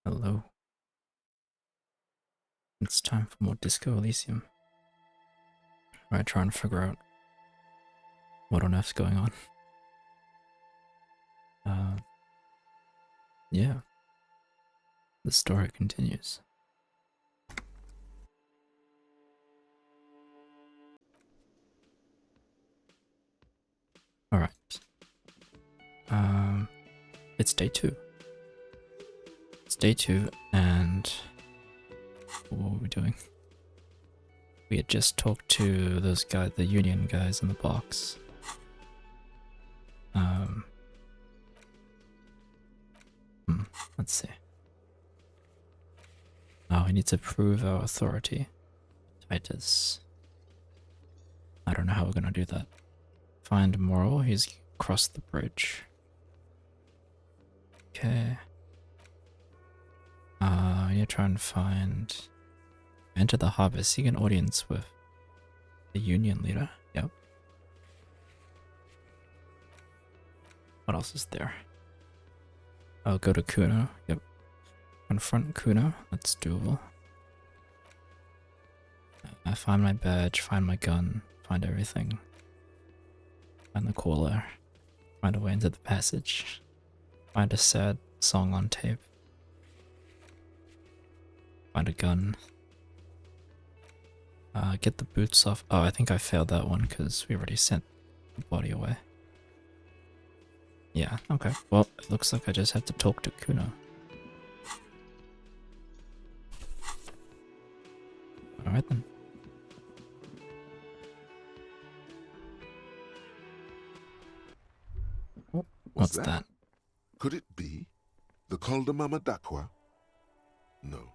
Hello. It's time for more Disco Elysium. Right, trying to figure out what on earth's going on. Yeah. The story continues. Alright. It's day 2. It's day 2 and what were we doing? We had just talked to those guys, the union guys in the box. Let's see. Oh, we need to prove our authority. Titus. I don't know how we're gonna do that. Find Moral, he's crossed the bridge. Okay. You try and find... Enter the harbor, seek an audience with the union leader. Yep. What else is there? I'll go to Kuno. Yep. Confront Kuno. That's doable. I find my badge, find my gun, find everything. Find the caller. Find a way into the passage. Find a sad song on tape. Find a gun. Get the boots off. Oh, I think I failed that one because we already sent the body away. Yeah, okay. Well, it looks like I just have to talk to Kuno. Alright then. Oh, what's that? Could it be the Calder Mama Dakwa? No,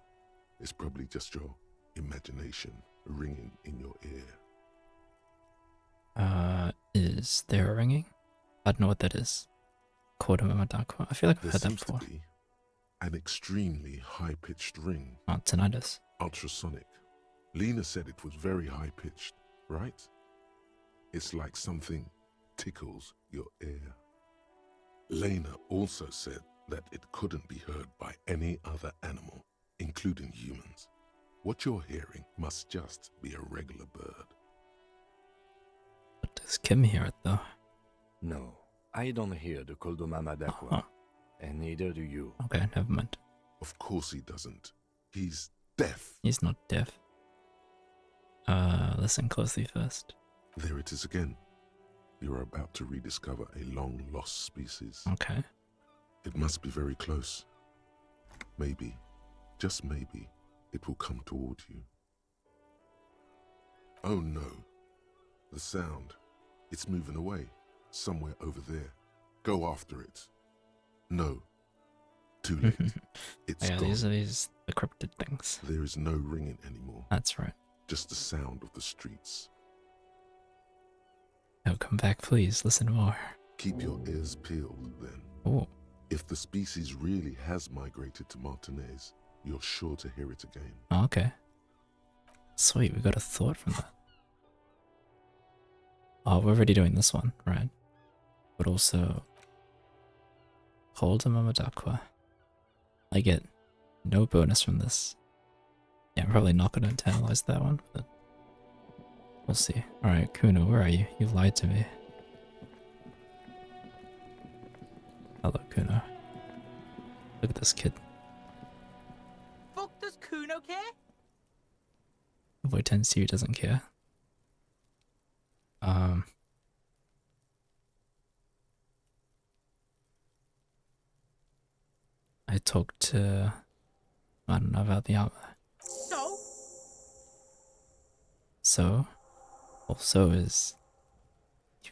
it's probably just your imagination ringing in your ear. Is there a ringing? I don't know what that is. Quarter Mamadakwa. I feel like I've heard that before. There seems to be an extremely high-pitched ring. Oh, tinnitus. Ultrasonic. Lena said it was very high-pitched, right? It's like something tickles your ear. Lena also said that it couldn't be heard by any other animal, including humans. What you're hearing must just be a regular bird. But does Kim hear it though? No, I don't hear the Koldomama Dakwa, and neither do you. Okay, never mind. Of course he doesn't. He's deaf. He's not deaf. Listen closely first. There it is again. You're about to rediscover a long-lost species. Okay. It must be very close. Maybe, just maybe, it will come toward you. Oh no. The sound. It's moving away. Somewhere over there. Go after it. No. Too late. It's yeah, gone. these are the cryptid things. There is no ringing anymore. That's right. Just the sound of the streets. Oh, come back please, listen more. Keep your ears peeled then. Oh. If the species really has migrated to Martinez, you're sure to hear it again. Oh, okay. Sweet, we got a thought from that. Oh, we're already doing this one, right? But also... Hold a Mamadakwa. I get no bonus from this. Yeah, I'm probably not going to internalize that one, but... We'll see. Alright, Kuno, where are you? You lied to me. Hello, Kuno. Look at this kid. Fuck does Kuno care? The boy 10C doesn't care. I talked to... I don't know about the armor. So? So? Also is...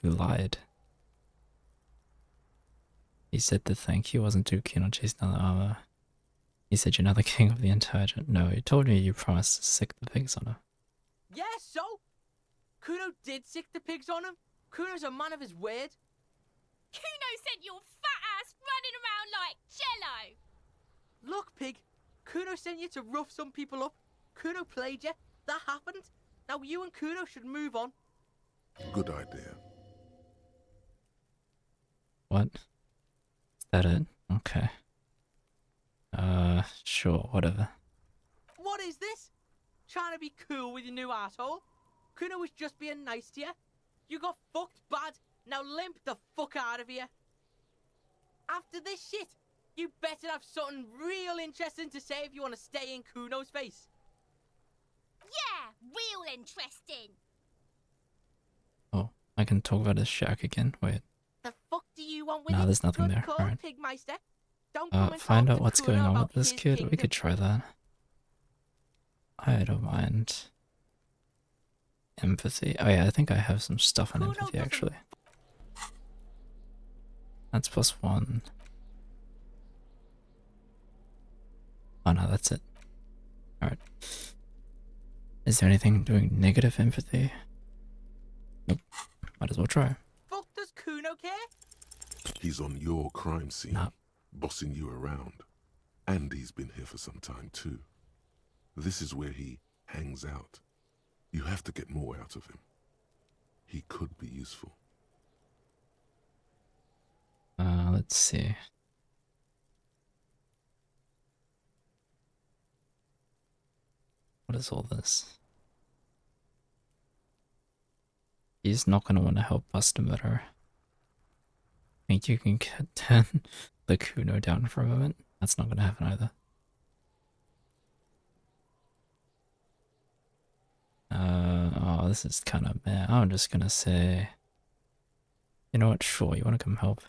You lied. He said that thank you wasn't too keen on chasing down the armor. He said you're now the king of the entire... No, he told me you promised to sick the pigs on him. Yeah, so? Kuno did sick the pigs on him. Kuno's a man of his word. Kuno sent your fat ass running around like jello! Look, pig. Kuno sent you to rough some people up. Kuno played you. That happened. Now you and Kuno should move on. Good idea. What? Is that it? Okay. Sure, whatever. What is this? Trying to be cool with your new asshole? Kuno was just being nice to you. You got fucked bad. Now limp the fuck out of here. After this shit, you better have something real interesting to say if you want to stay in Kuno's face. Yeah, real interesting. Oh, I can talk about his shack again. Wait. The fuck do you want with Nah, it? there's nothing Good there. call, Alright. Pigmeister. Don't come and Find talk out to what's Kuno going on about with this his kid. We kingdom. could try that. I don't mind. Empathy. Oh yeah, I think I have some stuff on Kuno empathy doesn't- actually. That's +1. Oh no, that's it. Alright. Is there anything doing negative empathy? Nope. Might as well try. Fuck does Kuno care? He's on your crime scene, Nah. bossing you around. And he's been here for some time too. This is where he hangs out. You have to get more out of him. He could be useful. Let's see. What is all this? He's not gonna want to help bust a murderer. Think you can turn the Kuno down for a moment? That's not gonna happen either. Oh, this is kind of bad. I'm just gonna say, you know what? Sure, you want to come help?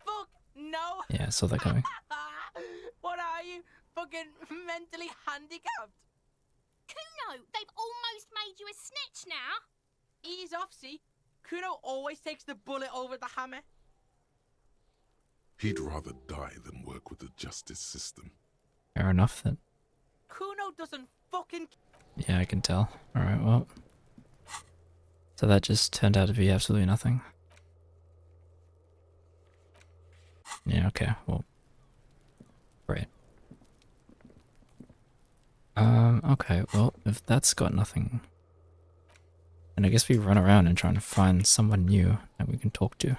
Fuck no. Yeah, I saw that coming. What are you? Fucking mentally handicapped? Kuno, they've almost made you a snitch now. Ease off, see? Kuno always takes the bullet over the hammer. He'd rather die than work with the justice system. Fair enough then. Kuno doesn't fucking... Yeah, I can tell. Alright, well. So that just turned out to be absolutely nothing. Yeah, okay, well. Great. Okay, well, if that's got nothing, then I guess we run around and try to find someone new that we can talk to.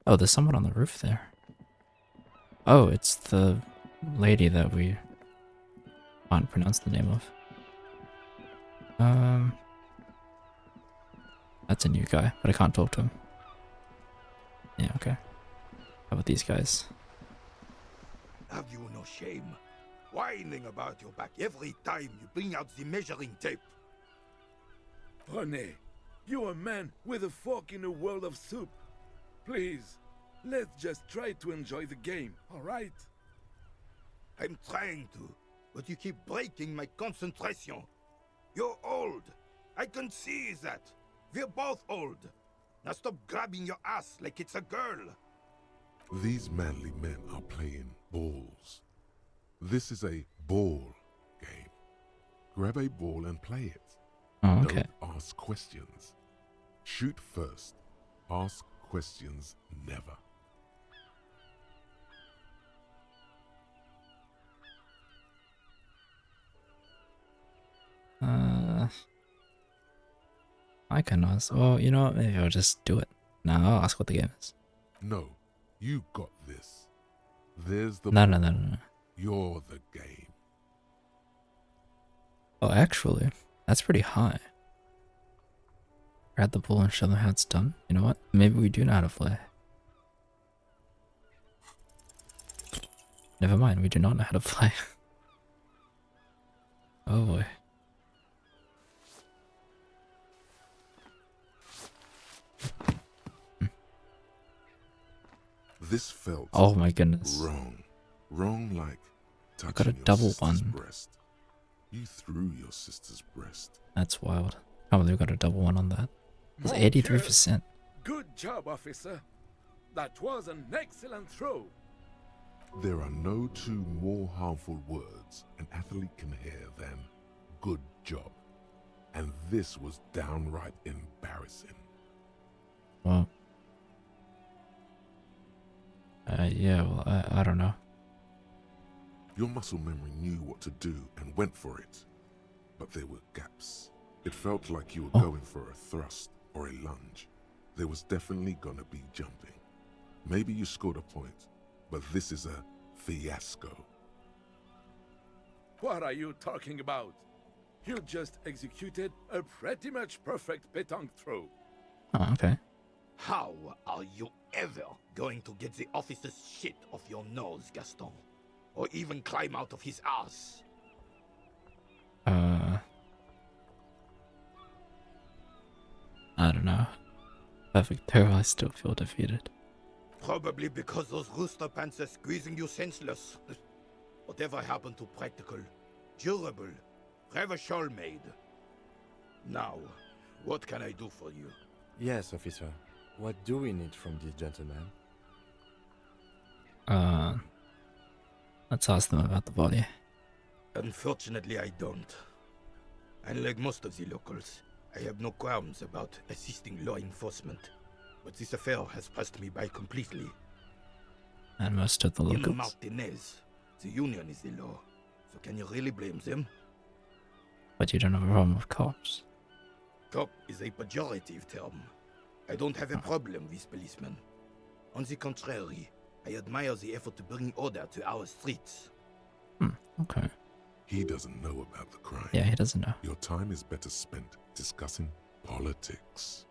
Oh, there's someone on the roof there. Oh, it's the lady that we can't pronounce the name of. That's a new guy, but I can't talk to him. Yeah, okay. How about these guys? Have you no shame? Whining about your back every time you bring out the measuring tape. René, you're a man with a fork in a world of soup. Please, let's just try to enjoy the game, alright? I'm trying to, but you keep breaking my concentration. You're old. I can see that. We're both old. Now stop grabbing your ass like it's a girl. These manly men are playing balls. This is a ball game. Grab a ball and play it. Oh, okay. Don't ask questions. Shoot first. Ask questions never. I can ask. Well, you know what? Maybe I'll just do it. No, I'll ask what the game is. No, you got this. There's the No, ball. no. You're the game. Oh, actually, that's pretty high. Grab the ball and show them how it's done. You know what? Maybe we do know how to play. Never mind, we do not know how to play. Oh boy. This felt Oh my goodness. wrong. Wrong like touching got a your double sister's one. breast. You threw your sister's breast. That's wild. Oh, they've got a double one on that. It's Mon Dieu. 83%. Good job, officer. That was an excellent throw. There are no two more harmful words an athlete can hear than good job. And this was downright embarrassing. Well. Yeah, well, I don't know. Your muscle memory knew what to do and went for it. But there were gaps. It felt like you were Oh. going for a thrust or a lunge. There was definitely gonna be jumping. Maybe you scored a point, but this is a fiasco. What are you talking about? You just executed a pretty much perfect pétanque throw. Oh, okay. How are you ever going to get the officer's shit off your nose, Gaston? Or even climb out of his ass? I don't know. Perfect throw, I still feel defeated. Probably because those rooster pants are squeezing you senseless. Whatever happened to practical, durable, Revachol made? Now, what can I do for you? Yes, officer. What do we need from this gentleman? Let's ask them about the body. Unfortunately, I don't. Unlike most of the locals, I have no qualms about assisting law enforcement. But this affair has passed me by completely. And most of the In locals. Martinez, the union is the law. So can you really blame them? But you don't have a problem with cops. Cop is a pejorative term. I don't have a problem with policemen. On the contrary, I admire the effort to bring order to our streets. Okay. He doesn't know about the crime. Yeah, he doesn't know. Your time is better spent discussing politics.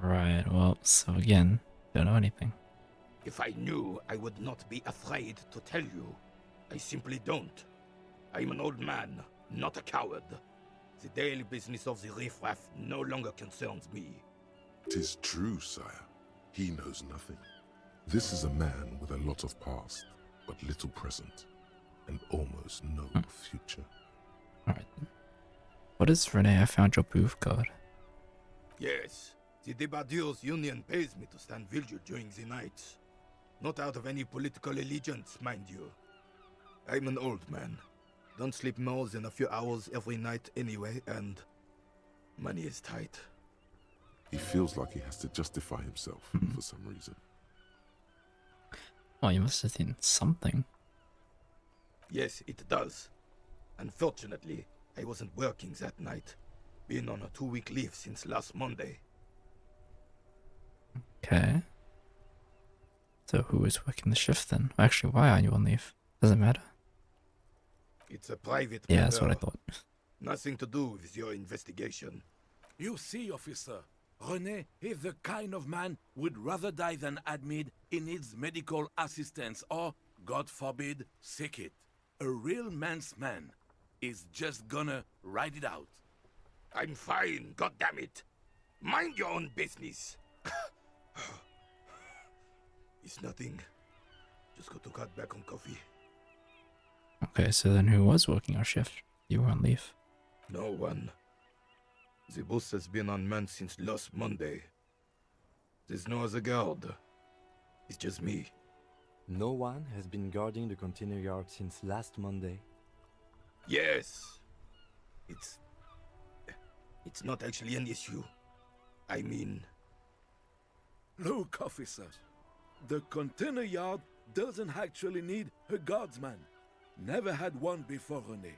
Right, well, so again, don't know anything. If I knew, I would not be afraid to tell you. I simply don't. I'm an old man, not a coward. The daily business of the riffraff no longer concerns me. 'Tis true, sire. He knows nothing. This is a man with a lot of past, but little present, and almost no future. Alright then. What is Renee? I found your booth card. Yes, the Debardeurs Union pays me to stand vigil during the nights. Not out of any political allegiance, mind you. I'm an old man. Don't sleep more than a few hours every night anyway, and money is tight. He feels like he has to justify himself for some reason. Oh, you must have seen something. Yes, it does. Unfortunately, I wasn't working that night. Been on a 2-week leave since last Monday. Okay. So who is working the shift then? Actually, why are you on leave? Doesn't matter. It's a private Yeah, that's what I matter. thought. Nothing to do with your investigation. You see, officer, René is the kind of man would rather die than admit he needs medical assistance or, God forbid, sick it. A real man's man is just gonna ride it out. I'm fine, goddammit. Mind your own business. It's nothing. Just got to cut back on coffee. Okay, so then who was working our shift? You were on leave. No one. The boss has been on man since last Monday. There's no other guard. It's just me. No one has been guarding the container yard since last Monday. Yes. It's not actually an issue. I mean, Look, officer, the container yard doesn't actually need a guardsman. Never had one before René.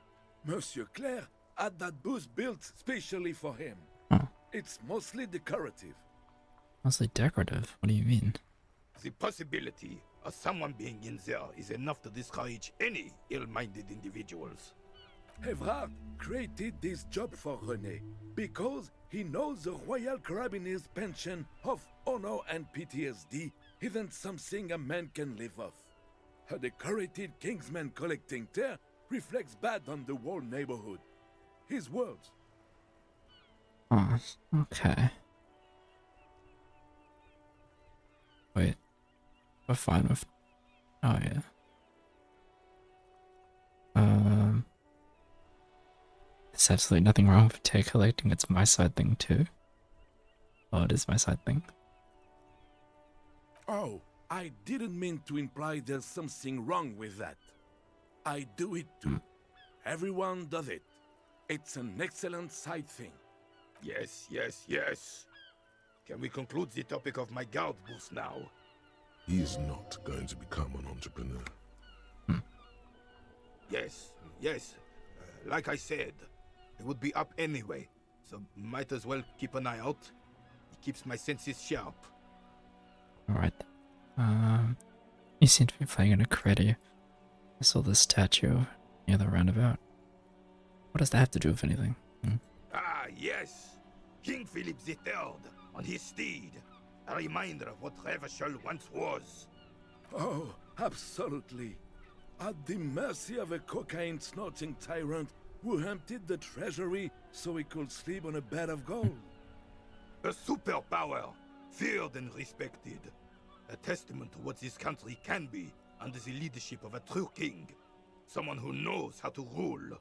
Monsieur Claire had that booth built specially for him. Oh, It's mostly decorative. mostly decorative. What do you mean? the possibility of someone being in there is enough to discourage any ill-minded individuals. Evrard created this job for René because he knows the Royal Carabiniers' pension of honor and PTSD isn't something a man can live off. A decorated Kingsman collecting tear reflects bad on the whole neighborhood. His words. Oh, okay. Wait. We're fine with... Oh, yeah. There's absolutely nothing wrong with tear collecting. It's my side thing, too. Oh, it is my side thing. Oh, I didn't mean to imply there's something wrong with that. I do it too. Everyone does it. It's an excellent side thing. Yes, yes, yes. Can we conclude the topic of my guard booth now? He is not going to become an entrepreneur. Yes, yes. Like I said, it would be up anyway, so might as well keep an eye out. It keeps my senses sharp. Alright. You seem to be playing in a credit. I saw this statue near the roundabout. What does that have to do with anything? Ah, yes. King Philip III on his steed. A reminder of what Revachol once was. Oh, absolutely. At the mercy of a cocaine-snorting tyrant who emptied the treasury so he could sleep on a bed of gold. A superpower, feared and respected. A testament to what this country can be under the leadership of a true king. Someone who knows how to rule.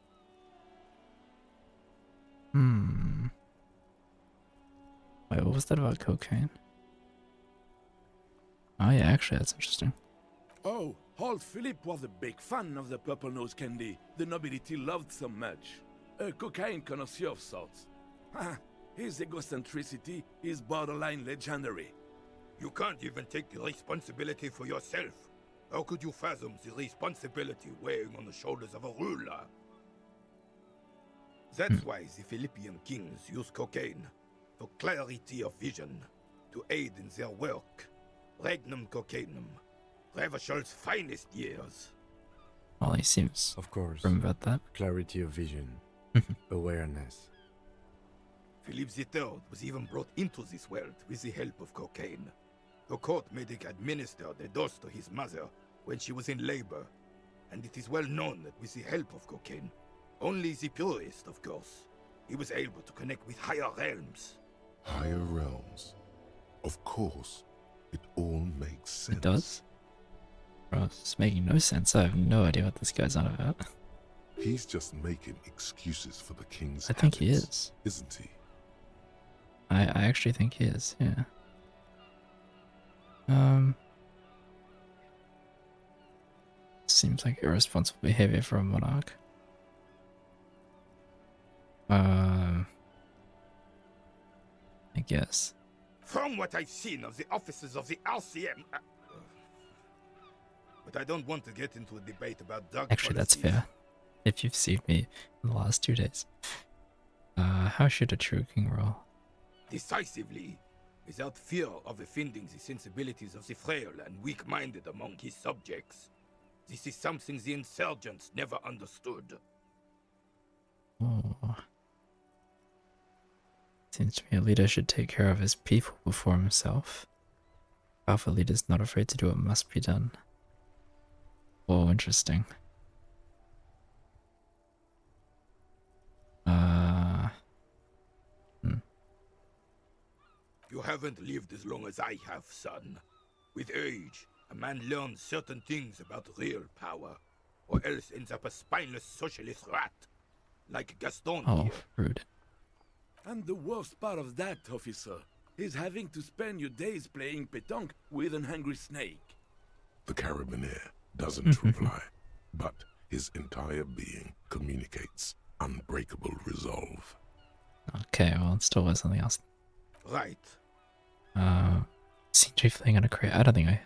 Wait, what was that about cocaine? Oh yeah, actually that's interesting. Oh, old Philip was a big fan of the purple nose candy the nobility loved so much. A cocaine connoisseur of sorts. His egocentricity is borderline legendary. You can't even take the responsibility for yourself. How could you fathom the responsibility weighing on the shoulders of a ruler? That's why the Philippian kings use cocaine, for clarity of vision, to aid in their work. Regnum cocainum, Revachol's finest years. Well, he seems Of course. firm about that. Clarity of vision. Awareness. Philip III was even brought into this world with the help of cocaine. The court made him administer the dose to his mother when she was in labor, and it is well known that with the help of cocaine, only the purest, of course, he was able to connect with higher realms. Higher realms. Of course, it all makes sense. It does? Bro, it's making no sense. I have no idea what this guy's on about. He's just making excuses for the king's I think he habits, is. isn't he? I actually think he is, yeah. Seems like irresponsible behavior for a monarch. I guess. From what I've seen of the officers of the RCM... but I don't want to get into a debate about drug Actually, that's policies. fair. If you've seen me in the last 2 days. How should a true king rule? Decisively, without fear of offending the sensibilities of the frail and weak-minded among his subjects. This is something the insurgents never understood. Oh. Seems to me a leader should take care of his people before himself. Powerful leader's not afraid to do what must be done. Oh, interesting. You haven't lived as long as I have, son. With age, a man learns certain things about real power, or else ends up a spineless socialist rat, like Gaston Oh, here. rude. And the worst part of that, officer, is having to spend your days playing pétanque with an angry snake. The Carabinier doesn't reply, but his entire being communicates unbreakable resolve. Okay, well, it still was something else. Right. Seems to be playing on a crate. I don't think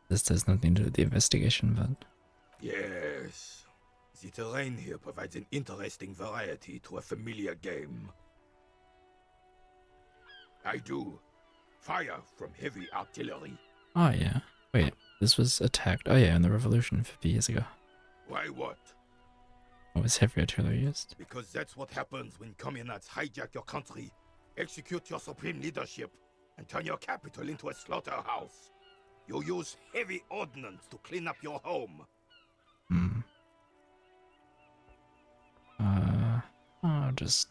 this has nothing to do with the investigation, but Yes. The terrain here provides an interesting variety to a familiar game. I do. Fire from heavy artillery. oh yeah. Wait, this was attacked. Oh yeah, in the revolution 50 years ago. Why what? What was heavy artillery used? Because that's what happens when communists hijack your country, execute your supreme leadership, and turn your capital into a slaughterhouse. You use heavy ordnance to clean up your home. I'll just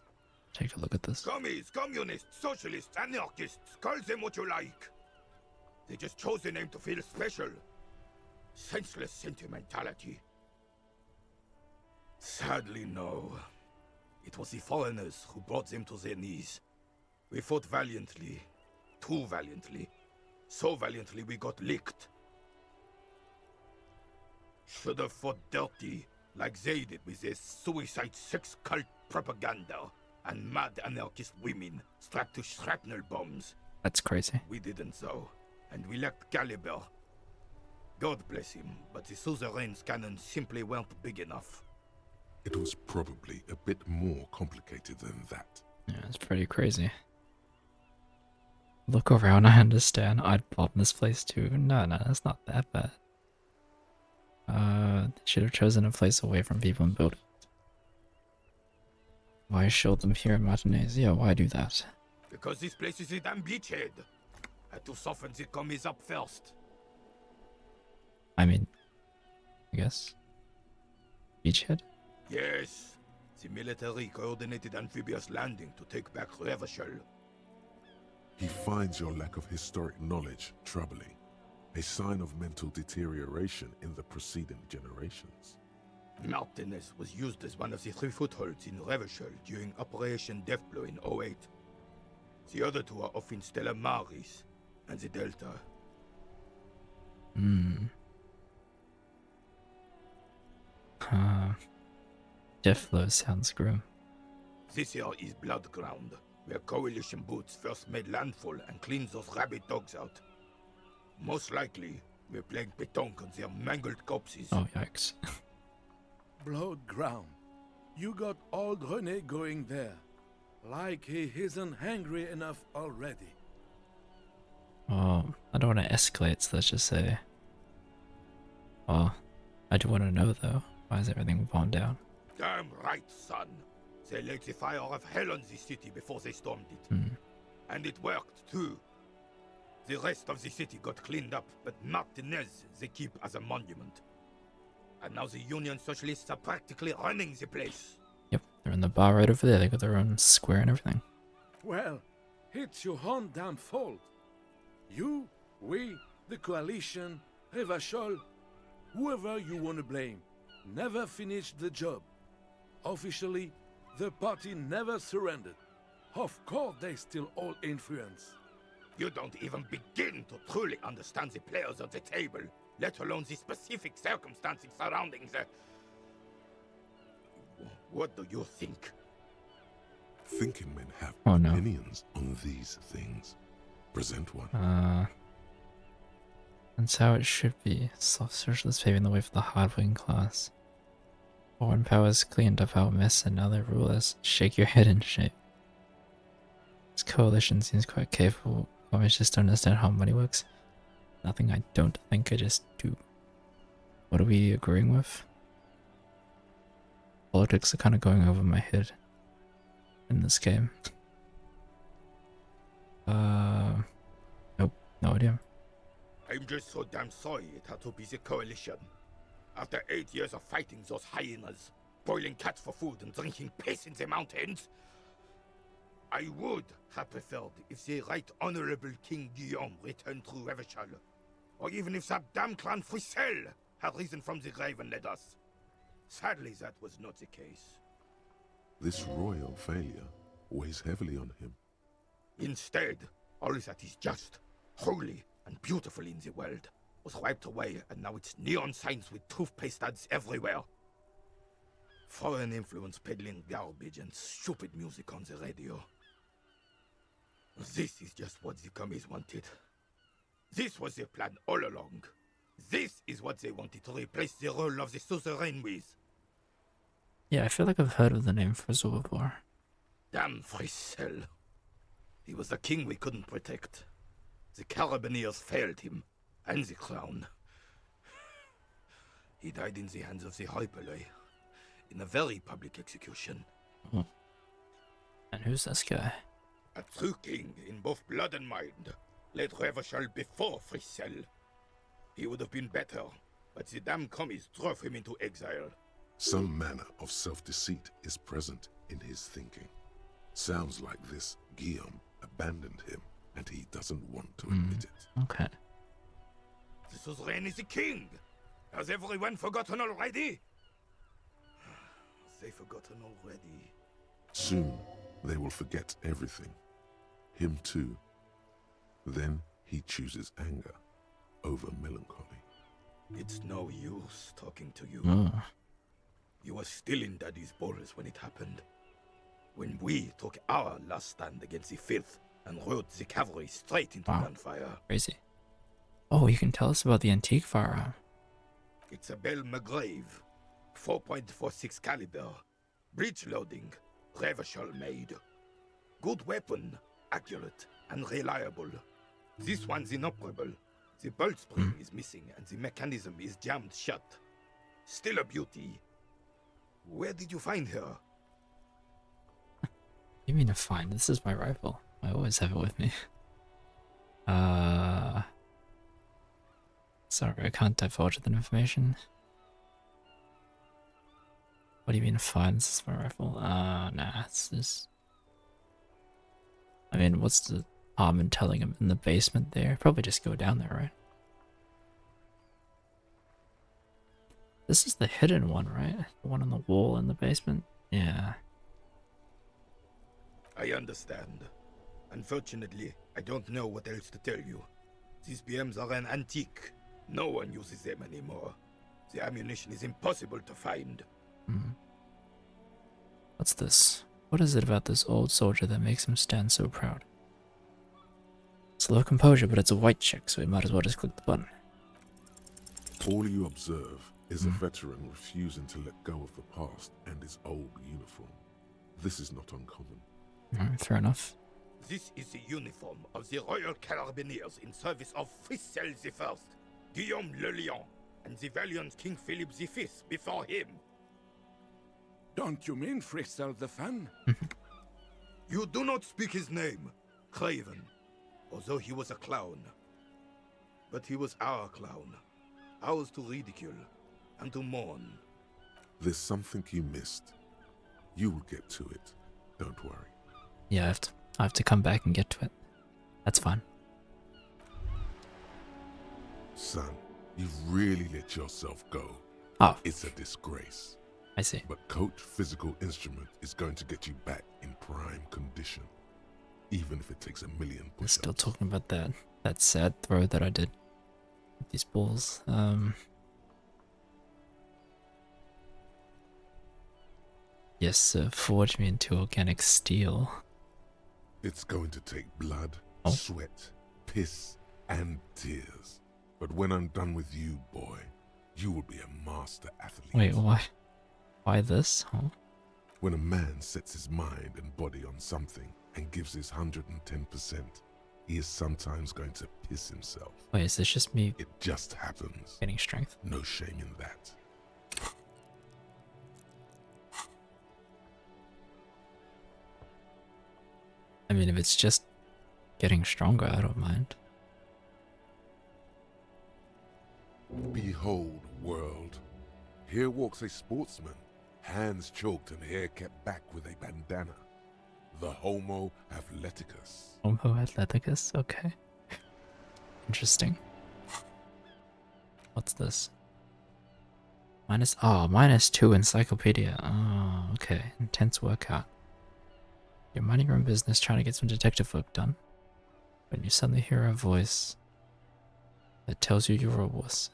take a look at this. Commies, communists, socialists, anarchists, call them what you like. They just chose a name to feel special. Senseless sentimentality. Sadly, no. It was the foreigners who brought them to their knees. We fought valiantly. Too valiantly. So valiantly we got licked. Should have fought dirty, like they did with their suicide sex cult propaganda and mad anarchist women strapped to shrapnel bombs. That's crazy. We didn't though, and we lacked caliber. God bless him, but the suzerain's cannons simply weren't big enough. It was probably a bit more complicated than that. Yeah, it's pretty crazy. Look around, I understand. I'd bomb this place too. No, that's not that bad. They should have chosen a place away from people and built it. Why shield them here in Martinez? Yeah, why do that? Because this place is a damn beachhead. Had to soften the commies up first. I mean, I guess. Beachhead? Yes. The military coordinated amphibious landing to take back Revachol. He finds your lack of historic knowledge troubling, a sign of mental deterioration in the preceding generations. Martinez was used as one of the 3 footholds in Revachol during Operation Deathblow in 08. The other 2 are off in Stella Maris and the Delta. Deathblow sounds grim. This here is Blood Ground, where Coalition boots first made landfall and cleaned those rabid dogs out. Most likely, we're playing pétanque on their mangled corpses. Oh, yikes. Blood ground. You got old René going there. Like he isn't hungry enough already. Oh, I don't want to escalate, so let's just say. Well, I do want to know though. Why is everything bombed down? Damn right, son. They laid the fire of hell on the city before they stormed it. And it worked, too. The rest of the city got cleaned up, but Martinez they keep as a monument. And now the Union Socialists are practically running the place. Yep, they're in the bar right over there. They got their own square and everything. Well, it's your own damn fault. You, we, the coalition, Revachol, whoever you want to blame, never finished the job. Officially, the party never surrendered. Of course they still hold influence. You don't even begin to truly understand the players at the table, let alone the specific circumstances surrounding the... What do you think? Thinking men have Oh, no. opinions on these things. Present one. That's how it should be. Soft socialists paving the way for the hard-working class. Foreign powers cleaned up our mess and now they're rulers. Shake your head in shame. This coalition seems quite capable. I just don't understand how money works. Nothing I don't think, I just do. What are we agreeing with? Politics are kind of going over my head in this game. Nope, no idea. I'm just so damn sorry it had to be the coalition. After 8 years of fighting those hyenas, boiling cats for food and drinking piss in the mountains, I would have preferred if the Right Honorable King Guillaume returned through Revachol, or even if that damn clan Frissel had risen from the grave and led us. Sadly, that was not the case. This royal failure weighs heavily on him. Instead, all that is just, holy, and beautiful in the world was wiped away, and now it's neon signs with toothpaste ads everywhere. Foreign influence peddling garbage and stupid music on the radio. This is just what the commies wanted. This was their plan all along. This is what they wanted to replace the role of the suzerain with. Yeah, I feel like I've heard of the name Frizzle before. Damn Frissel. He was the king we couldn't protect. The Carabineers failed him, and the crown. He died in the hands of the Hyperlay, in a very public execution. Oh. And who's this guy? A true king in both blood and mind, led Revachol before Frissel. He would have been better, but the damn commies drove him into exile. Some manner of self-deceit is present in his thinking. Sounds like this Guillaume abandoned him, and he doesn't want to admit it. Okay. The suzerain is the king! Has everyone forgotten already? They've forgotten already. Soon, they will forget everything. Him too. Then he chooses anger over melancholy. It's no use talking to you. Oh. You were still in Daddy's balls when it happened. When we took our last stand against the filth and rode the cavalry straight into gunfire. Crazy. Oh, you can tell us about the antique firearm. It's a Bell McGrave, 4.46 caliber, breech loading, Revachol made. Good weapon, accurate and reliable. This one's inoperable. The bolt spring is missing and the mechanism is jammed shut. Still a beauty. Where did you find her? You mean to find? This is my rifle. I always have it with me. Sorry, I can't divulge that information. What do you mean to find? This is my rifle. Nah, it's this. I mean, what's the harm in telling him in the basement there? Probably just go down there, right? This is the hidden one, right? The one on the wall in the basement? Yeah. I understand. Unfortunately, I don't know what else to tell you. These BMs are an antique. No one uses them anymore. The ammunition is impossible to find. What's this? What is it about this old soldier that makes him stand so proud? It's low composure, but it's a white chick, so we might as well just click the button. All you observe is a veteran refusing to let go of the past and his old uniform. This is not uncommon. Alright, fair enough. This is the uniform of the Royal Carabineers in service of Frissel I, Guillaume le Lion, and the valiant King Philip V before him. Don't you mean Frissel the Fan? You do not speak his name, Craven, although he was a clown. But he was our clown, ours to ridicule and to mourn. There's something you missed. You will get to it. Don't worry. Yeah, I have to come back and get to it. That's fine. Son, you've really let yourself go. Oh, It's a disgrace. I see. But Coach Physical Instrument is going to get you back in prime condition. Even if it takes 1 million We're push-ups. still talking about that sad throw that I did with these balls. Yes, forge me into organic steel. It's going to take blood, Oh. sweat, piss, and tears. But when I'm done with you, boy, you will be a master athlete. Wait, why? Why this? Huh? When a man sets his mind and body on something and gives his 110%, he is sometimes going to piss himself. Wait, is this just me It just happens. getting strength? No shame in that. I mean, if it's just getting stronger, I don't mind. Behold, world. Here walks a sportsman, hands choked and hair kept back with a bandana. The Homo Athleticus. Homo Athleticus? Okay. Interesting. What's this? -2 encyclopedia. Oh, okay. Intense workout. You're minding your own business trying to get some detective work done. When you suddenly hear a voice that tells you you're a wuss.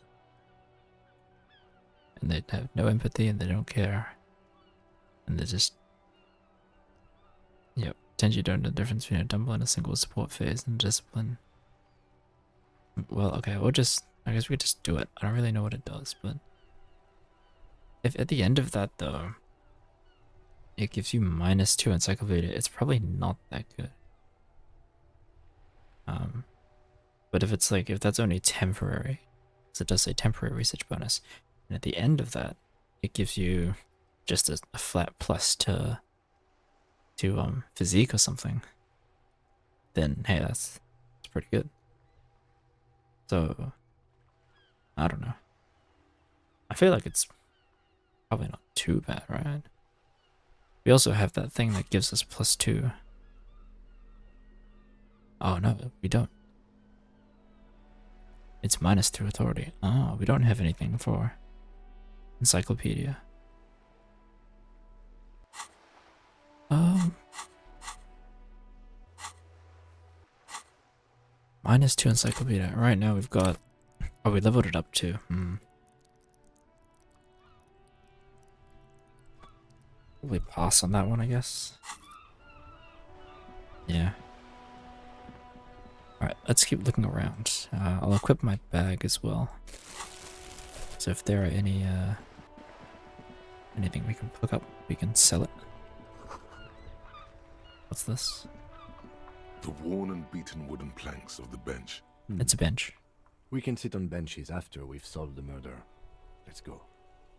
And they have no empathy and they don't care. And they just... Yep. Pretend you don't know the difference between a dumbbell and a single support phase and discipline. Well, okay, I guess we could just do it. I don't really know what it does, but... If at the end of that, though, it gives you -2 encyclopedia, it's probably not that good. But if it's like, if that's only temporary, so it does say temporary research bonus, and at the end of that, it gives you just a flat plus to physique or something, then hey, that's pretty good. So, I don't know. I feel like it's probably not too bad, right? We also have that thing that gives us +2. Oh no, we don't. It's -2 authority. Oh, we don't have anything for encyclopedia. -2 encyclopedia. Right now we've got... Oh, we leveled it up too. Probably pass on that one, I guess. Yeah. Alright, let's keep looking around. I'll equip my bag as well. So if there are any, anything we can pick up, we can sell it. What's this? The worn and beaten wooden planks of the bench. It's a bench. We can sit on benches after we've solved the murder. Let's go.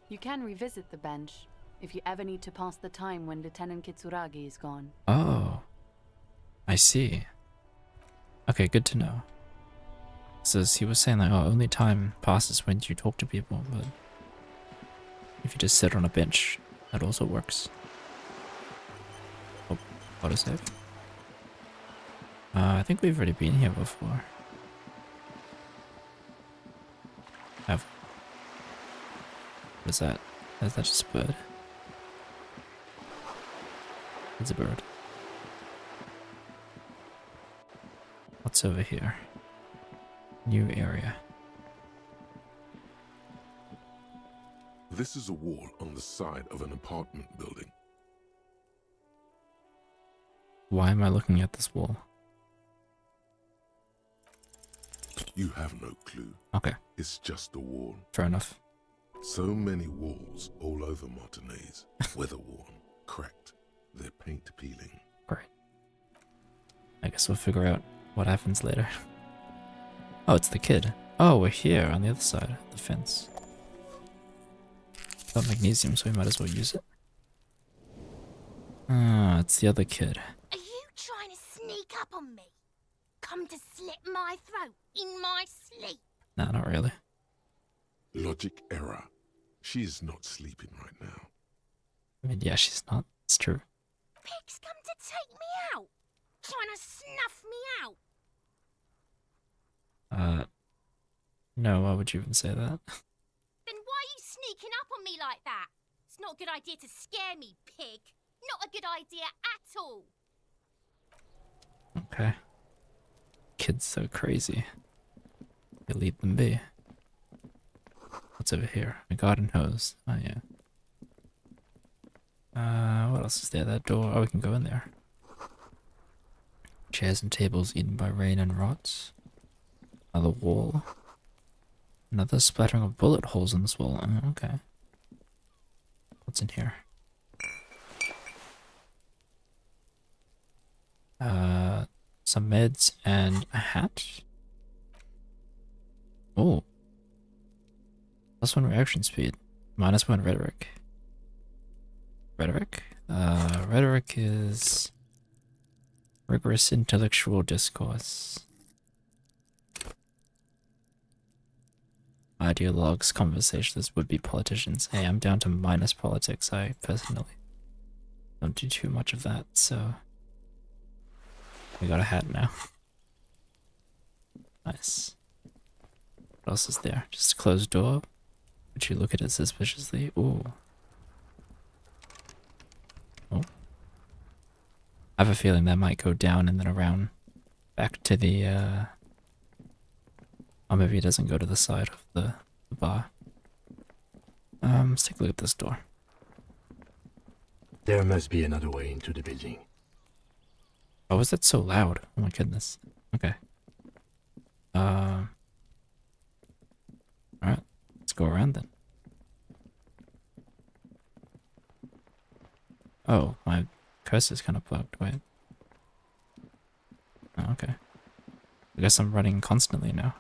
You can revisit the bench if you ever need to pass the time when Lieutenant Kitsuragi is gone. Oh. I see. Okay, good to know. So he was saying like, oh, only time passes when you talk to people, but if you just sit on a bench, that also works. Oh, autosave. I think we've already been here before. Have. What is that? Is that just a bird? It's a bird. What's over here? New area. This is a wall on the side of an apartment building. Why am I looking at this wall? You have no clue. Okay, It's just a wall. fair enough. So many walls all over Martinez. Weather-worn, cracked, their paint peeling. Great. I guess we'll figure out what happens later. Oh, it's the kid. Oh, we're here on the other side of the fence. Got magnesium, so we might as well use it. Ah, it's the other kid. Are you trying to sneak up on me? Come to slit my throat in my sleep? Nah, not really. Logic error. She is not sleeping right now. I mean, yeah, she's not. It's true. Pig's come to take me out. Trying to snuff me out. No, why would you even say that? Then why are you sneaking up on me like that? It's not a good idea to scare me, pig. Not a good idea at all. Okay. Kids so crazy. You lead them be. What's over here? A garden hose. Oh, yeah. What else is there? That door. Oh, we can go in there. Chairs and tables eaten by rain and rot. Another wall. Another splattering of bullet holes in this wall. Oh, okay. What's in here? Some meds and a hat. Oh. +1 reaction speed. -1 rhetoric. Rhetoric? Rhetoric is rigorous intellectual discourse. Ideologues, conversations, would-be politicians. Hey, I'm down to minus politics. I personally don't do too much of that, so we got a hat now. Nice. What else is there? Just a closed door. Would you look at it suspiciously? Ooh. Oh. I have a feeling that might go down and then around back to the or maybe it doesn't go to the side of the bar. Let's take a look at this door. There must be another way into the building. Oh, is that so loud? Oh my goodness. Okay. Alright, let's go around then. Oh, my cursor's kind of bugged. Wait. Oh, okay. I guess I'm running constantly now.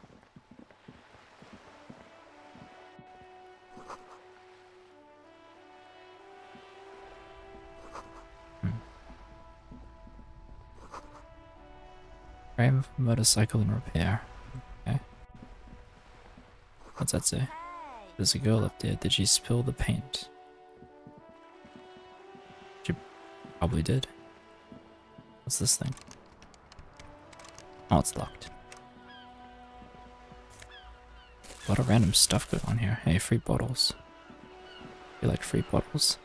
Frame of a motorcycle in repair. Okay. What's that say? There's a girl up there. Did she spill the paint? She probably did. What's this thing? Oh, it's locked. A lot of random stuff going on here. Hey, free bottles. You like free bottles?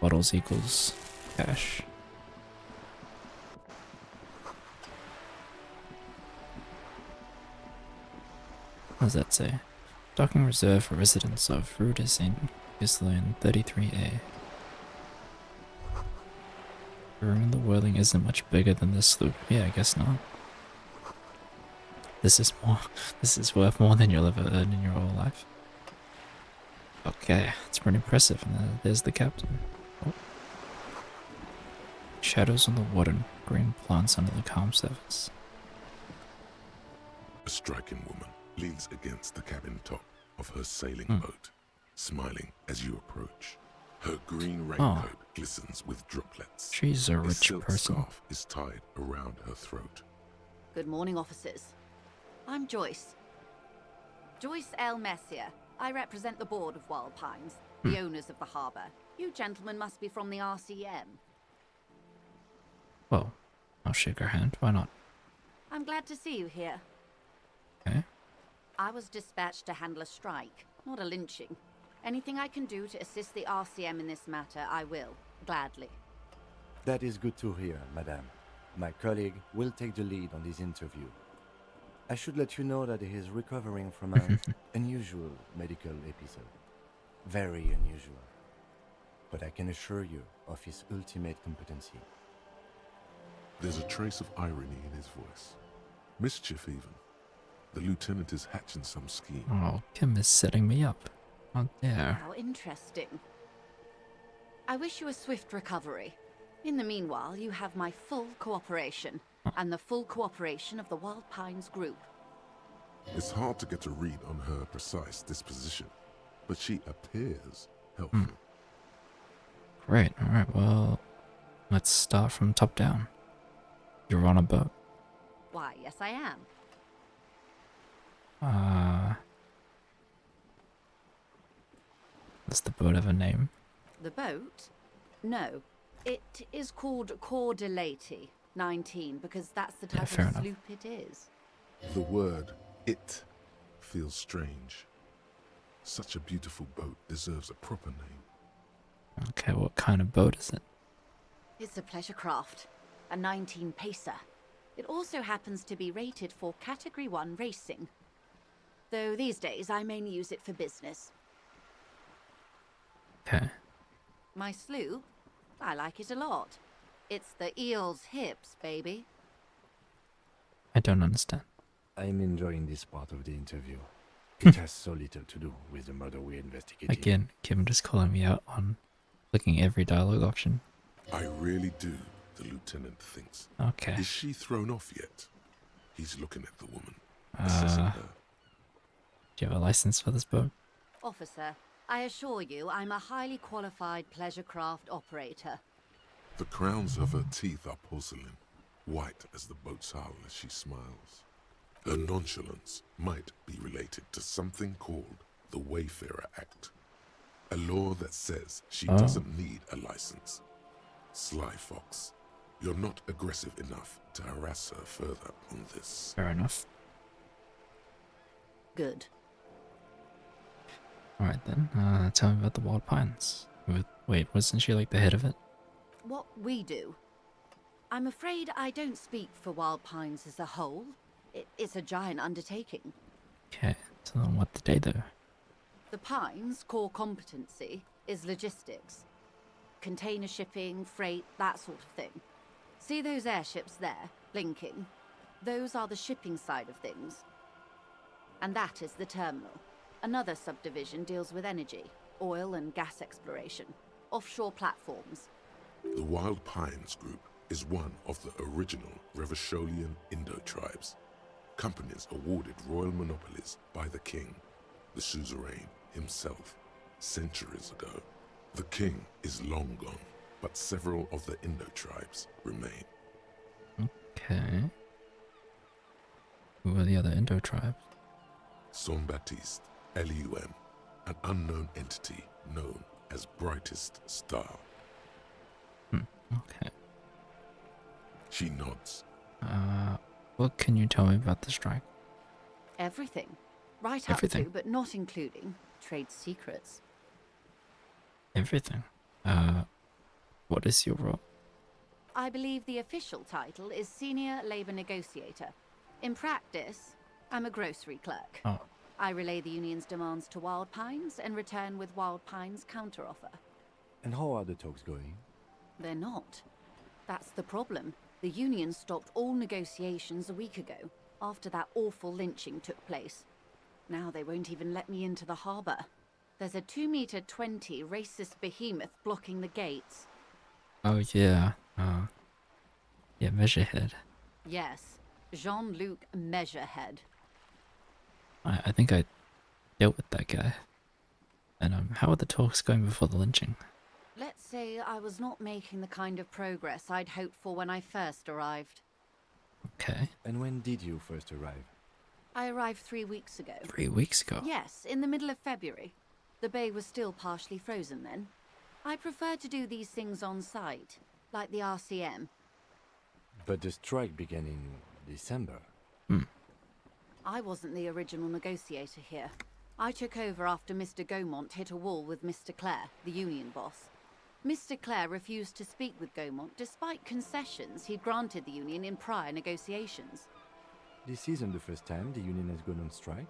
Bottles equals cash. What does that say? Docking reserved for residents of Rue de Saint Ghislain 33A. The room in the whirling isn't much bigger than this sloop. Yeah, I guess not. This is worth more than you'll ever earn in your whole life. Okay, it's pretty impressive. And there's the captain. Oh. Shadows on the water, green plants under the calm surface. A striking woman leans against the cabin top of her sailing boat, smiling as you approach. Her green raincoat glistens with droplets. She's a A rich silk person. scarf is tied around her throat. Good morning, officers. I'm Joyce. Joyce L. Messier. I represent the board of Wild Pines, the owners of the harbour. You gentlemen must be from the RCM. Well, I'll shake her hand. Why not? I'm glad to see you here. Okay. I was dispatched to handle a strike, not a lynching. Anything I can do to assist the RCM in this matter, I will, gladly. That is good to hear, madame. My colleague will take the lead on this interview. I should let you know that he is recovering from an unusual medical episode. Very unusual. But I can assure you of his ultimate competency. There's a trace of irony in his voice. Mischief, even. The lieutenant is hatching some scheme. Oh, Kim is setting me up. How dare. How interesting. I wish you a swift recovery. In the meanwhile, you have my full cooperation, and the full cooperation of the Wild Pines group. It's hard to get a read on her precise disposition, but she appears helpful. Great. Alright, well, let's start from top down. You're on a boat. Why, yes I am. Does the boat have a name? The boat? No. It is called Cordelati 19, because that's the type fair of enough. sloop it is. The word "it" feels strange. Such a beautiful boat deserves a proper name. Okay, what kind of boat is it? It's a pleasure craft, a 19 pacer. It also happens to be rated for Category 1 racing. Though these days I mainly use it for business. Okay. My sloop? I like it a lot. It's the eel's hips, baby. I don't understand. I'm enjoying this part of the interview. It has so little to do with the murder we're investigating. Again, Kim just calling me out on clicking every dialogue option. I really do, the lieutenant thinks. Okay. Is she thrown off yet? He's looking at the woman, assessing her. Do you have a license for this boat? Officer, I assure you I'm a highly qualified pleasure craft operator. The crowns of her teeth are porcelain, white as the boat's hull as she smiles. Her nonchalance might be related to something called the Wayfarer Act, a law that says she doesn't need a license. Sly fox, you're not aggressive enough to harass her further on this. Fair enough. Good. Alright then, tell me about the Wild Pines. Wait, wasn't she like the head of it? What we do? I'm afraid I don't speak for Wild Pines as a whole. It's a giant undertaking. Okay, so then what did they do? The Pines' core competency is logistics. Container shipping, freight, that sort of thing. See those airships there, blinking? Those are the shipping side of things. And that is the terminal. Another subdivision deals with energy, oil and gas exploration, offshore platforms. The Wild Pines Group is one of the original Revacholian Indo-tribes. Companies awarded royal monopolies by the king, the suzerain himself, centuries ago. The king is long gone, but several of the Indo-tribes remain. Okay. Who are the other Indo tribes? Son Baptiste, LUM, an unknown entity known as Brightest Star. Okay. She nods. What can you tell me about the strike? Everything. Right Everything. up to, but not including, trade secrets. Everything. What is your role? I believe the official title is Senior Labor Negotiator. In practice, I'm a grocery clerk. Oh, I relay the union's demands to Wild Pines and return with Wild Pines' counteroffer. And how are the talks going? They're not. That's the problem. The union stopped all negotiations a week ago, after that awful lynching took place. Now they won't even let me into the harbour. There's a 2-meter 20 racist behemoth blocking the gates. oh yeah, Yeah, Measurehead. Yes, Jean-Luc Measurehead. I think I dealt with that guy. And how were the talks going before the lynching? Let's say I was not making the kind of progress I'd hoped for when I first arrived. Okay. And when did you first arrive? I arrived 3 weeks ago. 3 weeks ago? Yes, in the middle of February. The bay was still partially frozen then. I prefer to do these things on site, like the RCM. But the strike began in December. I wasn't the original negotiator here. I took over after Mr. Gaumont hit a wall with Mr. Clare, the union boss. Mr. Clare refused to speak with Gaumont despite concessions he'd granted the union in prior negotiations. This isn't the first time the union has gone on strike.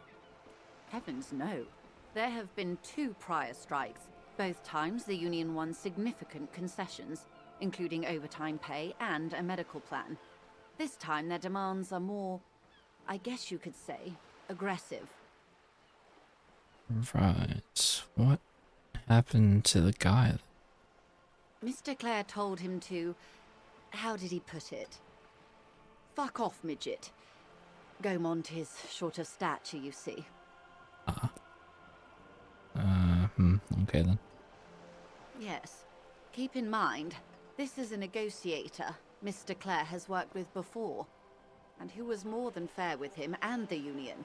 Heavens no. There have been 2 prior strikes. Both times the union won significant concessions, including overtime pay and a medical plan. This time their demands are more, I guess you could say, aggressive. Right. What happened to the guy? Mr. Clare told him to... how did he put it? Fuck off, midget. Gaumont is short of stature, you see. Okay then. Yes. Keep in mind, this is a negotiator Mr. Clare has worked with before, and who was more than fair with him and the union.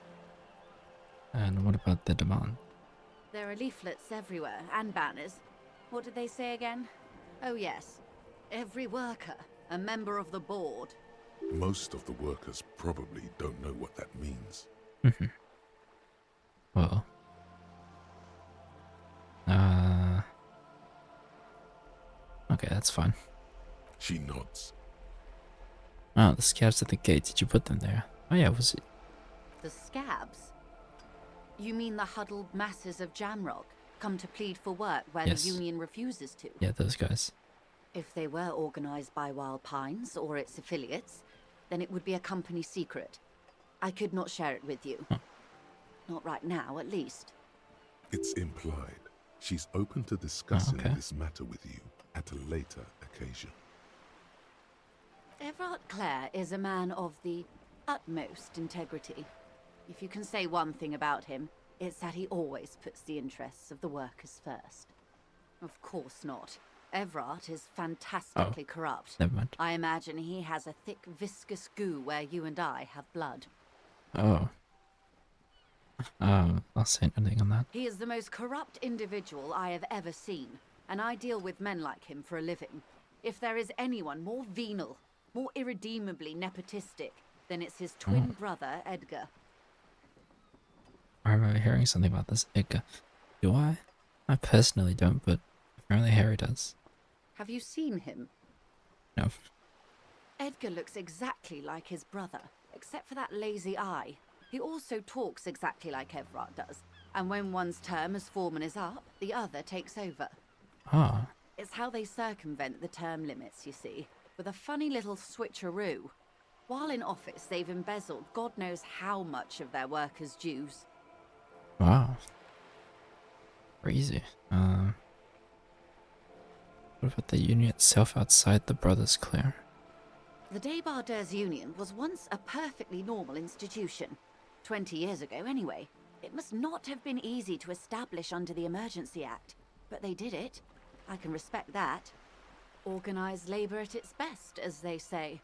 And what about the demand? There are leaflets everywhere, and banners. What did they say again? Oh yes. Every worker, a member of the board. Most of the workers probably don't know what that means. Well. Okay, that's fine. She nods. Oh, the scabs at the gate. Did you put them there? Oh yeah, was it? The scabs? You mean the huddled masses of Jamrock, come to plead for work where Yes. the union refuses to? Yeah, those guys. If they were organized by Wild Pines or its affiliates, then it would be a company secret. I could not share it with you. Not right now, at least. It's implied. She's open to discussing okay. this matter with you at a later occasion. Everard Clare is a man of the utmost integrity. If you can say one thing about him, it's that he always puts the interests of the workers first. Of course not. Everard is fantastically corrupt. Never mind. I imagine he has a thick, viscous goo where you and I have blood. Oh. I'll say nothing on that. He is the most corrupt individual I have ever seen, and I deal with men like him for a living. If there is anyone more venal, more irredeemably nepotistic, then it's his twin brother, Edgar. I remember hearing something about this Edgar. Do I? I personally don't, but apparently Harry does. Have you seen him? No. Edgar looks exactly like his brother, except for that lazy eye. He also talks exactly like Everard does, and when one's term as foreman is up, the other takes over. Ah. It's how they circumvent the term limits, you see, with a funny little switcheroo. While in office, they've embezzled God knows how much of their workers' dues. Wow. Crazy. What about the union itself outside the Brothers Clare? The Débardeurs Union was once a perfectly normal institution. 20 years ago, anyway. It must not have been easy to establish under the Emergency Act, but they did it. I can respect that. Organised labour at its best, as they say.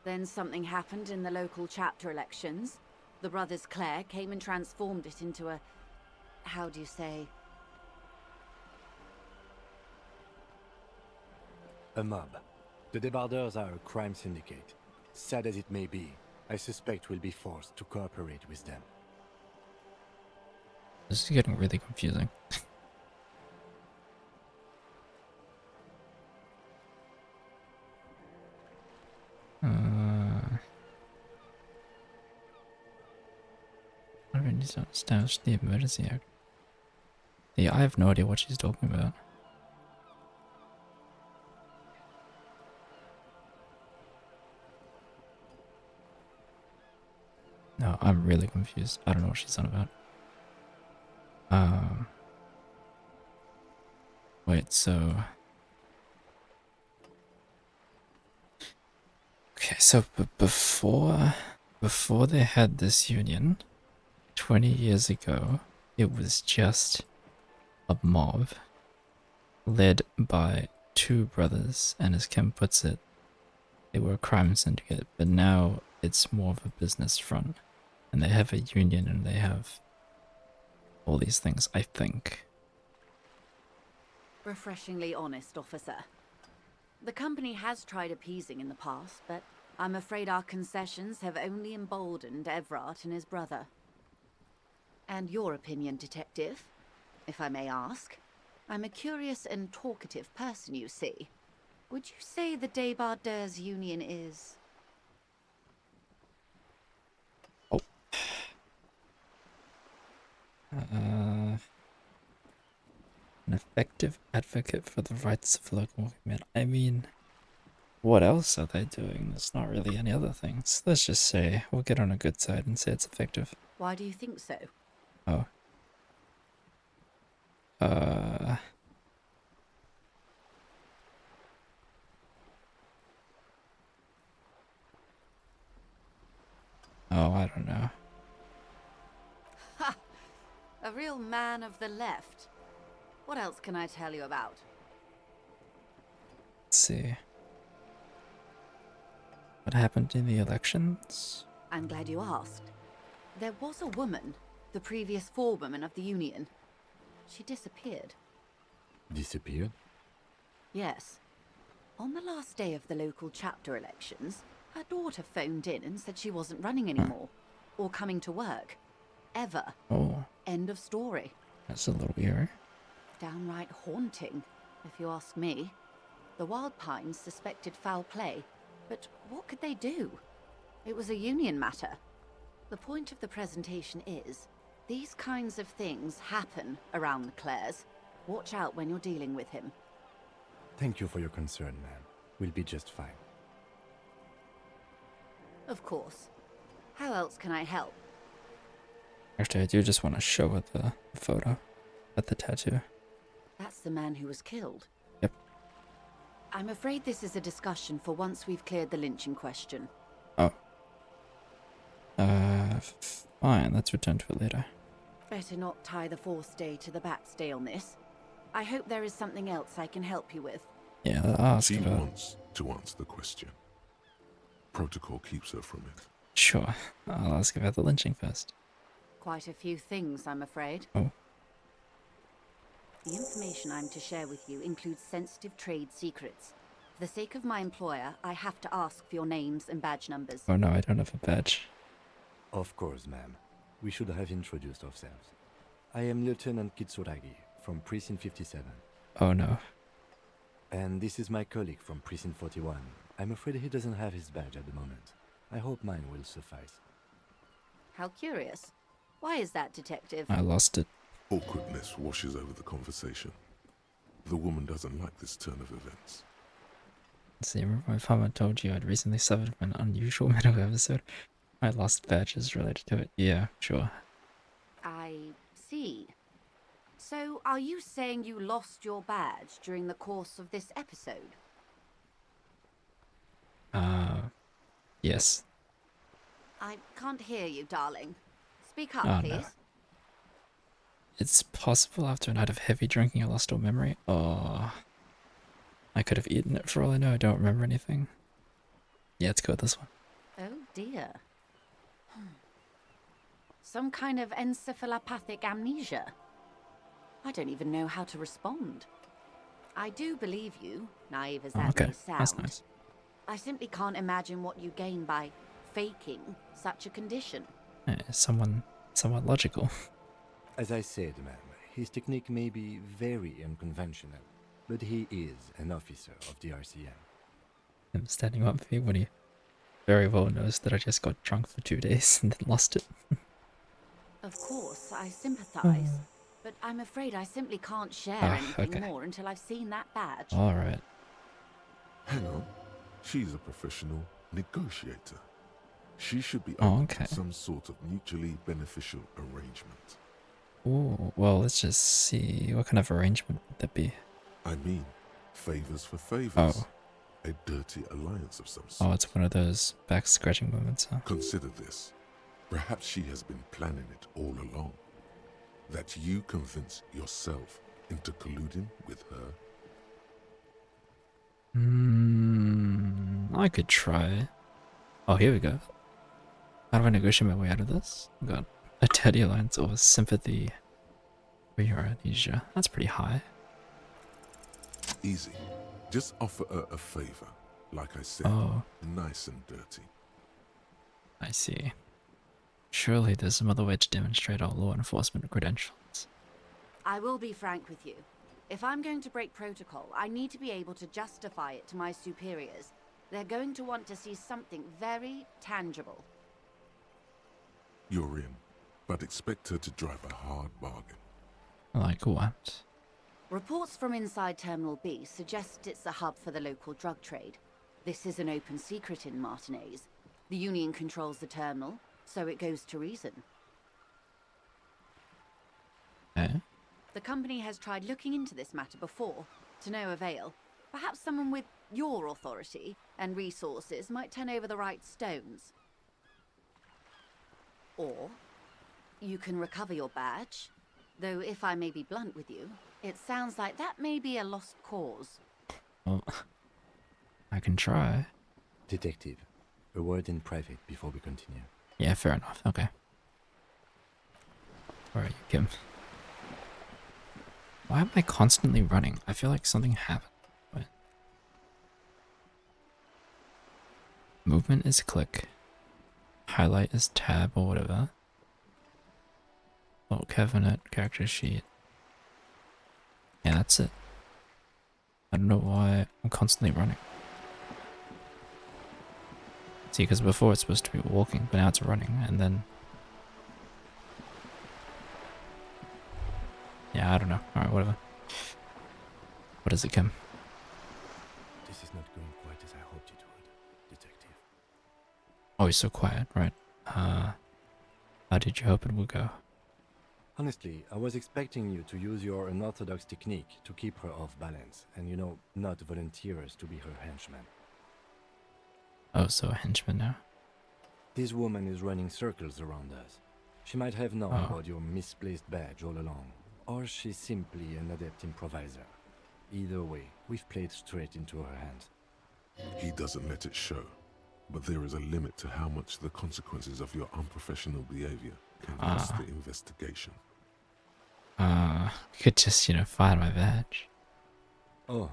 Then something happened in the local chapter elections. The Brothers Clare came and transformed it into a... how do you say? A mob. The Débardeurs are a crime syndicate. Sad as it may be, I suspect we'll be forced to cooperate with them. This is getting really confusing. I really don't establish the emergency act. Yeah, I have no idea what she's talking about. No, I'm really confused. I don't know what she's on about. Wait, so... So before they had this union, 20 years ago, it was just a mob led by two brothers, and as Kim puts it, they were a crime syndicate, but now it's more of a business front, and they have a union and they have all these things, I think. Refreshingly honest, officer. The company has tried appeasing in the past, but I'm afraid our concessions have only emboldened Everard and his brother. And your opinion, detective, if I may ask? I'm a curious and talkative person, you see. Would you say the Débardeurs Union is... An effective advocate for the rights of local women. I mean, what else are they doing? There's not really any other things. Let's just say we'll get on a good side and say it's effective. Why do you think so? Oh. Oh, I don't know. Ha! A real man of the left. What else can I tell you about? Let's see. What happened in the elections? I'm glad you asked. There was a woman, the previous forewoman of the Union. She disappeared. Disappeared? Yes. On the last day of the local chapter elections, her daughter phoned in and said she wasn't running anymore, or coming to work. Ever. Oh. End of story. That's a little weird. Downright haunting, if you ask me. The Wild Pines suspected foul play, but what could they do? It was a union matter. The point of the presentation is, these kinds of things happen around the Clares. Watch out when you're dealing with him. Thank you for your concern, ma'am. We'll be just fine. Of course. How else can I help? Actually, I do just want to show her the photo at the tattoo. That's the man who was killed. Yep. I'm afraid this is a discussion for once we've cleared the lynching question. Oh. Fine. Let's return to it later. Better not tie the forestay to the backstay on this. I hope there is something else I can help you with. Yeah, I'll ask She about... wants to answer the question. Protocol keeps her from it. Sure. I'll ask about the lynching first. Quite a few things, I'm afraid. Oh. The information I'm to share with you includes sensitive trade secrets. For the sake of my employer, I have to ask for your names and badge numbers. Oh no, I don't have a badge. Of course, ma'am. We should have introduced ourselves. I am Lieutenant Kitsuragi from Precinct 57. Oh no. And this is my colleague from Precinct 41. I'm afraid he doesn't have his badge at the moment. I hope mine will suffice. How curious. Why is that, Detective? I lost it. Awkwardness washes over the conversation. The woman doesn't like this turn of events. See, remember my farmer told you I'd recently suffered from an unusual medical episode? I lost badges related to it. Yeah, sure. I see. So, are you saying you lost your badge during the course of this episode? Yes. I can't hear you, darling. Speak up, Oh, please. no. It's possible after a night of heavy drinking I lost all memory. Oh. I could have eaten it for all I know. I don't remember anything. Yeah, let's go with this one. Oh dear. Some kind of encephalopathic amnesia. I don't even know how to respond. I do believe you, naive as that Okay, may sound. that's nice. I simply can't imagine what you gain by faking such a condition. Somewhat logical. As I said, ma'am, his technique may be very unconventional, but he is an officer of the RCM. Him standing up for me when he very well knows that I just got drunk for 2 days and then lost it. Of course, I sympathize, but I'm afraid I simply can't share anything more until I've seen that badge. Alright. Hang on. She's a professional negotiator. She should be open to some sort of mutually beneficial arrangement. Ooh, well, let's just see. What kind of arrangement would that be? I mean, favors for favors. Oh. A dirty alliance of some Oh, sort. it's one of those back scratching moments, huh? Consider this. Perhaps she has been planning it all along. That you convince yourself into colluding with her. I could try. Oh, here we go. How do I negotiate my way out of this? I've got a dirty alliance or sympathy for your amnesia. That's pretty high. Easy. Just offer her a favor. Like I said, Oh, nice and dirty. I see. Surely there's some other way to demonstrate our law enforcement credentials. I will be frank with you. If I'm going to break protocol, I need to be able to justify it to my superiors. They're going to want to see something very tangible. You're in, but expect her to drive a hard bargain. Like what? Reports from inside Terminal B suggest it's a hub for the local drug trade. This is an open secret in Martinez. The Union controls the terminal, so it goes to reason. Eh? The company has tried looking into this matter before, to no avail. Perhaps someone with your authority and resources might turn over the right stones. Or you can recover your badge, though if I may be blunt with you, it sounds like that may be a lost cause. Well, I can try. Detective, a word in private before we continue. Yeah, fair enough. Okay. Where are you, Kim? Why am I constantly running? I feel like something happened. What? Movement is click. Highlight is tab or whatever. Oh, cabinet, character sheet. Yeah, that's it. I don't know why I'm constantly running. See, because before it's supposed to be walking, but now it's running, and then... Yeah, I don't know. Alright, whatever. What is it, Kim? This is not going quite as I hoped it would, Detective. Oh, he's so quiet, right. How did you hope it would go? Honestly, I was expecting you to use your unorthodox technique to keep her off balance, and not volunteer us to be her henchman. Oh, so a henchman now? This woman is running circles around us. She might have known Oh. about your misplaced badge all along, or she's simply an adept improviser. Either way, we've played straight into her hands. He doesn't let it show, but there is a limit to how much the consequences of your unprofessional behavior can cost the investigation. You could just, find my badge. Oh,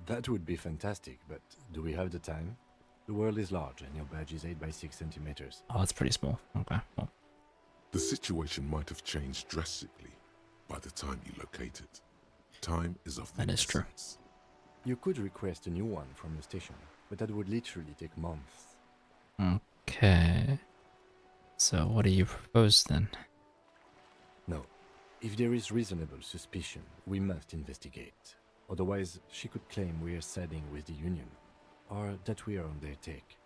that would be fantastic, but do we have the time? The world is large, and your badge is 8 by 6 centimeters. Oh, it's pretty small. Okay, well. The situation might have changed drastically by the time you locate it. Time is of the That is true. essence. You could request a new one from the station, but that would literally take months. Okay. So what do you propose then? No. If there is reasonable suspicion, we must investigate. Otherwise, she could claim we are siding with the Union, or that we are on their take.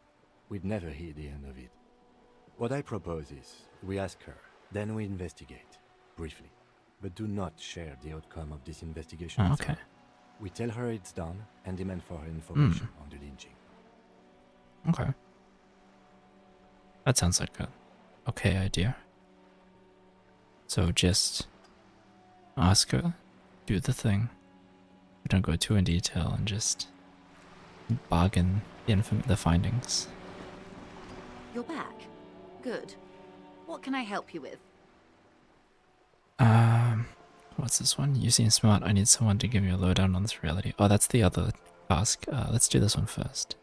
We'd never hear the end of it. What I propose is, we ask her, then we investigate, briefly. But do not share the outcome of this investigation. Oh, with okay. her. We tell her it's done and demand for her information on the lynching. Okay. That sounds like a okay idea. So just ask her, do the thing. We don't go too in detail and just bargain the findings. You're back. Good. What can I help you with? What's this one? You seem smart. I need someone to give me a lowdown on this reality. Oh, that's the other task. Let's do this one first.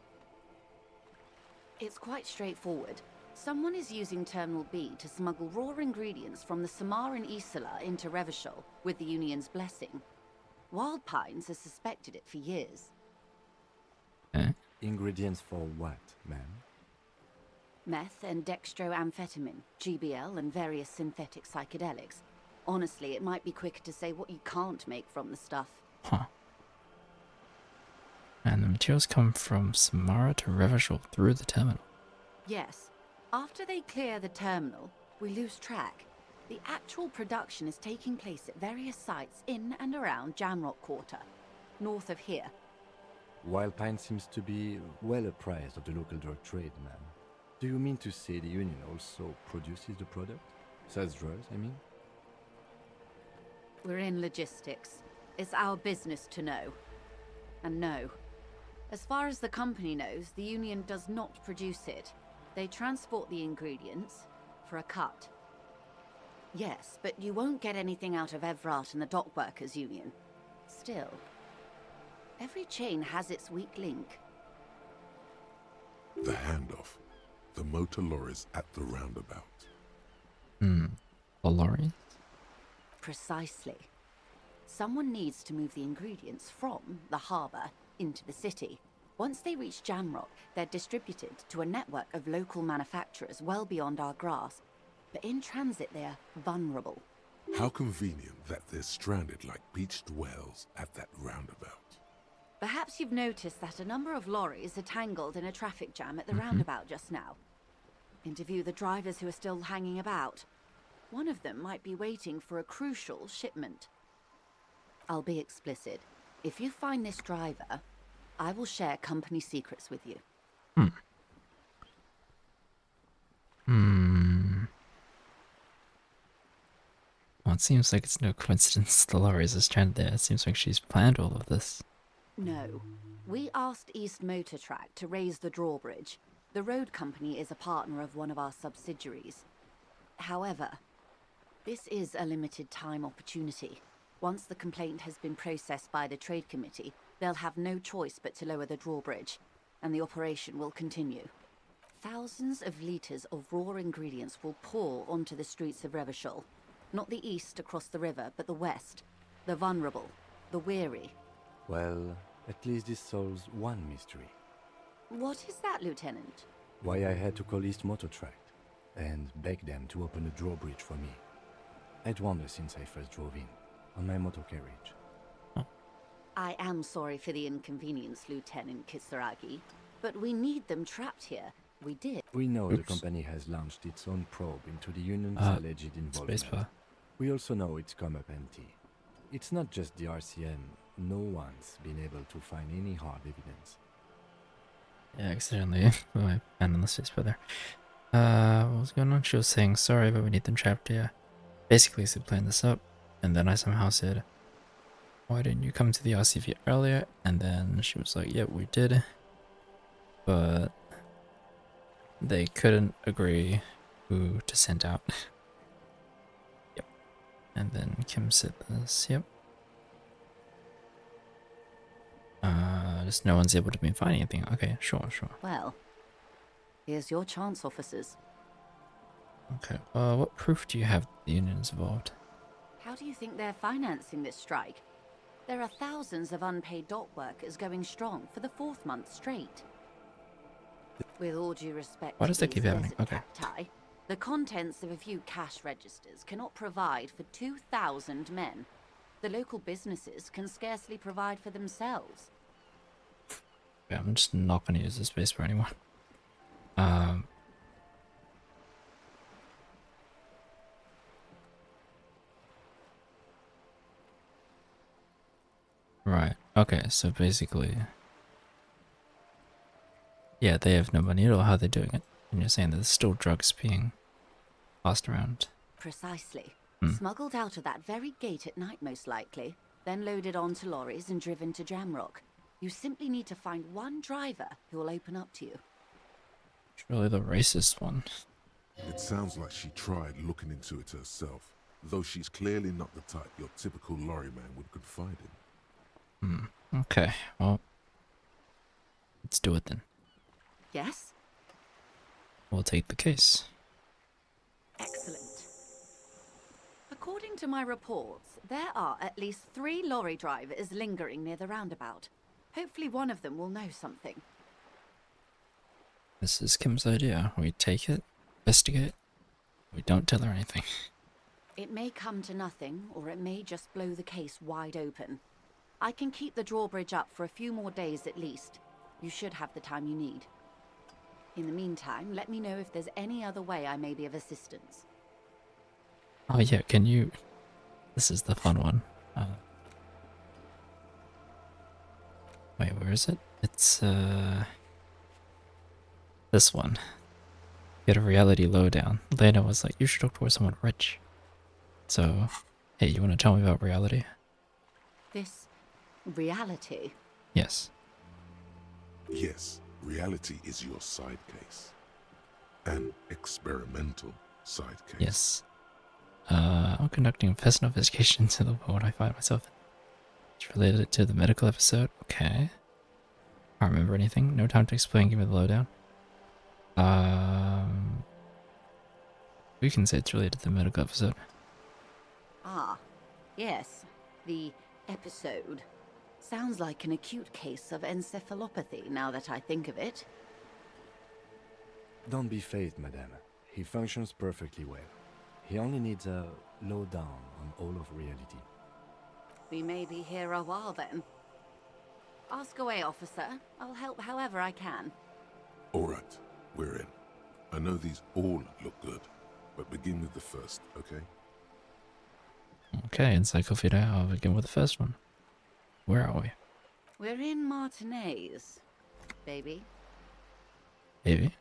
It's quite straightforward. Someone is using Terminal B to smuggle raw ingredients from the Samar and Isola into Revachol with the Union's blessing. Wild Pines has suspected it for years. Eh? Ingredients for what, ma'am? Meth and dextroamphetamine, GBL, and various synthetic psychedelics. Honestly, it might be quicker to say what you can't make from the stuff. Huh. And the materials come from Samara to Revachol through the terminal. Yes. After they clear the terminal, we lose track. The actual production is taking place at various sites in and around Jamrock Quarter, north of here. Wild Pine seems to be well apprised of the local drug trade, ma'am. Do you mean to say the union also produces the product? Sells drugs, I mean? We're in logistics. It's our business to know. And no. As far as the company knows, the union does not produce it. They transport the ingredients for a cut. Yes, but you won't get anything out of Evrat and the Dock Workers Union. Still, every chain has its weak link. The handoff. The motor lorries at the roundabout. The lorry? Precisely. Someone needs to move the ingredients from the harbour into the city. Once they reach Jamrock, they're distributed to a network of local manufacturers well beyond our grasp. But in transit, they're vulnerable. How convenient that they're stranded like beached whales at that roundabout. Perhaps you've noticed that a number of lorries are tangled in a traffic jam at the roundabout just now. Interview the drivers who are still hanging about. One of them might be waiting for a crucial shipment. I'll be explicit. If you find this driver, I will share company secrets with you. Well, it seems like it's no coincidence the lorries are stranded there. It seems like she's planned all of this. No. We asked East Motor Track to raise the drawbridge. The road company is a partner of one of our subsidiaries. However, this is a limited time opportunity. Once the complaint has been processed by the trade committee, they'll have no choice but to lower the drawbridge, and the operation will continue. Thousands of litres of raw ingredients will pour onto the streets of Revachol. Not the east across the river, but the west. The vulnerable, the weary. Well, at least this solves one mystery. What is that, Lieutenant? Why I had to call East Motor Track and beg them to open the drawbridge for me. I'd wondered since I first drove in, on my motor carriage. I am sorry for the inconvenience, Lieutenant Kisaragi, but we need them trapped here. We did. We know the company has launched its own probe into the union's alleged involvement. Spacebar. We also know it's come up empty. It's not just the RCM. No one's been able to find any hard evidence. Yeah, accidentally put my pen on the spacebar there. What was going on? She was saying, sorry, but we need them trapped here. Basically, she planned this up, and then I somehow said, why didn't you come to the RCV earlier? And then she was like, yep, we did. But they couldn't agree who to send out. Yep. And then Kim said this, yep. Just no one's able to be finding anything. Okay, sure. Well, here's your chance, officers. Okay, what proof do you have the union's involved? How do you think they're financing this strike? There are thousands of unpaid dock workers going strong for the 4th month straight. With all due respect Why does to that keep these happening? desert Okay. cacti, the contents of a few cash registers cannot provide for 2,000 men. The local businesses can scarcely provide for themselves. Yeah, I'm just not going to use this spacebar anymore. Right. Okay, so basically, yeah, they have no money at all. How are they doing it? And you're saying that there's still drugs being passed around. Precisely. Smuggled out of that very gate at night, most likely, then loaded onto lorries and driven to Jamrock. You simply need to find one driver who will open up to you. It's really the racist one. It sounds like she tried looking into it herself, though she's clearly not the type your typical lorry man would confide in. Okay, well, let's do it then. Yes? We'll take the case. Excellent. According to my reports, there are at least 3 lorry drivers lingering near the roundabout. Hopefully one of them will know something. This is Kim's idea. We take it, investigate, we don't tell her anything. It may come to nothing, or it may just blow the case wide open. I can keep the drawbridge up for a few more days at least. You should have the time you need. In the meantime, let me know if there's any other way I may be of assistance. Oh yeah, can you... This is the fun one. Wait, where is it? It's, this one. Get a reality lowdown. Lena was like, you should talk to someone rich. So, hey, you want to tell me about reality? This reality? Yes. Yes, reality is your side case. An experimental side case. Yes. I'm conducting a personal investigation into the world I find myself in. It's related to the medical episode. Okay. Can't remember anything. No time to explain. Give me the lowdown. We can say it's related to the medical episode. Ah, yes. The episode. Sounds like an acute case of encephalopathy, now that I think of it. Don't be phased, madame. He functions perfectly well. He only needs a lowdown on all of reality. We may be here a while then. Ask away, officer. I'll help however I can. All right, we're in. I know these all look good, but begin with the first, okay? Okay, Encyclopedia. I'll begin with the first one. Where are we? We're in Martinez, baby. Maybe.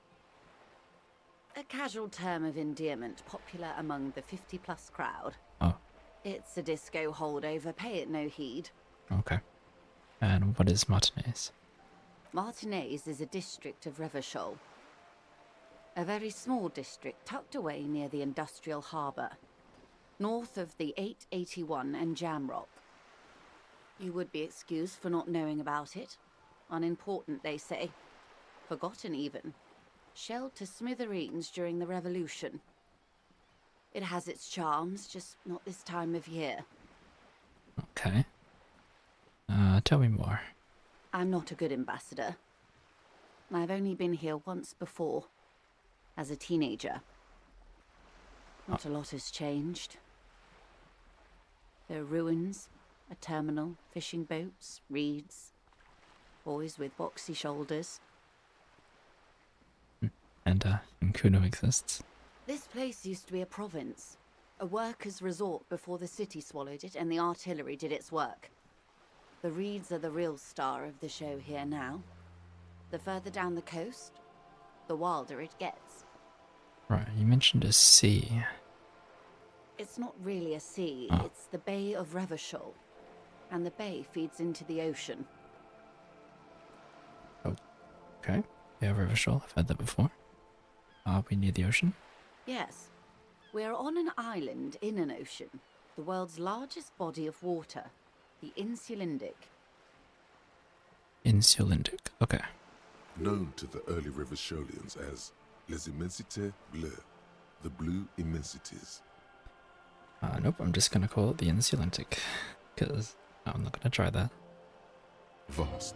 A casual term of endearment popular among the 50-plus crowd. Oh, It's a disco holdover, pay it no heed. okay. And what is Martinez? Martinez is a district of Revachol. A very small district tucked away near the industrial harbour, north of the 881 and Jamrock. You would be excused for not knowing about it. Unimportant, they say. Forgotten, even. Shelled to smithereens during the Revolution. It has its charms, just not this time of year. Okay. Tell me more. I'm not a good ambassador. I've only been here once before, as a teenager. Not a lot has changed. There are ruins, a terminal, fishing boats, reeds, boys with boxy shoulders. And Kuno exists. This place used to be a province, a workers' resort before the city swallowed it and the artillery did its work. The reeds are the real star of the show here now. The further down the coast, the wilder it gets. Right, you mentioned a sea. It's not really a sea, Oh. it's the Bay of Revachol. And the bay feeds into the ocean. Okay. Yeah, Riverdale. I've had that before. Are we near the ocean? Yes. We're on an island in an ocean, the world's largest body of water, the Insulindic. Insulindic. Okay. Known to the early Revacholians as Les Immensités Bleues, the Blue Immensities. Nope, I'm just gonna call it the Insulindic. Because I'm not gonna try that. Vast,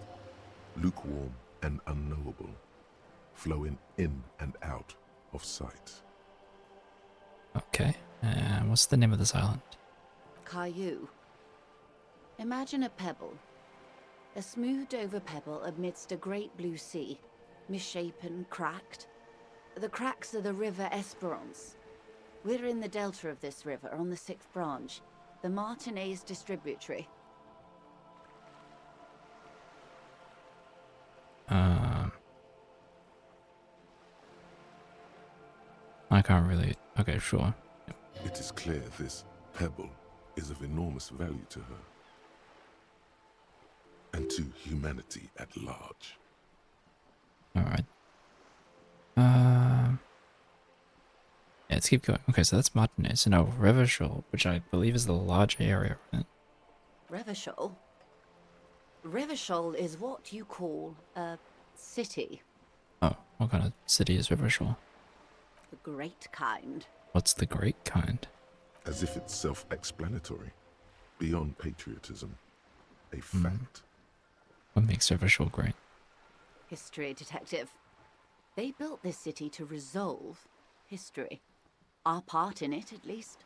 lukewarm and unknowable, flowing in and out of sight. Okay. And what's the name of this island? Caillou. Imagine a pebble. A smoothed over pebble amidst a great blue sea, misshapen, cracked. The cracks are the river Esperance. We're in the delta of this river on the 6th branch, the Martinez distributary. I can't really... Okay, sure. It is clear this pebble is of enormous value to her and to humanity at large. Alright. Yeah, let's keep going. Okay, so that's Martinez. So now Revachol, which I believe is the larger area, right? Revachol? Revachol is what you call a city. Oh, what kind of city is Revachol? The great kind. What's the great kind? As if it's self-explanatory, beyond patriotism, a fact. What makes Revachol great? History detective. They built this city to resolve history. Our part in it, at least.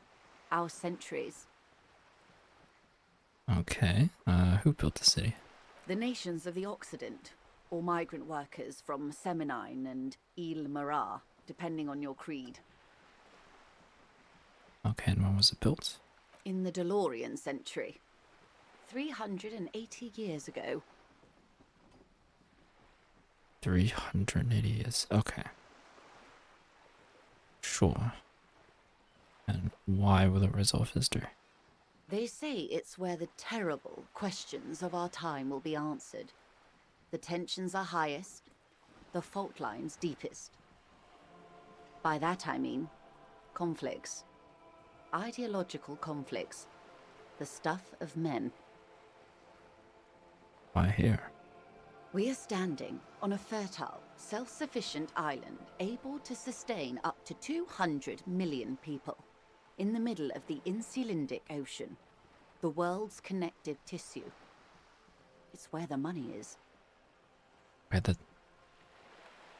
Our centuries. Okay, who built the city? The nations of the Occident, or migrant workers from Seminine and Ile Marat, depending on your creed. Okay, and when was it built? In the DeLorean century. 380 years ago. 380 years. Okay. Sure. And why will it resolve history? They say it's where the terrible questions of our time will be answered. The tensions are highest, the fault lines deepest. By that I mean conflicts. Ideological conflicts. The stuff of men. Why here? We are standing on a fertile, self-sufficient island able to sustain up to 200 million people in the middle of the Insulindic Ocean, the world's connective tissue. It's where the money is. Right,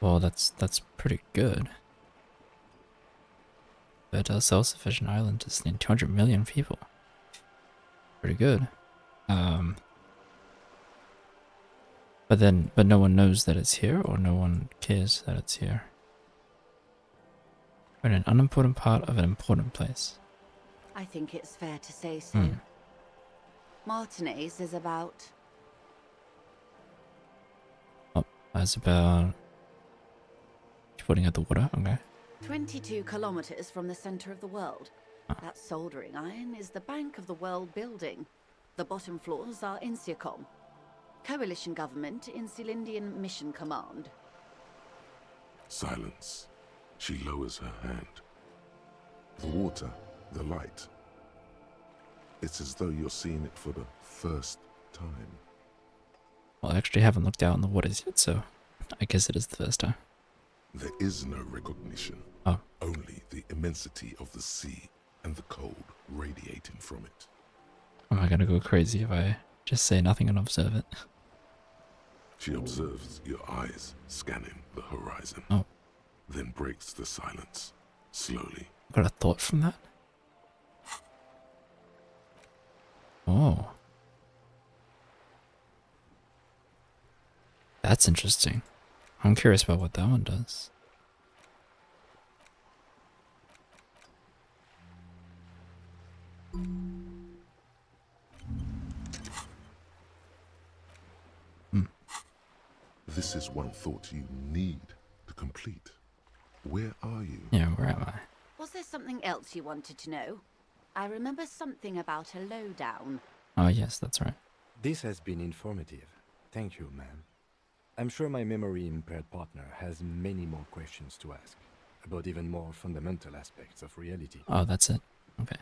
well, that's pretty good. But a self-sufficient island to sustain 200 million people. Pretty good. But no one knows that it's here, or no one cares that it's here. We're in an unimportant part of an important place. I think it's fair to say so. Martinez is about... Oh, that's about... putting out the water, okay. 22 kilometers from the center of the world. That soldering iron is the bank of the world building. The bottom floors are Insiacom. Coalition government, Insulindian Mission Command. Silence. She lowers her hand. The water, the light. It's as though you're seeing it for the first time. Well, I actually haven't looked out in the waters yet, so I guess it is the first time. There is no recognition. Oh. Only the immensity of the sea and the cold radiating from it. Am I gonna go crazy if I just say nothing and observe it? She observes your eyes scanning the horizon. Oh. Then breaks the silence, slowly. Got a thought from that? Oh. That's interesting. I'm curious about what that one does. This is one thought you need to complete. Where are you? Yeah, where am I? Was there something else you wanted to know? I remember something about a lowdown. Oh yes, that's right. This has been informative. Thank you, ma'am. I'm sure my memory-impaired partner has many more questions to ask, about even more fundamental aspects of reality. Oh, that's it. Okay.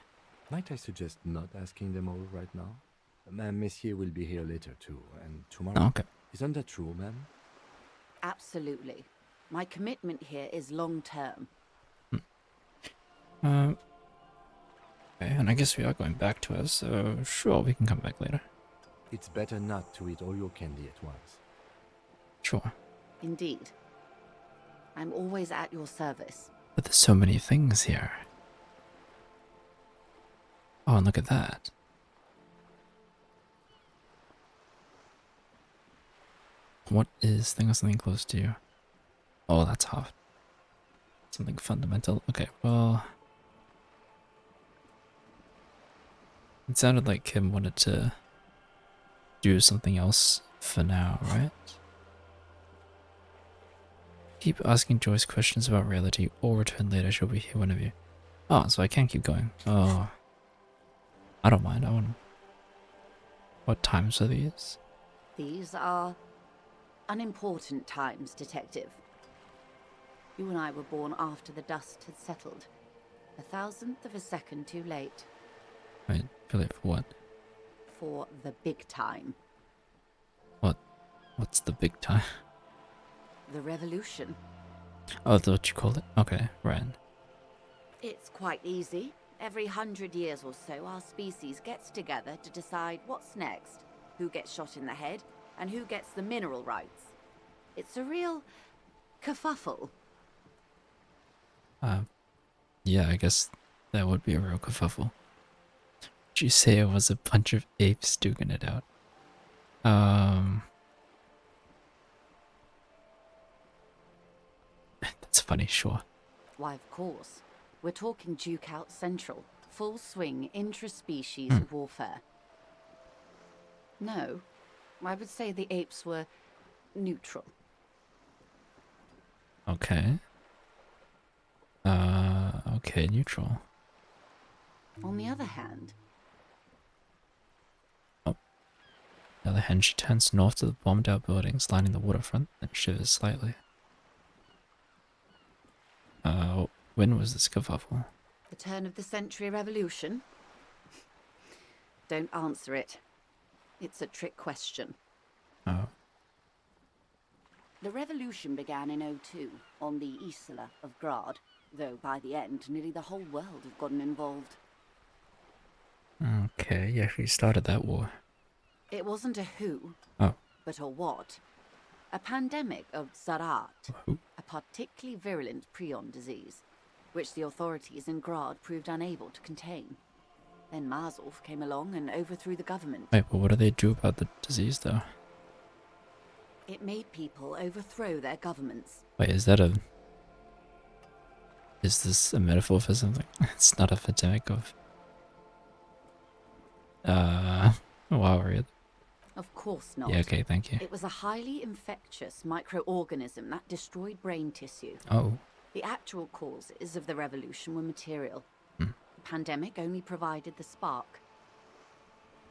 Might I suggest not asking them all right now? Ma'am, Messier will be here later too, and tomorrow... Oh, okay. Isn't that true, ma'am? Absolutely. My commitment here is long-term. Okay, and I guess we are going back to us, so sure, we can come back later. It's better not to eat all your candy at once. Sure. Indeed. I'm always at your service. But there's so many things here. Oh, and look at that. What is think of something close to you? Oh, that's hot. Something fundamental. Okay, well... It sounded like Kim wanted to do something else for now, right? Keep asking Joyce questions about reality or return later. She'll be here whenever you... Oh, so I can't keep going. Oh. I don't mind. I want... What times are these? These are unimportant times, Detective. You and I were born after the dust had settled. 1,000th of a second too late. Wait, really, for what? For the big time. What's the big time? The revolution. Oh, that's what you called it? Okay, right. It's quite easy. Every 100 years or so, our species gets together to decide what's next, who gets shot in the head, and who gets the mineral rights. It's a real kerfuffle. Yeah, I guess that would be a real kerfuffle. Would you say it was a bunch of apes duking it out? That's funny, sure. Why, of course. We're talking Duke Out Central. Full swing intraspecies warfare. No, I would say the apes were neutral. Okay. Okay, neutral. On the other hand, On the other hand, she turns north to the bombed out buildings lining the waterfront and shivers slightly. When was this kerfuffle? the turn of the century revolution? Don't answer it. It's a trick question. Oh, The revolution began in '02 on the Isla of Grad, though by the end, nearly the whole world had gotten involved. okay, yeah, she started that war. It wasn't a who, Oh, but a what. A pandemic of Zarat, who? a particularly virulent prion disease, which the authorities in Grad proved unable to contain. Then Marzolf came along and overthrew the government. Wait, but what do they do about the disease, though? It made people overthrow their governments. Wait, is that a... Is this a metaphor for something? It's not a epidemic of... Wow, really? Of course not. Yeah, okay, thank you. It was a highly infectious microorganism that destroyed brain tissue. Oh, The actual causes of the revolution were material. Hmm. The pandemic only provided the spark.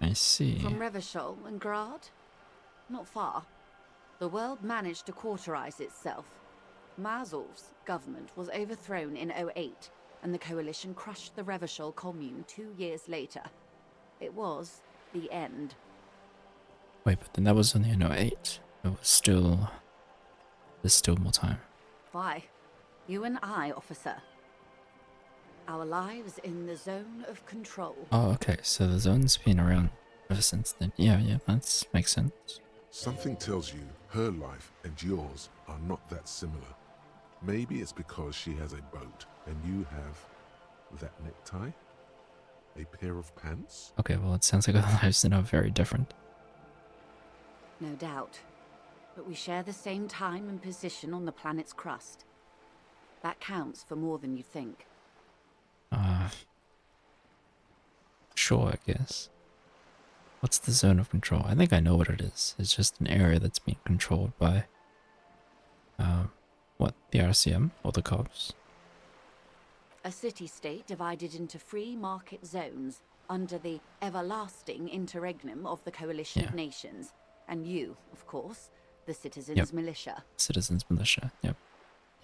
I see. From Revachol and Grad? Not far. The world managed to cauterize itself. Marzolf's government was overthrown in '08, and the coalition crushed the Revachol commune 2 years later. It was the end. Wait, but then that was only in '08. It was still... There's still more time. Why? You and I, officer. Our lives in the zone of control. Oh, okay, so the zone's been around ever since then. Yeah, that makes sense. Something tells you her life and yours are not that similar. Maybe it's because she has a boat and you have that necktie? A pair of pants? Okay, well, it sounds like our lives are now very different. No doubt. But we share the same time and position on the planet's crust. That counts for more than you think. Sure, I guess. What's the zone of control? I think I know what it is. It's just an area that's being controlled by, what, the RCM or the cops? A city-state divided into free market zones under the everlasting interregnum of the Coalition of Nations. And you, of course, the Citizens' Militia. Citizens Militia, yep.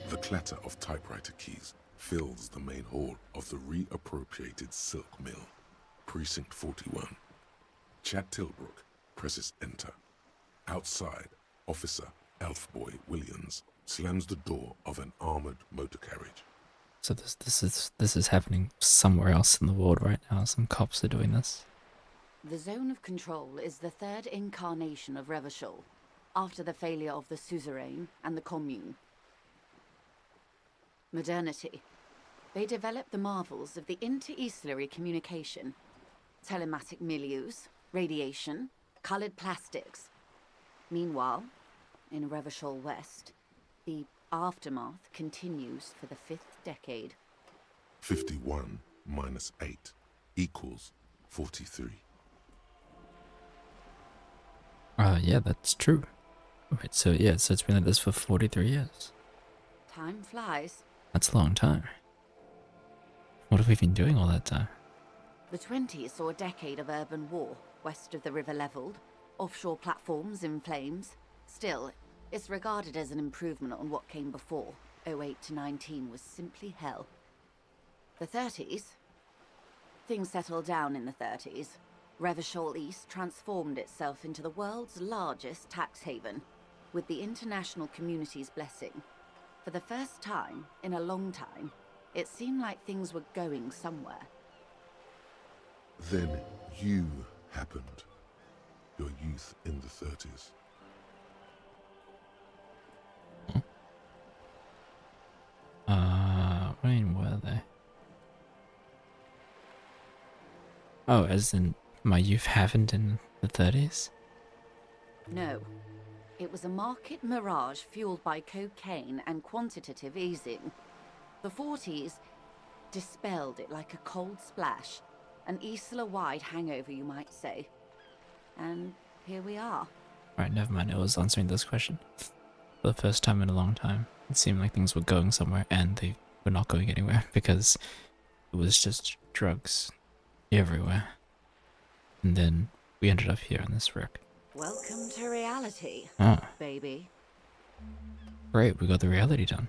The clatter of typewriter keys fills the main hall of the reappropriated silk mill. Precinct 41. Chad Tilbrook presses enter. Outside, Officer Elfboy Williams slams the door of an armored motor carriage. So this is happening somewhere else in the world right now. Some cops are doing this. The zone of control is the third incarnation of Revachol, after the failure of the suzerain and the commune. Modernity. They developed the marvels of the inter-eastlery communication, telematic milieus, radiation, colored plastics. Meanwhile, in Revachol West, the aftermath continues for the 5th decade. 51 minus 8 equals 43. Yeah, that's true. Wait, so yeah, so it's been like this for 43 years. Time flies. That's a long time. What have we been doing all that time? The 20s saw a decade of urban war, west of the river leveled, offshore platforms in flames. Still, it's regarded as an improvement on what came before. '08 to '19 was simply hell. The 30s? Things settled down in the 30s. Revachol East transformed itself into the world's largest tax haven, with the international community's blessing. For the first time in a long time, it seemed like things were going somewhere. Then you happened. Your youth in the 30s. When were they? Oh, as in my youth happened in the 30s? No. It was a market mirage fueled by cocaine and quantitative easing. The 40s dispelled it like a cold splash. An Isla-wide hangover, you might say. And here we are. Right, never mind. It was answering this question. For the first time in a long time. it seemed like things were going somewhere, and they were not going anywhere because it was just drugs everywhere. And then we ended up here in this wreck. Welcome to reality, Ah, baby. great, we got the reality done.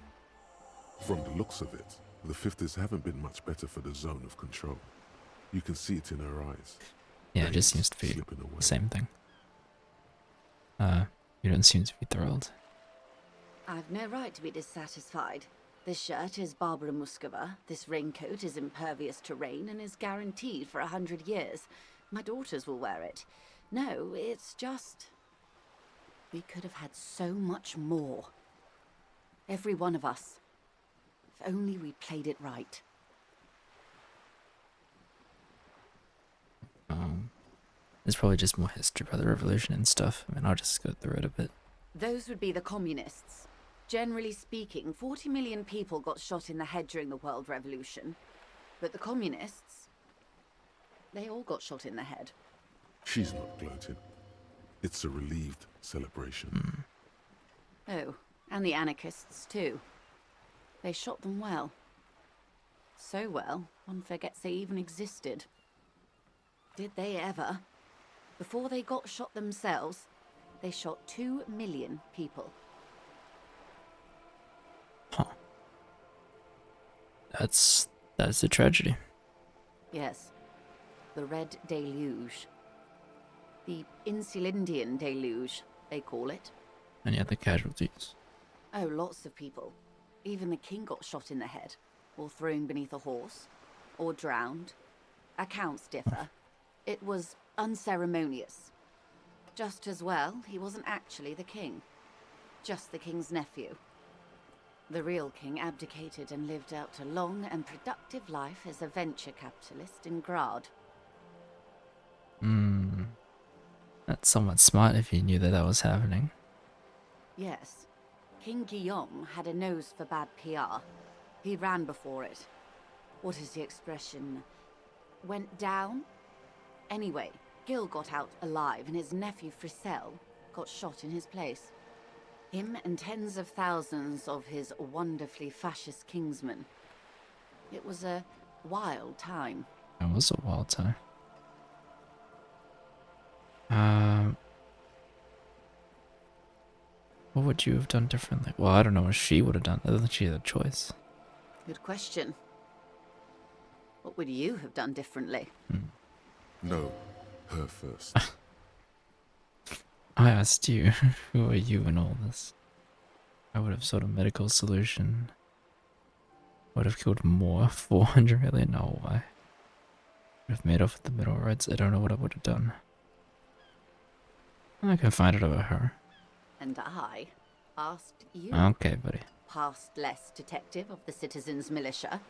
From the looks of it, the 50s haven't been much better for the zone of control. You can see it in her eyes. Yeah, it just Days seems to be slipping away. the same thing. You don't seem to be thrilled. I've no right to be dissatisfied. This shirt is Barbara Muscova, this raincoat is impervious to rain and is guaranteed for 100 years. My daughters will wear it. No, it's just... we could have had so much more. Every one of us. If only we played it right. There's probably just more history about the revolution and stuff. I mean, I'll just go through it a bit. Those would be the communists. Generally speaking, 40 million people got shot in the head during the World Revolution. But the communists, they all got shot in the head. She's not gloating. It's a relieved celebration. Oh, and the anarchists too. They shot them well. So well, one forgets they even existed. Did they ever? Before they got shot themselves, they shot 2 million people. Huh. That's a tragedy. Yes. The Red Deluge. The Insulindian Deluge, they call it. Any other casualties? Oh, lots of people. Even the king got shot in the head, or thrown beneath a horse, or drowned. Accounts differ. It was unceremonious. Just as well, he wasn't actually the king. Just the king's nephew. The real king abdicated and lived out a long and productive life as a venture capitalist in Grad. That's somewhat smart if you knew that that was happening. Yes. King Guillaume had a nose for bad PR. He ran before it. What is the expression? Went down? Anyway, Gil got out alive and his nephew Frisell got shot in his place. Him and tens of thousands of his wonderfully fascist kingsmen. It was a wild time. It was a wild time. What would you have done differently? Well, I don't know what she would have done. I don't think she had a choice. Good question. What would you have done differently? No, her first. I asked you, who are you in all this? I would have sought a medical solution. Would have killed more. 400 million? No, why? Would have made off with the middle roads. I don't know what I would have done. I can find out about her. And I asked you, Okay, buddy. past-less detective of the Citizens Militia,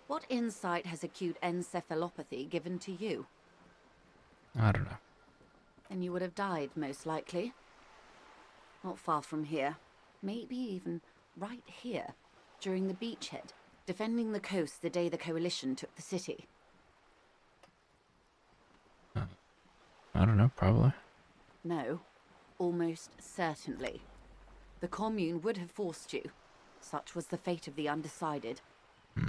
what insight has acute encephalopathy given to you? I don't know. And you would have died, most likely. Not far from here. Maybe even right here, during the beachhead, defending the coast the day the Coalition took the city. I don't know, probably. No, almost certainly. The Commune would have forced you. Such was the fate of the undecided. I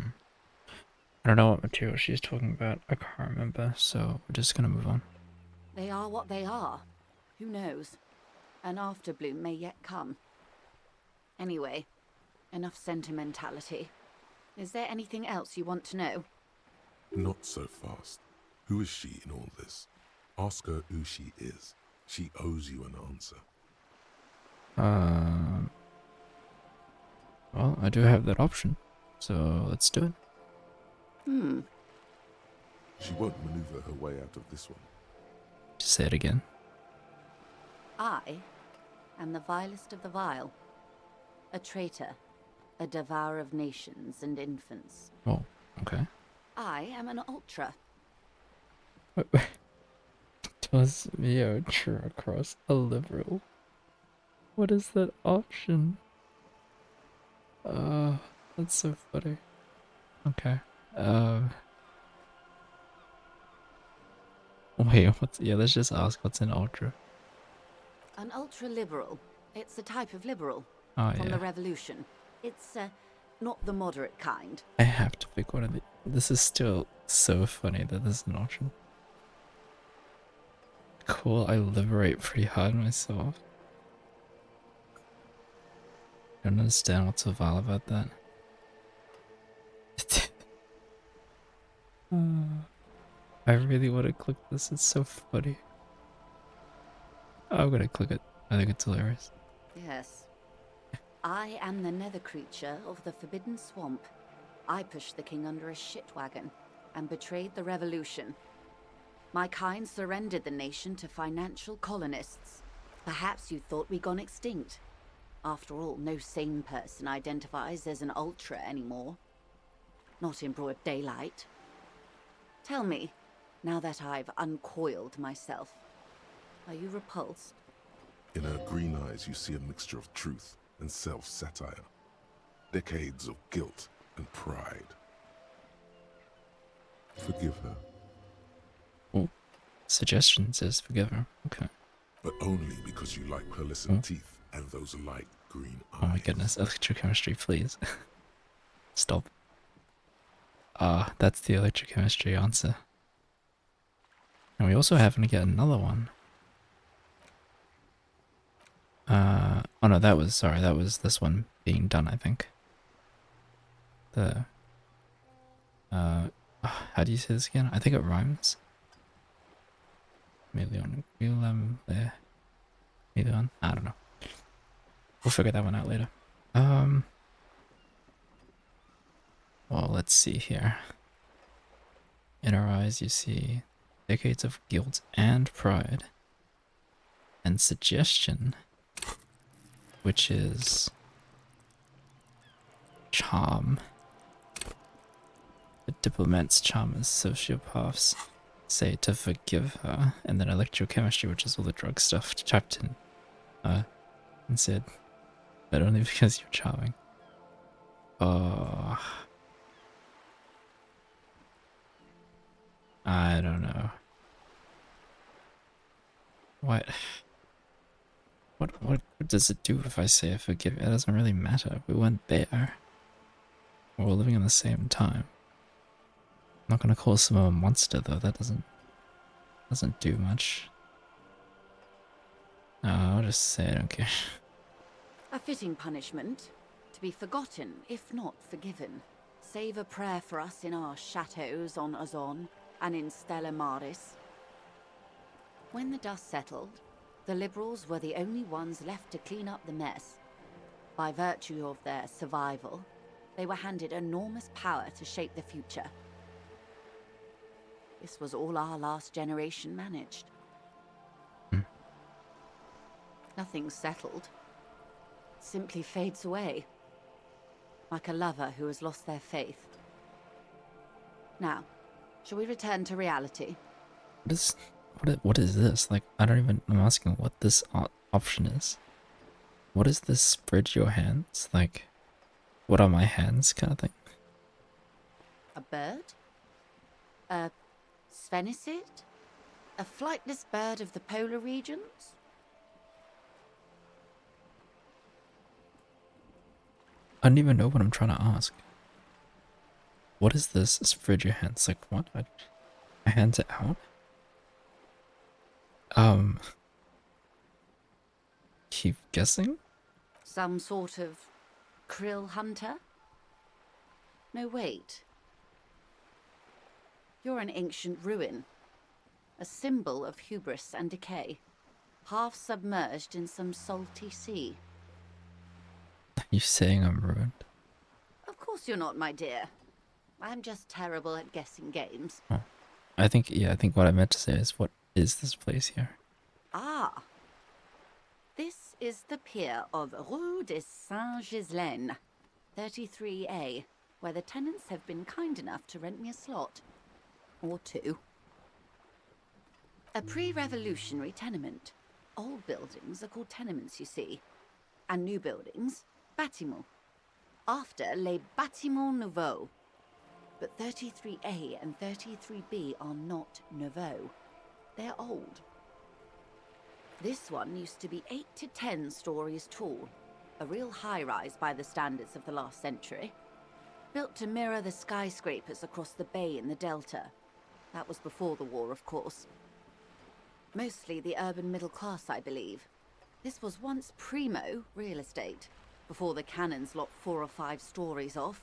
don't know what material she's talking about. I can't remember, so we're just gonna move on. They are what they are. Who knows? An afterbloom may yet come. Anyway, enough sentimentality. Is there anything else you want to know? Not so fast. Who is she in all this? Ask her who she is. She owes you an answer. Well, I do have that option, so let's do it. She won't maneuver her way out of this one. Just say it again. I am the vilest of the vile. A traitor. A devourer of nations and infants. Oh, okay. I am an ultra. Does Mio across a liberal? What is that option? That's so funny. Okay. Wait, let's just ask what's an ultra. An ultra-liberal. It's a type of liberal. Oh, From yeah. the revolution. It's not the moderate kind. I have to pick one of the. This is still so funny that this is an option. Cool, I liberate pretty hard myself. I don't understand what's so vile about that. I really want to click this, it's so funny. I'm gonna click it. I think it's hilarious. Yes. I am the nether creature of the Forbidden Swamp. I pushed the king under a shit wagon and betrayed the revolution. My kind surrendered the nation to financial colonists. Perhaps you thought we'd gone extinct. After all, no sane person identifies as an ultra anymore. Not in broad daylight. Tell me, now that I've uncoiled myself, are you repulsed? In her green eyes, you see a mixture of truth and self-satire. Decades of guilt and pride. Forgive her. Oh, suggestion says forgive her. Okay. But only because you like pearlescent teeth and those light green eyes. Oh my goodness, electrochemistry, please. Stop. That's the electrochemistry answer. And we also happen to get another one. Oh no, that was this one being done, I think. How do you say this again? I think it rhymes. Million, there. Million, I don't know. We'll figure that one out later. Well, let's see here. In her eyes, you see decades of guilt and pride. And suggestion, which is charm. The diplomat's charm is sociopaths say to forgive her, and then electrochemistry, which is all the drug stuff trapped in, and said, but only because you're charming. Oh, I don't know. What does it do if I say I forgive you? It doesn't really matter. We went there. We're all living in the same time. I'm not gonna call someone a monster though. That doesn't do much. No, I'll just say I don't care. A fitting punishment, to be forgotten, if not forgiven. Save a prayer for us in our chateaus on Ozon and in Stella Maris. When the dust settled, the Liberals were the only ones left to clean up the mess. By virtue of their survival, they were handed enormous power to shape the future. This was all our last generation managed. Nothing's settled. It simply fades away. Like a lover who has lost their faith. Now, shall we return to reality? What is this? Like, I'm asking what this option is. What is this spread your hands? Like, what are my hands kind of thing? A bird? A sphenicid? A flightless bird of the polar regions? I don't even know what I'm trying to ask. What is this? Spread your hands. Like, what? My hands are out? Keep guessing? Some sort of krill hunter? No, wait. You're an ancient ruin. A symbol of hubris and decay. Half submerged in some salty sea. Are you saying I'm ruined? Of course you're not, my dear. I'm just terrible at guessing games. Oh. I think what I meant to say is, what is this place here? Ah. This is the pier of Rue de Saint-Ghislaine, 33A, where the tenants have been kind enough to rent me a slot. Or two. A pre-revolutionary tenement. Old buildings are called tenements, you see. And new buildings, bâtiments. After les bâtiments nouveaux. But 33A and 33B are not nouveaux. They're old. This one used to be 8 to 10 stories tall. A real high-rise by the standards of the last century. Built to mirror the skyscrapers across the bay in the Delta. That was before the war, of course. Mostly the urban middle class, I believe. This was once primo real estate, before the cannons lopped 4 or 5 stories off.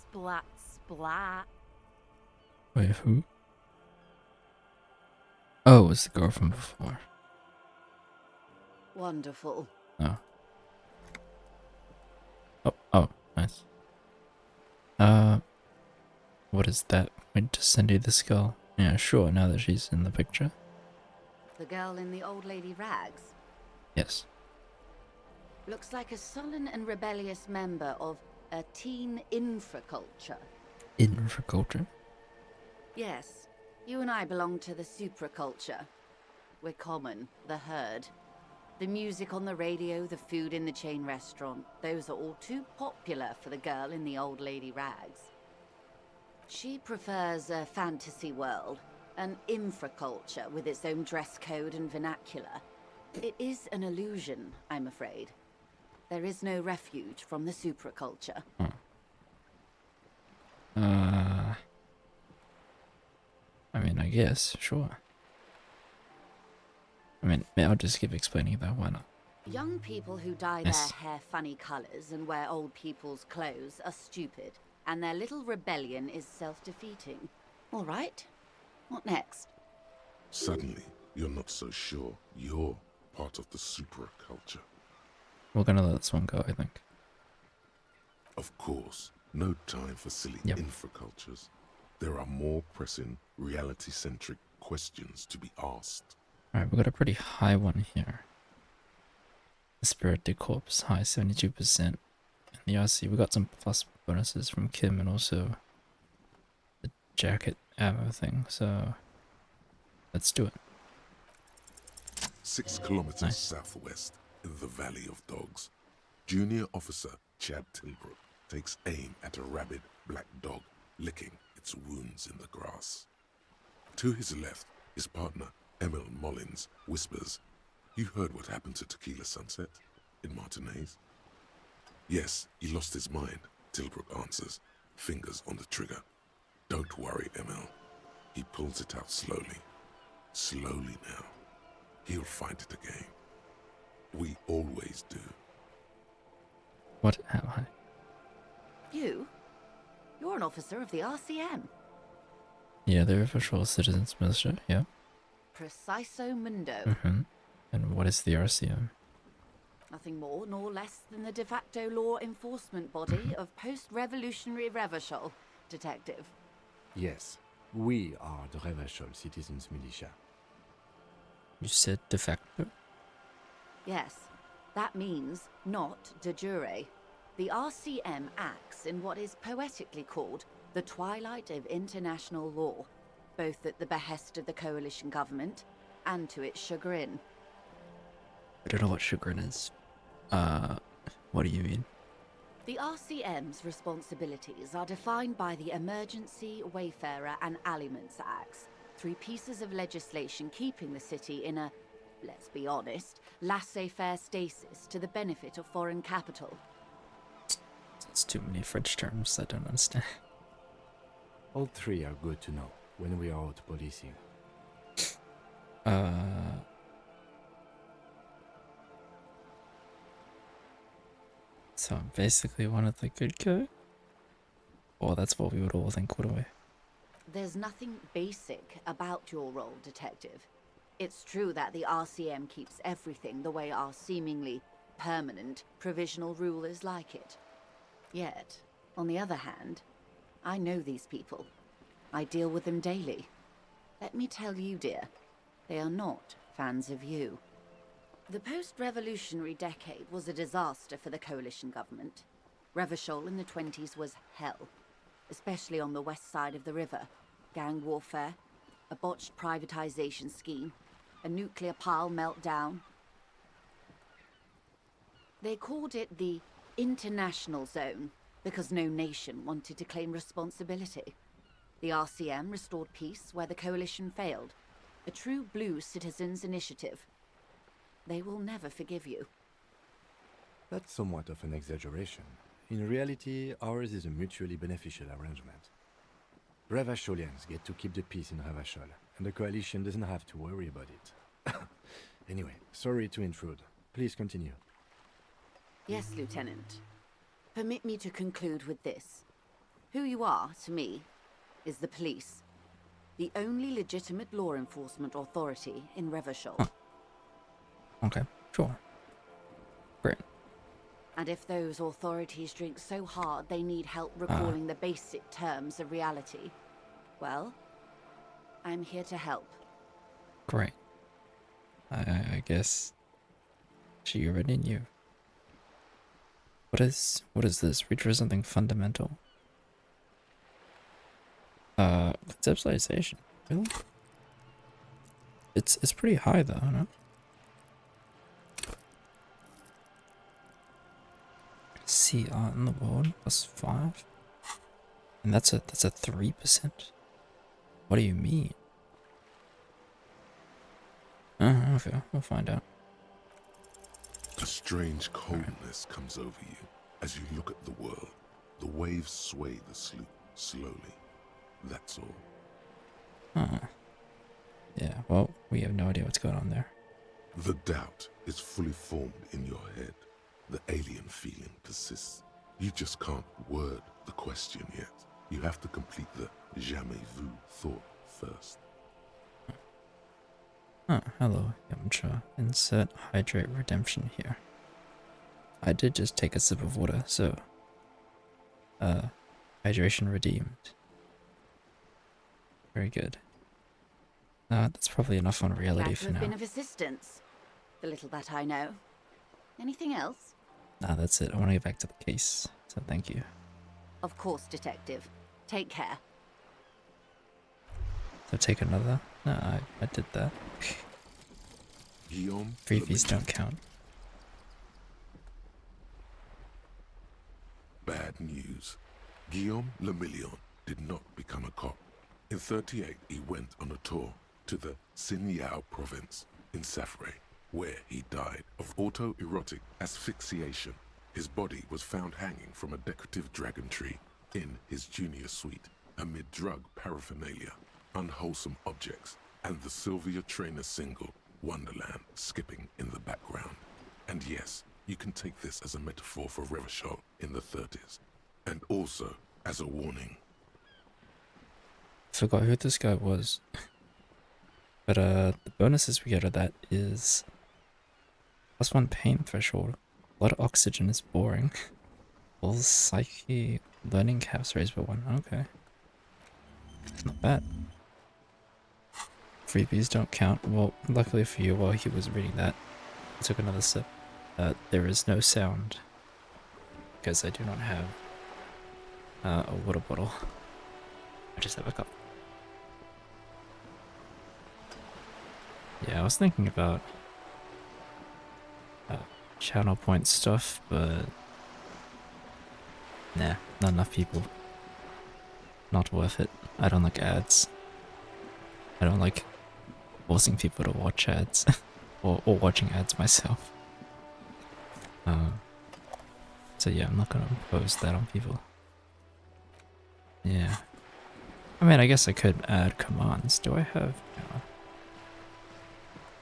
Splat, splat. Wait, who? Oh, it's the girl from before. Wonderful. Oh. Oh, nice. What is that? Wait to send you the skull. Yeah, sure, now that she's in the picture. The girl in the old lady rags. Yes. Looks like a sullen and rebellious member of a teen infraculture. Infraculture? Yes, you and I belong to the supraculture. We're common, the herd. The music on the radio, the food in the chain restaurant, those are all too popular for the girl in the old lady rags. She prefers a fantasy world, an infraculture with its own dress code and vernacular. It is an illusion, I'm afraid. There is no refuge from the supraculture. I mean, I guess, sure. I mean, I'll just keep explaining that, why not? Young people who dye Yes. their hair funny colors and wear old people's clothes are stupid, and their little rebellion is self-defeating. All right, what next? Suddenly, you're not so sure you're part of the supraculture. We're gonna let this one go, I think. Of course, no time for silly Yep. infracultures. There are more pressing, reality-centric questions to be asked. Alright, we got a pretty high one here. The Spirit de Corpse, high 72%. And the RC, we got some plus bonuses from Kim and also the jacket ammo thing, so let's do it. 6 kilometers Nice. southwest, in the Valley of Dogs, Junior Officer Chad Tilbrook takes aim at a rabid black dog licking its wounds in the grass. To his left, his partner, Emil Mullins, whispers, "You heard what happened to Tequila Sunset in Martinez?" "Yes, he lost his mind," Tilbrook answers, fingers on the trigger. "Don't worry, Emil." He pulls it out slowly. Slowly now. He'll find it again. We always do. What am I? You? You're an officer of the RCM. Yeah, the official citizens minister, yeah. Preciso mundo. Mm-hmm. And what is the RCM? Nothing more nor less than the de facto law enforcement body of post-revolutionary Revachol, Detective. Yes, we are the Revachol Citizens Militia. You said de facto? Yes, that means not de jure. The RCM acts in what is poetically called the twilight of international law, both at the behest of the coalition government and to its chagrin. I don't know what chagrin is. What do you mean? The RCM's responsibilities are defined by the Emergency, Wayfarer and Aliments Acts, 3 pieces of legislation keeping the city in a, let's be honest, laissez-faire stasis to the benefit of foreign capital. It's too many French terms I don't understand. All 3 are good to know when we are out policing. So I'm basically one of the good guys? Or that's what we would all think, wouldn't we? There's nothing basic about your role, Detective. It's true that the RCM keeps everything the way our seemingly permanent provisional rulers like it. Yet, on the other hand, I know these people. I deal with them daily. Let me tell you, dear, they are not fans of you. The post-revolutionary decade was a disaster for the coalition government. Revachol in the 20s was hell, especially on the west side of the river. Gang warfare, a botched privatization scheme, a nuclear pile meltdown. They called it the International Zone because no nation wanted to claim responsibility. The RCM restored peace where the coalition failed. A true blue citizens' initiative. They will never forgive you. That's somewhat of an exaggeration. In reality, ours is a mutually beneficial arrangement. Ravasholians get to keep the peace in Ravashol, and the coalition doesn't have to worry about it. Anyway, sorry to intrude. Please continue. Yes, Lieutenant. Permit me to conclude with this. Who you are, to me, is the police. The only legitimate law enforcement authority in Revachol. Okay, sure. Great. And if those authorities drink so hard they need help recalling the basic terms of reality, well, I'm here to help. Great. I guess she already knew. What is this? Reach for something fundamental. Conceptualization. Really? It's pretty high though, no? See art in the world +5. And that's a 3%. What do you mean? Okay, we'll find out. A strange coldness comes over you as you look at the world. The waves sway the sloop slowly. That's all. Huh. Yeah, well, we have no idea what's going on there. The doubt is fully formed in your head. The alien feeling persists. You just can't word the question yet. You have to complete the jamais vu thought first. Hello, Yamcha. Insert hydrate redemption here. I did just take a sip of water, so... hydration redeemed. Very good. That's probably enough on reality Glad to for have now. been of assistance. The little that I know. Anything else? Nah, that's it. I want to get back to the case, so thank you. Of course, Detective. Take care. So take another? No, I did that. Guillaume, Freebies don't count. bad news. Guillaume Lemillion did not become a cop. In 38, he went on a tour to the Sinyao province in Safre, where he died of autoerotic asphyxiation. His body was found hanging from a decorative dragon tree in his junior suite, amid drug paraphernalia, unwholesome objects, and the Sylvia Trainer single, Wonderland, skipping in the background. And yes, you can take this as a metaphor for Revachol in the 30s, and also as a warning. Forgot who this guy was. But the bonuses we get of that is +1 pain threshold. A lot of oxygen is boring. All psyche learning caps raised by 1. Okay. Not bad. Freebies don't count. Well, luckily for you, while he was reading that, I took another sip. There is no sound because I do not have a water bottle. I just have a cup. Yeah, I was thinking about channel point stuff, but nah, not enough people. Not worth it. I don't like ads. I don't like forcing people to watch ads or watching ads myself. So yeah, I'm not gonna impose that on people. Yeah. I mean, I guess I could add commands. Do I have... No.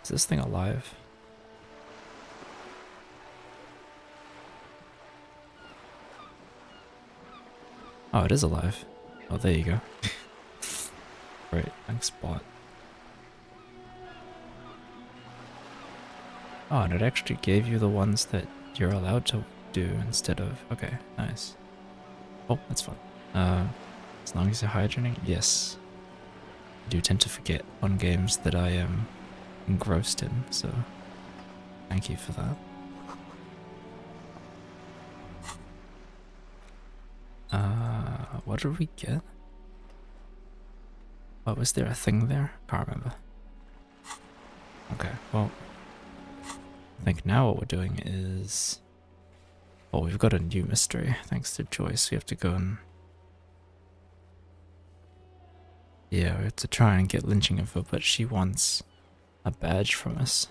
Is this thing alive? Oh, it is alive. Oh, there you go. Great, thanks, bot. Oh, and it actually gave you the ones that you're allowed to do instead of... Okay, nice. Oh, that's fun. As long as you're hydrating, yes. I do tend to forget on games that I am engrossed in, so thank you for that. What did we get? Oh, was there a thing there? Can't remember. Okay, well, I think now what we're doing is... Oh, we've got a new mystery, thanks to Joyce. We have to go and... Yeah, we have to try and get lynching info, but she wants a badge from us.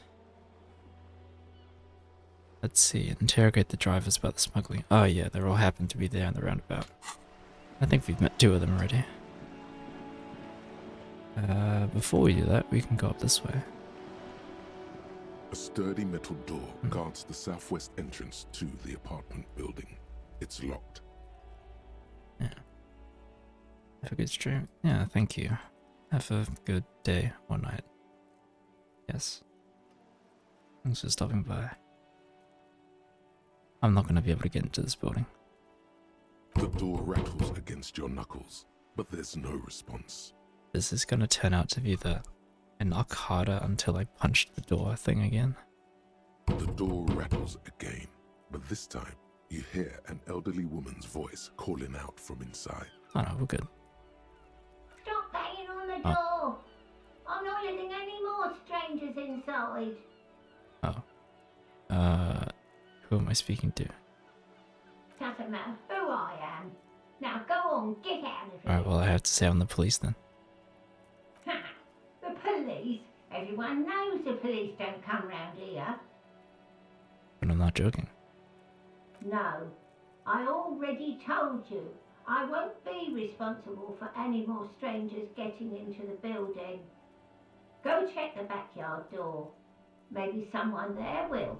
Let's see. Interrogate the drivers about the smuggling. Oh yeah, they all happen to be there in the roundabout. I think we've met 2 of them already. Before we do that, we can go up this way. A sturdy metal door guards the southwest entrance to the apartment building. It's locked. Yeah. Have a good stream. Yeah, thank you. Have a good day or night. Yes. Thanks for stopping by. I'm not going to be able to get into this building. The door rattles against your knuckles, but there's no response. This is going to turn out to be the I knock harder until I punch the door thing again. The door rattles again, but this time you hear an elderly woman's voice calling out from inside. Oh no, we're good. Stop banging on the door! I'm not letting any more strangers inside. Oh. Who am I speaking to? Doesn't matter who I am. Now go on, get out of here. Alright, well I have to say I'm the police then. The police? Everyone knows the police don't come round here. But I'm not joking. No, I already told you. I won't be responsible for any more strangers getting into the building. Go check the backyard door. Maybe someone there will.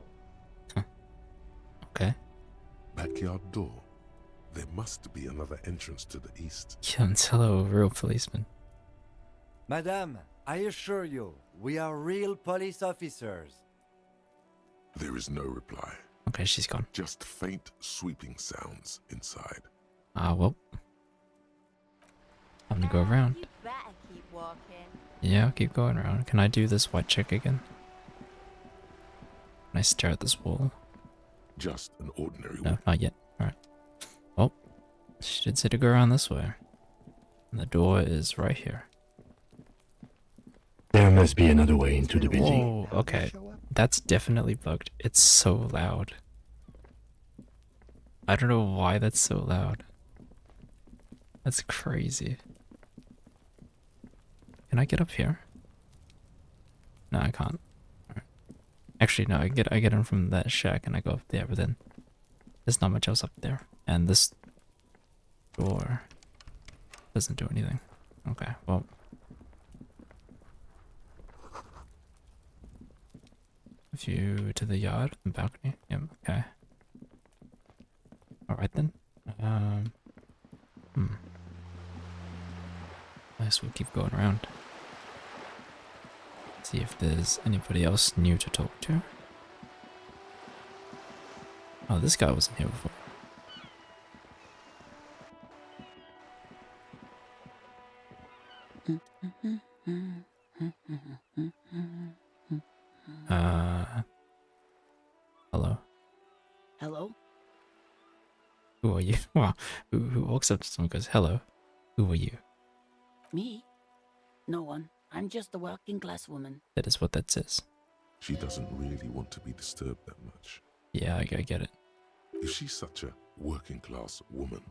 Okay. Backyard door. There must be another entrance to the east. Yeah, tell a real policeman. Madame, I assure you, we are real police officers. There is no reply. Okay, she's gone. Just faint sweeping sounds inside. Ah, well. I'm gonna go around. You better keep walking. Yeah, I'll keep going around. Can I do this white chick again? Can I stare at this wall? Just an ordinary No, not yet. Alright. Well, she did say to go around this way. And the door is right here. There must be another way into the building. Whoa, okay. That's definitely bugged. It's so loud. I don't know why that's so loud. That's crazy. Can I get up here? No, I can't. Alright. Actually, no, I get in from that shack and I go up there, but then there's not much else up there. And this door doesn't do anything. Okay, well. View to the yard and balcony. Yep, okay. Alright then. I guess we'll keep going around. See if there's anybody else new to talk to. Oh, this guy wasn't here before. Hello? Hello? Who are you? Wow. Who walks up to someone and goes, hello? Who are you? Me? No one. I'm just a working class woman. That is what that says. She doesn't really want to be disturbed that much. Yeah, I get it. If she's such a working class woman,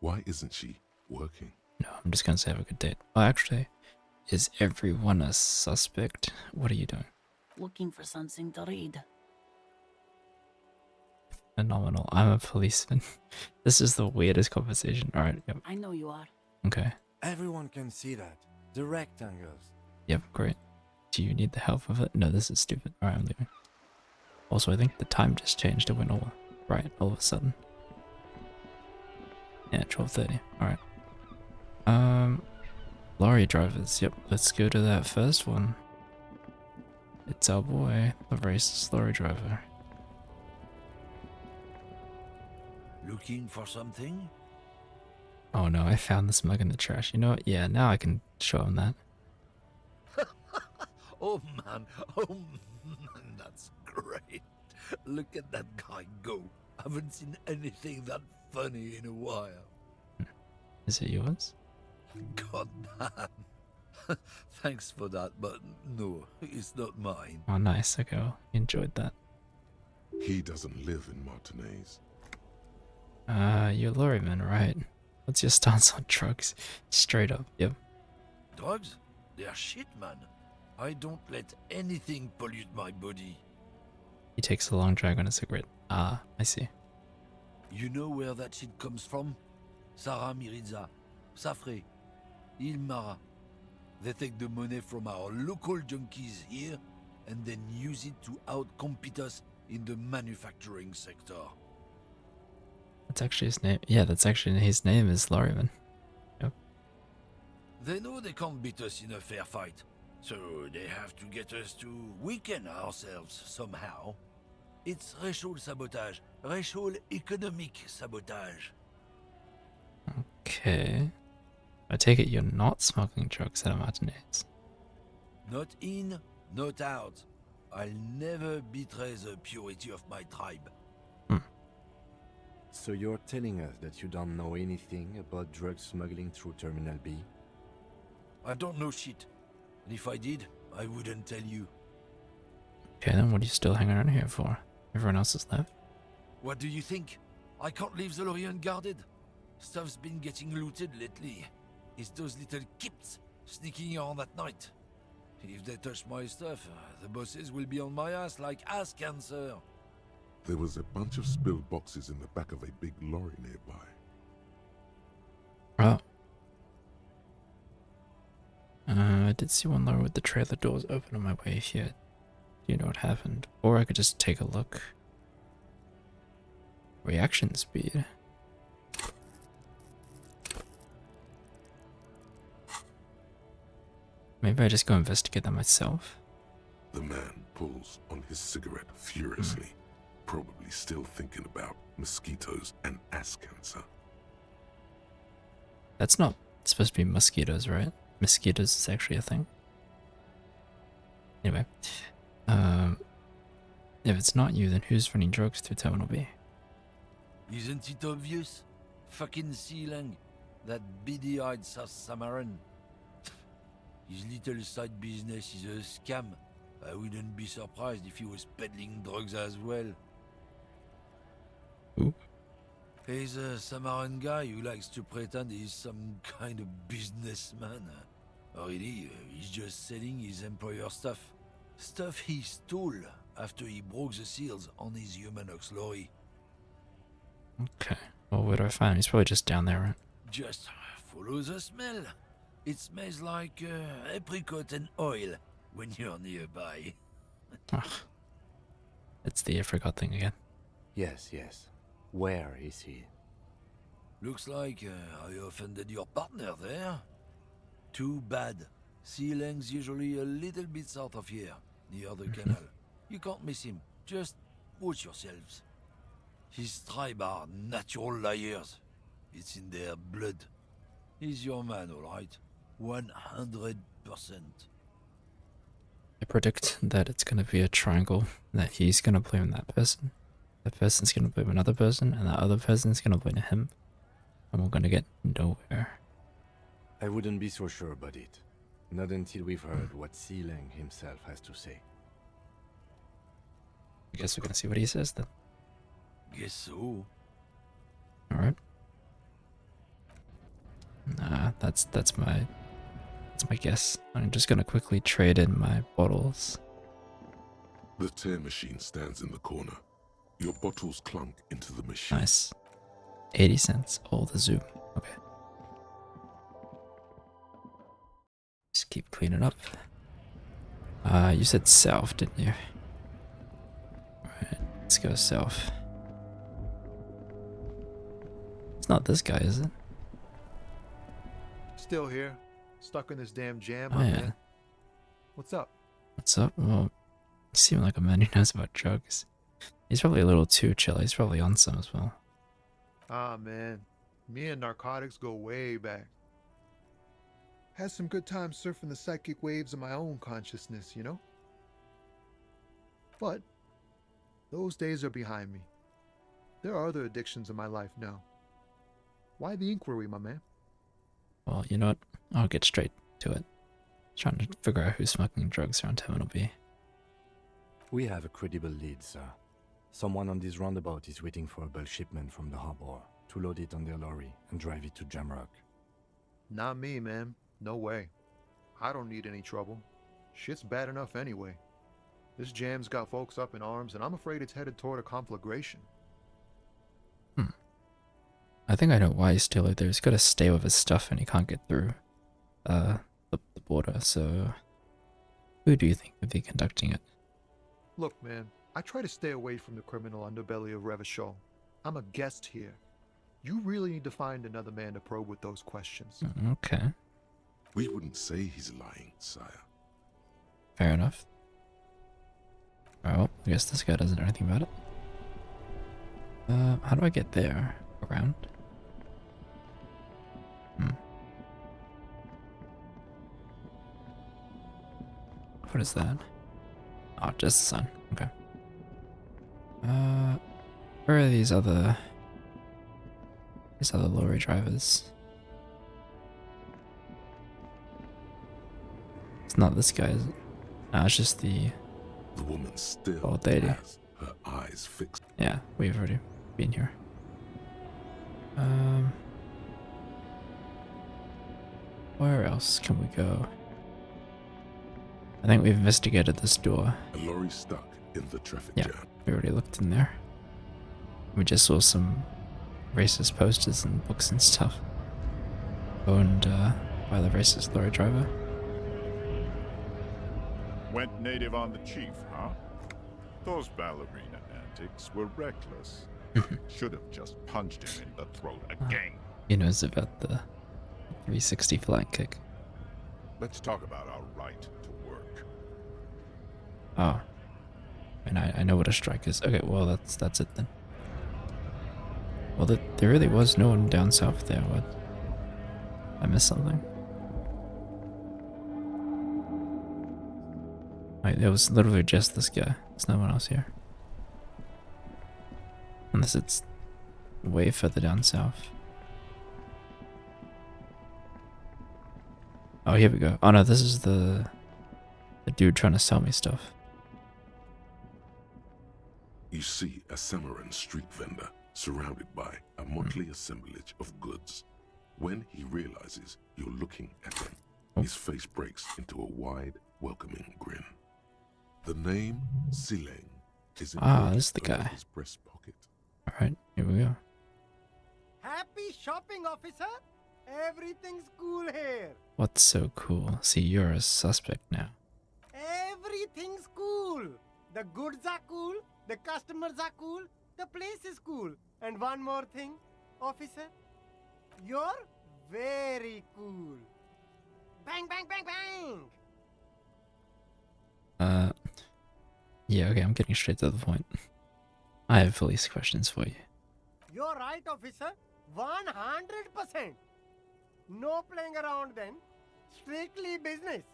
why isn't she working? No, I'm just gonna say have a good date. Well, actually, is everyone a suspect? What are you doing? Looking for something to read. Phenomenal. I'm a policeman. This is the weirdest conversation. Alright, yep. I know you are. Okay. Everyone can see that. The rectangles. Yep, great. Do you need the help of it? No, this is stupid. Alright, I'm leaving. Also, I think the time just changed. It went all bright all of a sudden. Yeah, 12:30. Alright. Lorry drivers. Yep, let's go to that first one. It's our boy, the racist lorry driver. Looking for something? Oh no, I found this mug in the trash. You know what? Yeah, now I can show him that. Oh man, that's great. Look at that guy go. Haven't seen anything that funny in a while. Is it yours? God damn. Thanks for that, but no, it's not mine. Oh nice, okay, well, you enjoyed that. He doesn't live in Martinez. You're a lorryman, right? What's your stance on drugs? Straight up, yep. Drugs? They're shit, man. I don't let anything pollute my body. He takes a long drag on a cigarette. Ah, I see. You know where that shit comes from? Sarah Miriza, Safre, Ilmara. They take the money from our local junkies here and then use it to outcompete us in the manufacturing sector. That's actually his name. Yeah, that's actually his name is Lorryman. Yep. They know they can't beat us in a fair fight, so they have to get us to weaken ourselves somehow. It's racial sabotage, racial economic sabotage. Okay. I take it you're not smuggling drugs out of Martinez. Not in, not out. I'll never betray the purity of my tribe. So you're telling us that you don't know anything about drug smuggling through Terminal B? I don't know shit. And if I did, I wouldn't tell you. Okay, then what are you still hanging around here for? Everyone else has left. What do you think? I can't leave the lorry unguarded. Stuff's been getting looted lately. It's those little kips sneaking around at night. If they touch my stuff, the bosses will be on my ass like ass cancer. There was a bunch of spilled boxes in the back of a big lorry nearby. Oh. I did see one lorry with the trailer doors open on my way here. Do you know what happened? Or I could just take a look. Reaction speed. Maybe I just go investigate that myself. The man pulls on his cigarette furiously, probably still thinking about mosquitoes and ass cancer. That's not supposed to be mosquitoes, right? Mosquitoes is actually a thing. Anyway, if it's not you, then who's running drugs through Terminal B? Isn't it obvious? Fucking Sealang, that beady-eyed South Samaran. His little side business is a scam. I wouldn't be surprised if he was peddling drugs as well. Who? He's a Samaran guy who likes to pretend he's some kind of businessman. Really, he's just selling his employer stuff. Stuff he stole after he broke the seals on his Humanox lorry. Okay. Well, where do I find him? He's probably just down there, right? Just follow the smell. It smells like apricot and oil when you're nearby. Ugh. It's the apricot thing again. Yes, yes. Where is he? Looks like I offended your partner there. Too bad. Sealang's usually a little bit south of here, near the canal. You can't miss him. Just watch yourselves. His tribe are natural liars. It's in their blood. He's your man, all right. 100%. I predict that it's going to be a triangle, that he's going to blame that person, that person's going to blame another person, and that other person's going to blame him, and we're going to get nowhere. I wouldn't be so sure about it. Not until we've heard what Sealang himself has to say. I guess we're going to see what he says then. Guess so. Alright. Nah, that's my guess. I'm just gonna quickly trade in my bottles. The tear machine stands in the corner. Your bottles clunk into the machine. Nice. 80 cents. Oh, the zoom. Okay. Just keep cleaning up. You said south, didn't you? Alright, let's go south. It's not this guy, is it? Still here, stuck in this damn jam. Oh, yeah. Man. What's up? What's up? Well, you seem like a man who knows about drugs. He's probably a little too chill. He's probably on some as well. Ah, man. Me and narcotics go way back. Had some good times surfing the psychic waves of my own consciousness, you know? But those days are behind me. There are other addictions in my life now. Why the inquiry, my man? Well, you know what? I'll get straight to it. Trying to figure out who's smoking drugs around Terminal B. We have a credible lead, sir. Someone on this roundabout is waiting for a bulk shipment from the harbor to load it on their lorry and drive it to Jamrock. Not me, man. No way. I don't need any trouble. Shit's bad enough anyway. This jam's got folks up in arms, and I'm afraid it's headed toward a conflagration. I think I know why he's still out there. He's got to stay with his stuff and he can't get through the border, so who do you think would be conducting it? Look, man, I try to stay away from the criminal underbelly of Revachol. I'm a guest here. You really need to find another man to probe with those questions. Okay. We wouldn't say he's lying, sire. Fair enough. Well, I guess this guy doesn't know anything about it. How do I get there? Around? What is that? Oh, just the sun. Okay. Where are these other lorry drivers? It's not this guy, is it? No, it's just the woman still old lady. has her eyes fixed. Yeah, we've already been here. Where else can we go? I think we've investigated this door. A lorry stuck in the traffic Yeah, jam. we already looked in there. We just saw some racist posters and books and stuff owned by the racist lorry driver. Went native on the chief, huh? Those ballerina antics were reckless. Should have just punched him in the throat again. He knows about the 360 flying kick. Let's talk about our right to work. Oh. And I know what a strike is. Okay, well that's it then. Well, there really was no one down south there. What? I missed something. Wait, it was literally just this guy. There's no one else here. Unless it's way further down south. Oh, here we go. Oh no, this is the dude trying to sell me stuff. You see a Samaran street vendor surrounded by a motley assemblage of goods. When he realizes you're looking at him, his face breaks into a wide, welcoming grin. The name Sileng is this is the over guy. his breast pocket. Alright, here we go. Happy shopping, officer! Everything's cool here. What's so cool? See, you're a suspect now. Everything's cool. The goods are cool, the customers are cool, the place is cool. And one more thing, officer. You're very cool. Bang, bang, bang, bang! Yeah, okay, I'm getting straight to the point. I have police questions for you. You're right, officer. 100%. No playing around then. Strictly business.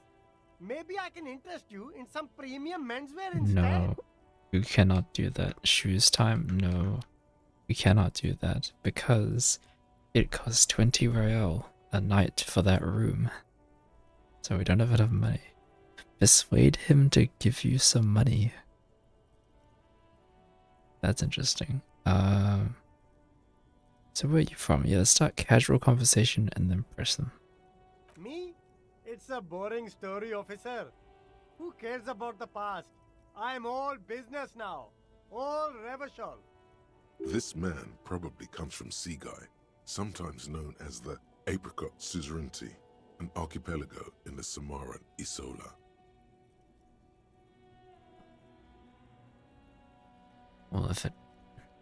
Maybe I can interest you in some premium menswear instead. No, you cannot do that. Shoes time? No, we cannot do that because it costs 20 real a night for that room. So we don't have enough money. Persuade him to give you some money. That's interesting. So where are you from? Yeah, let's start casual conversation and then press them. Me? It's a boring story, officer. Who cares about the past? I'm all business now. All Revachol. This man probably comes from Seaguy, sometimes known as the Apricot Suzerainty, an archipelago in the Samaran Isola. Well, if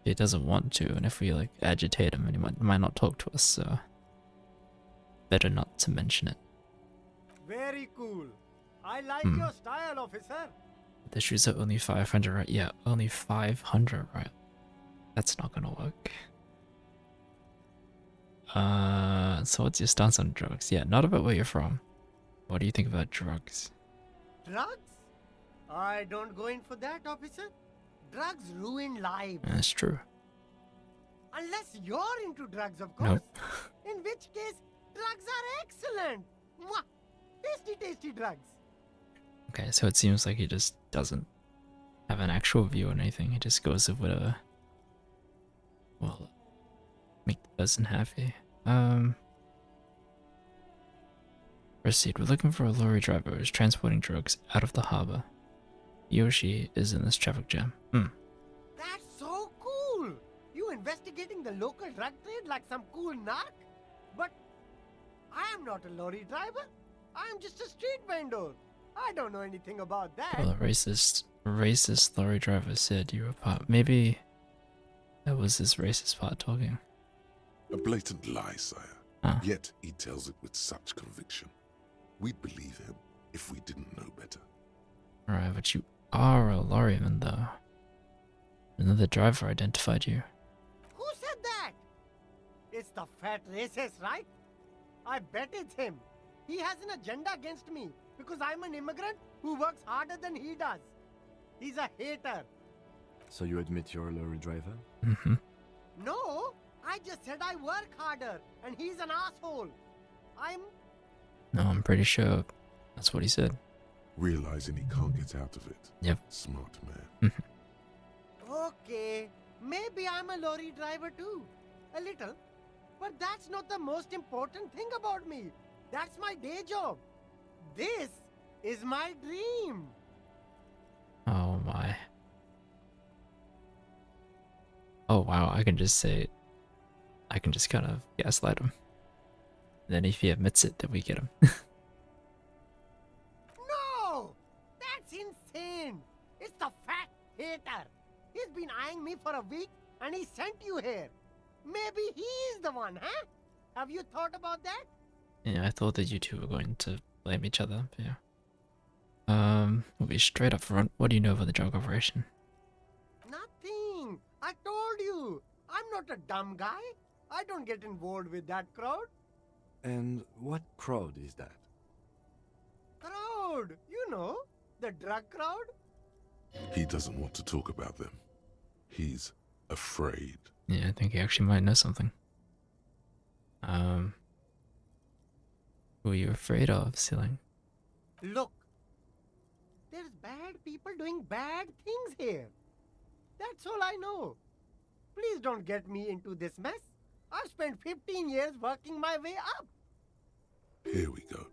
it doesn't want to, and if we like agitate him, and he might not talk to us, so better not to mention it. Very cool. I like your style, officer. The shoes are only 500, right? Yeah, only 500, right? That's not gonna work. So what's your stance on drugs? Yeah, not about where you're from. What do you think about drugs? Drugs? I don't go in for that, officer. Drugs ruin lives. That's true. Unless you're into drugs, of course. Nope. In which case, drugs are excellent. Mwah! Tasty, tasty drugs. Okay, so it seems like he just doesn't have an actual view on anything. He just goes with whatever will make the person happy. Proceed. We're looking for a lorry driver who's transporting drugs out of the harbor. Yoshi is in this traffic jam. That's so cool! You investigating the local drug trade like some cool narc? But I am not a lorry driver. I am just a street vendor. I don't know anything about that. Well, the racist lorry driver said you were part. Maybe that was his racist part talking. A blatant lie, sire. Ah. Yet he tells it with such conviction. We'd believe him if we didn't know better. Alright, but you are a lorryman, though. Another driver identified you. Who said that? It's the fat racist, right? I bet it's him. He has an agenda against me because I'm an immigrant who works harder than he does. He's a hater. So you admit you're a lorry driver? Mm-hmm. No, I just said I work harder and he's an asshole. No, I'm pretty sure that's what he said. Realizing he can't get out of it. Yep. Smart man. Okay, maybe I'm a lorry driver too. A little. But that's not the most important thing about me. That's my day job. This is my dream. Oh my. Oh wow, I can just kind of gaslight him. And then if he admits it, then we get him. No! That's insane! It's the fat hater. He's been eyeing me for a week and he sent you here. Maybe he's the one, huh? Have you thought about that? Yeah, I thought that you two were going to blame each other, but yeah. We'll be straight up front. What do you know about the drug operation? Nothing. I told you. I'm not a dumb guy. I don't get involved with that crowd. And what crowd is that? Crowd! You know, the drug crowd? He doesn't want to talk about them. He's afraid. Yeah, I think he actually might know something. Who are you afraid of, Ceiling? Look, there's bad people doing bad things here. That's all I know. Please don't get me into this mess. I've spent 15 years working my way up. Here we go.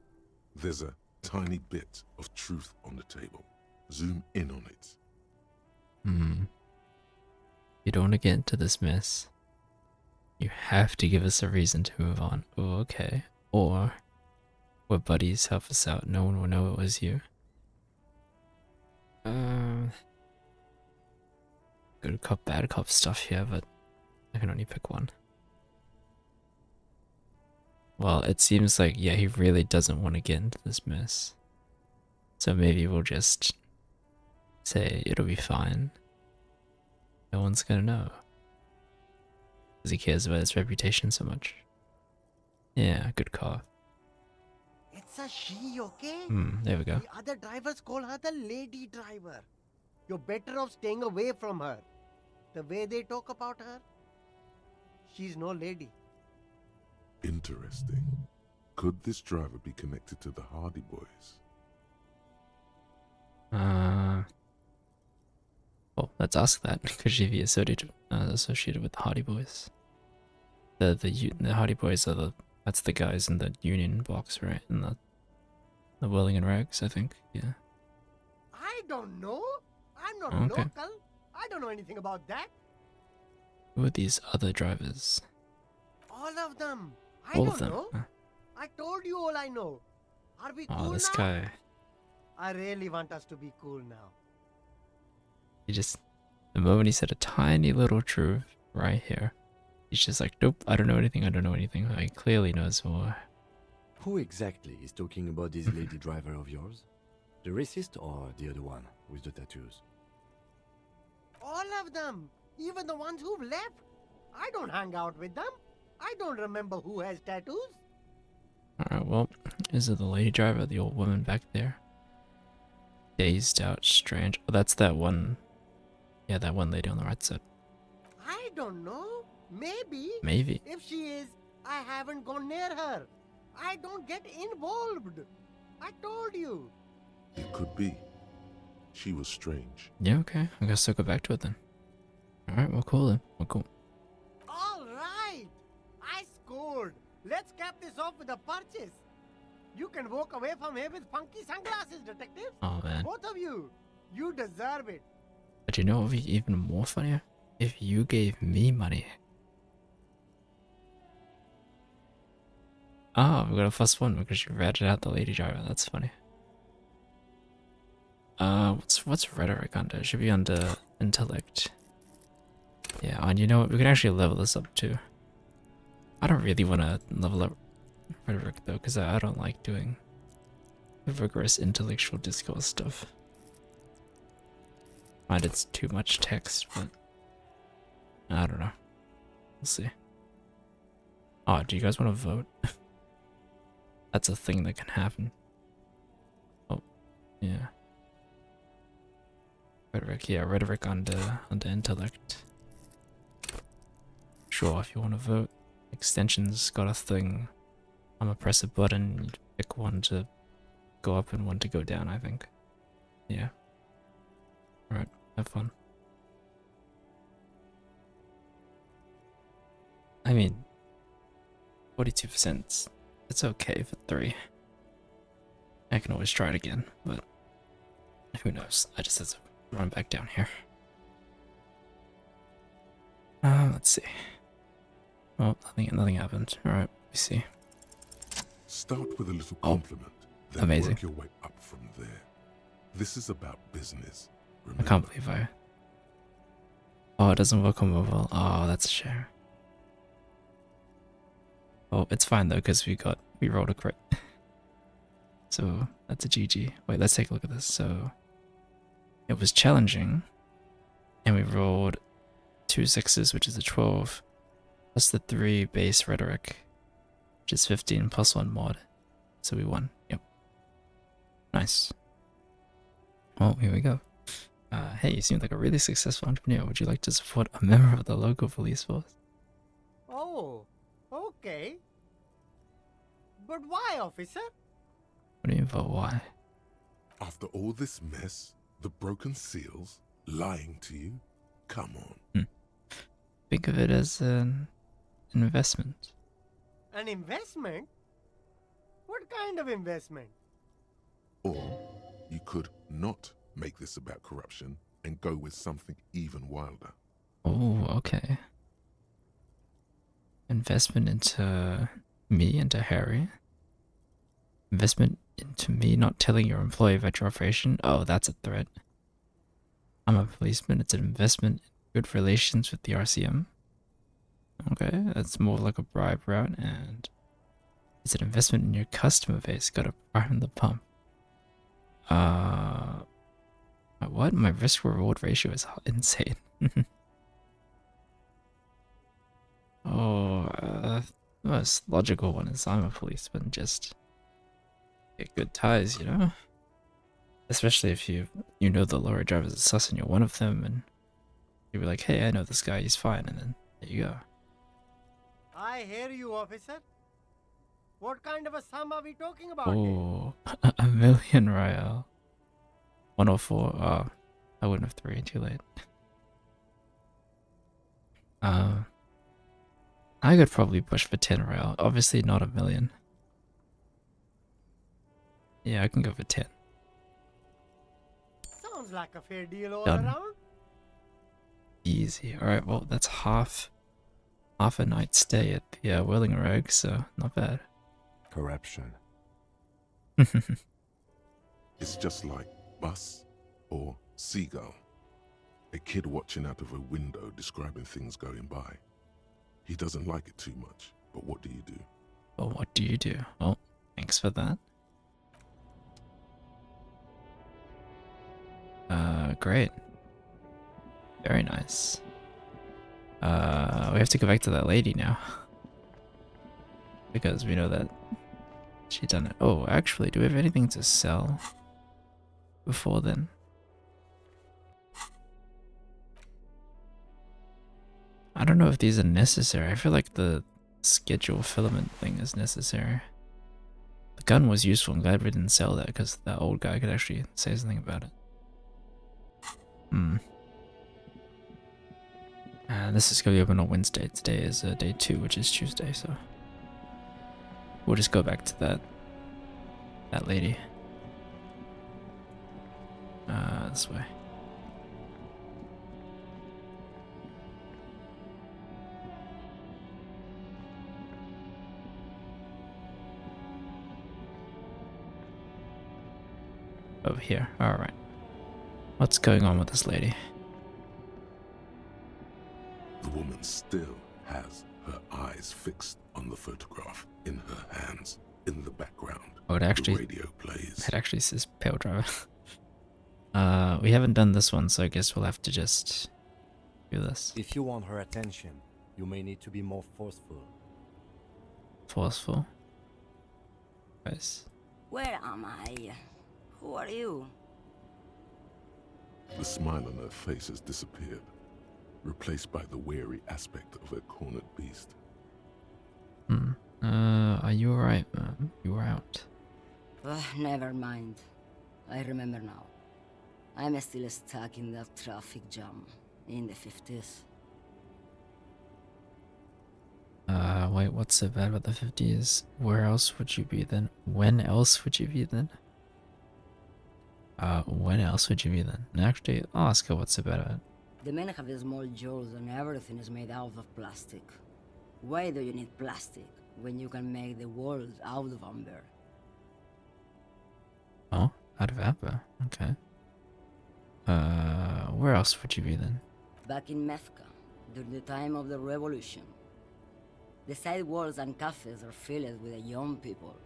There's a tiny bit of truth on the table. Zoom in on it. You don't want to get into this mess. You have to give us a reason to move on. Oh, okay. Or we're buddies, help us out. No one will know it was you. Good cop, bad cop stuff here, but I can only pick one. Well, it seems like, yeah, he really doesn't want to get into this mess. So maybe we'll just say it'll be fine. No one's gonna know. Because he cares about his reputation so much. Yeah, good call. It's a she, okay? There we go. The other drivers call her the lady driver. You're better off staying away from her. The way they talk about her, she's no lady. Interesting. Could this driver be connected to the Hardy Boys? Well, let's ask that. Could she be associated with the Hardy Boys? The Hardy Boys are that's the guys in the Union box, right? In the Whirling and Rags, I think. Yeah. I don't know. I'm not Okay. local. I don't know anything about that. Who are these other drivers? All of them. I All don't of them. know. Huh. I told you all I know. Are we Oh, cool this now? guy. I really want us to be cool now. He just, the moment he said a tiny little truth right here, he's just like, nope, I don't know anything. He clearly knows more. Who exactly is talking about this lady driver of yours? The racist or the other one with the tattoos? All of them. Even the ones who've left. I don't hang out with them. I don't remember who has tattoos. Alright, well, is it the lady driver, the old woman back there? Dazed out, strange. Oh, that's that one. Yeah, that one lady on the right side. I don't know. Maybe. Maybe. If she is, I haven't gone near her. I don't get involved. I told you. It could be. She was strange. Yeah, okay. I guess I'll go back to it then. Alright, well, cool then. Well, cool. All right. I scored. Let's cap this off with a purchase. You can walk away from here with funky sunglasses, detective. Oh, man. Both of you. You deserve it. But you know what would be even more funnier? If you gave me money. Ah, we got a +1 because you ratted out the lady driver. That's funny. What's rhetoric under? It should be under intellect. Yeah, and you know what? We can actually level this up too. I don't really want to level up rhetoric though, because I don't like doing vigorous intellectual discourse stuff. Find it's too much text, but I don't know. We'll see. Oh, do you guys want to vote? That's a thing that can happen. Oh, yeah. Rhetoric, yeah, rhetoric under intellect. Sure, if you want to vote. Extensions got a thing. I'm gonna press a button, you pick one to go up and one to go down, I think. Yeah. Alright, have fun. I mean, 42%, it's okay for 3. I can always try it again, but who knows? I just have to run back down here. Let's see. Well, nothing happened. Alright, we see. Start with a little compliment, then amazing. work your way up from there. This is about business. I can't believe I... Oh, it doesn't work on mobile. Oh, that's a shame. Oh, it's fine though, because we rolled a crit. So, that's a GG. Wait, let's take a look at this. So, it was challenging, and we rolled 2 6s, which is a 12, plus the 3 base rhetoric, which is 15, plus 1 mod. So we won. Yep. Nice. Well, here we go. Hey, you seem like a really successful entrepreneur. Would you like to support a member of the local police force? Oh, okay. But why, officer? What do you mean by why? After all this mess, the broken seals, lying to you, come on. Think of it as an investment. An investment? What kind of investment? Or you could not make this about corruption and go with something even wilder. Oh, okay. Investment into me, into Harry. Investment into me not telling your employee about your operation. Oh, that's a threat. I'm a policeman. It's an investment in good relations with the RCM. Okay, that's more like a bribe route. And it's an investment in your customer base. Got to prime the pump. What? My risk reward ratio is insane. The most logical one is I'm a policeman, just get good ties, you know? Especially if you know the lorry driver's a sus and you're one of them, and you'll be like, hey, I know this guy, he's fine, and then there you go. I hear you, officer. What kind of a sum are we talking about? Oh, a million Royale. 104. Oh, I wouldn't have 3, too late. I could probably push for 10 Royale. Obviously not a million. Yeah, I can go for 10. Sounds like a fair deal all Done. around. Easy. Alright, well, that's half a night's stay at the Whirling Rogue, so not bad. Corruption. It's just like bus or seagull. A kid watching out of a window describing things going by. He doesn't like it too much, but what do you do? Well, what do you do? Well, thanks for that. Great. Very nice. We have to go back to that lady now. Because we know that she done it. Oh, actually, do we have anything to sell before then? I don't know if these are necessary. I feel like the schedule filament thing is necessary. The gun was useful. I'm glad we didn't sell that because that old guy could actually say something about it. This is going to be open on Wednesday. Today is day 2, which is Tuesday, so we'll just go back to that lady. This way. Over here. Alright. What's going on with this lady? The woman still has her eyes fixed on the photograph in her hands. In the background, Oh, it actually, the radio plays. It actually says Pale Driver. We haven't done this one, so I guess we'll have to just do this. If you want her attention, you may need to be more forceful. Forceful? Nice. Where am I? Who are you? The smile on her face has disappeared, replaced by the wary aspect of a cornered beast. Are you alright, man? You were out. Never mind. I remember now. I'm still stuck in that traffic jam in the 50s. Wait, what's so bad about the 50s? Where else would you be then? When else would you be then? When else would you be then? And actually, I'll ask her what's so bad about it. The men have small jaws and everything is made out of plastic. Why do you need plastic when you can make the world out of amber? Oh, out of amber. Okay. Where else would you be then? Back in Mecca, during the time of the revolution. The side walls and cafes are filled with young people.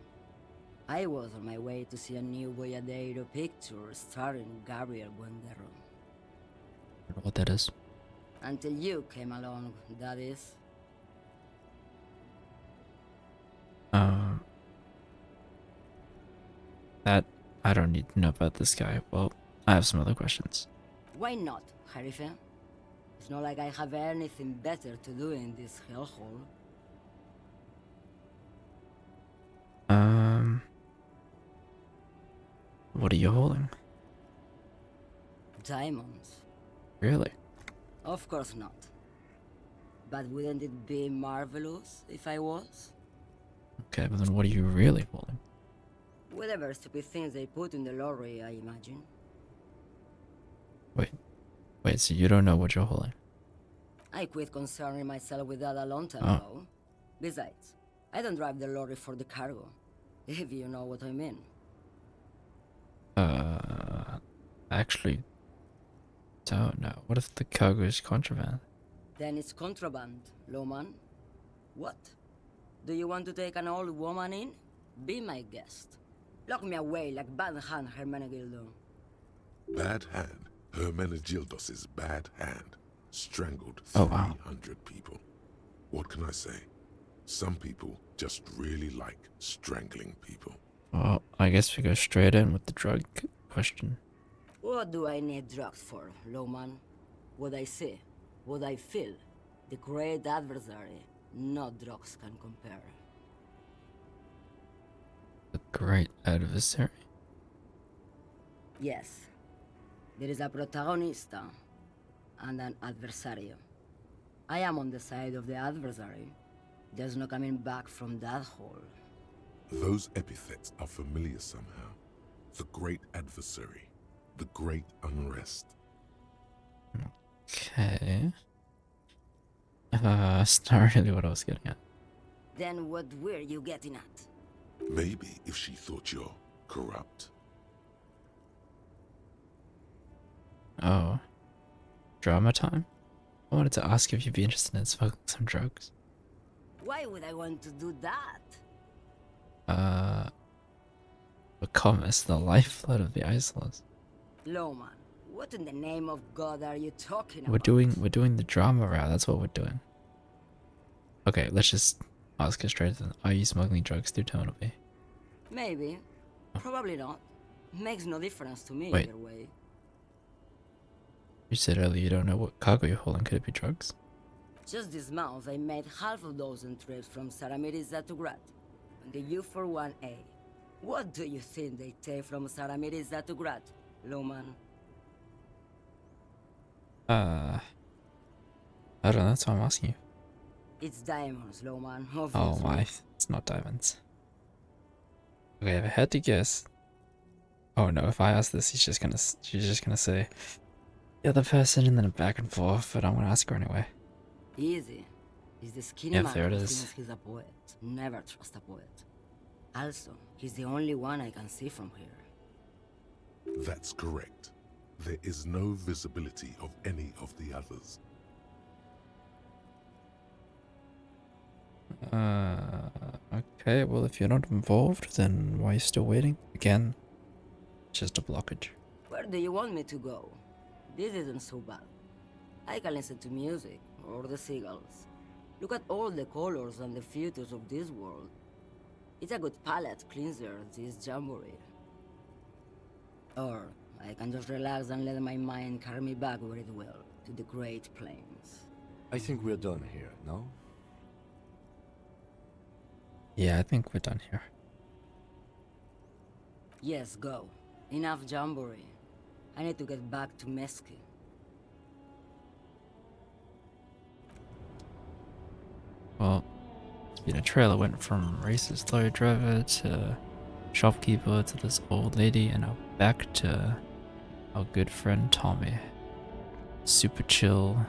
I was on my way to see a new Boyadero picture starring Gabriel Buendero. I don't know what that is. Until you came along, that is. That I don't need to know about this guy. Well, I have some other questions. Why not, Harife? It's not like I have anything better to do in this hellhole. What are you holding? Diamonds. Really? Of course not. But wouldn't it be marvelous if I was? Okay, but then what are you really holding? Whatever stupid things they put in the lorry, I imagine. Wait, so you don't know what you're holding? I quit concerning myself with that a long time Oh. ago. Besides, I don't drive the lorry for the cargo, if you know what I mean. Actually, don't know. What if the cargo is contraband? Then it's contraband, Lowman. What? Do you want to take an old woman in? Be my guest. Lock me away like Bad Hand Hermenegildo. Bad Hand? Hermenegildos' bad hand strangled Oh, wow. 300 people. What can I say? Some people just really like strangling people. Well, I guess we go straight in with the drug question. What do I need drugs for, Lowman? What I see, what I feel, the great adversary, no drugs can compare. The great adversary? Yes. There is a protagonista and an adversario. I am on the side of the adversary. There's no coming back from that hole. Those epithets are familiar somehow. The great adversary. The great unrest. Okay. It's not really what I was getting at. Then what were you getting at? Maybe if she thought you're corrupt. Oh. Drama time? I wanted to ask if you'd be interested in smoking some drugs. Why would I want to do that? The commerce, the lifeblood of the Islas. Lowman, what in the name of God are you talking about? We're doing the drama route, that's what we're doing. Okay, let's just ask her straight then. Are you smuggling drugs through Terminal B? Maybe. Probably not. Makes no difference to me Wait. either way. You said earlier you don't know what cargo you're holding. Could it be drugs? Just this month, I made half a dozen trips from Saramiris to Grad, on the U41A. What do you think they take from Saramiris to Grad, Lowman? I don't know, that's why I'm asking you. It's diamonds, Lowman, Oh obviously. my, it's not diamonds. Okay, if I had to guess, Oh no, if I ask this, she's just gonna say the other person and then a back and forth, but I'm gonna ask her anyway. Easy. He's the skinny Yep, man there it who is. thinks he's a poet. Never trust a poet. Also, he's the only one I can see from here. That's correct. There is no visibility of any of the others. Okay, well, if you're not involved, then why are you still waiting? Again, just a blockage. Where do you want me to go? This isn't so bad. I can listen to music, or the seagulls. Look at all the colors and the features of this world. It's a good palate cleanser, this jamboree. Or I can just relax and let my mind carry me back where it will, to the Great Plains. I think we're done here, no? Yeah, I think we're done here. Yes, go. Enough jamboree. I need to get back to Mesky. Well, a trailer went from racist lorry driver to shopkeeper to this old lady and now back to our good friend Tommy. Super chill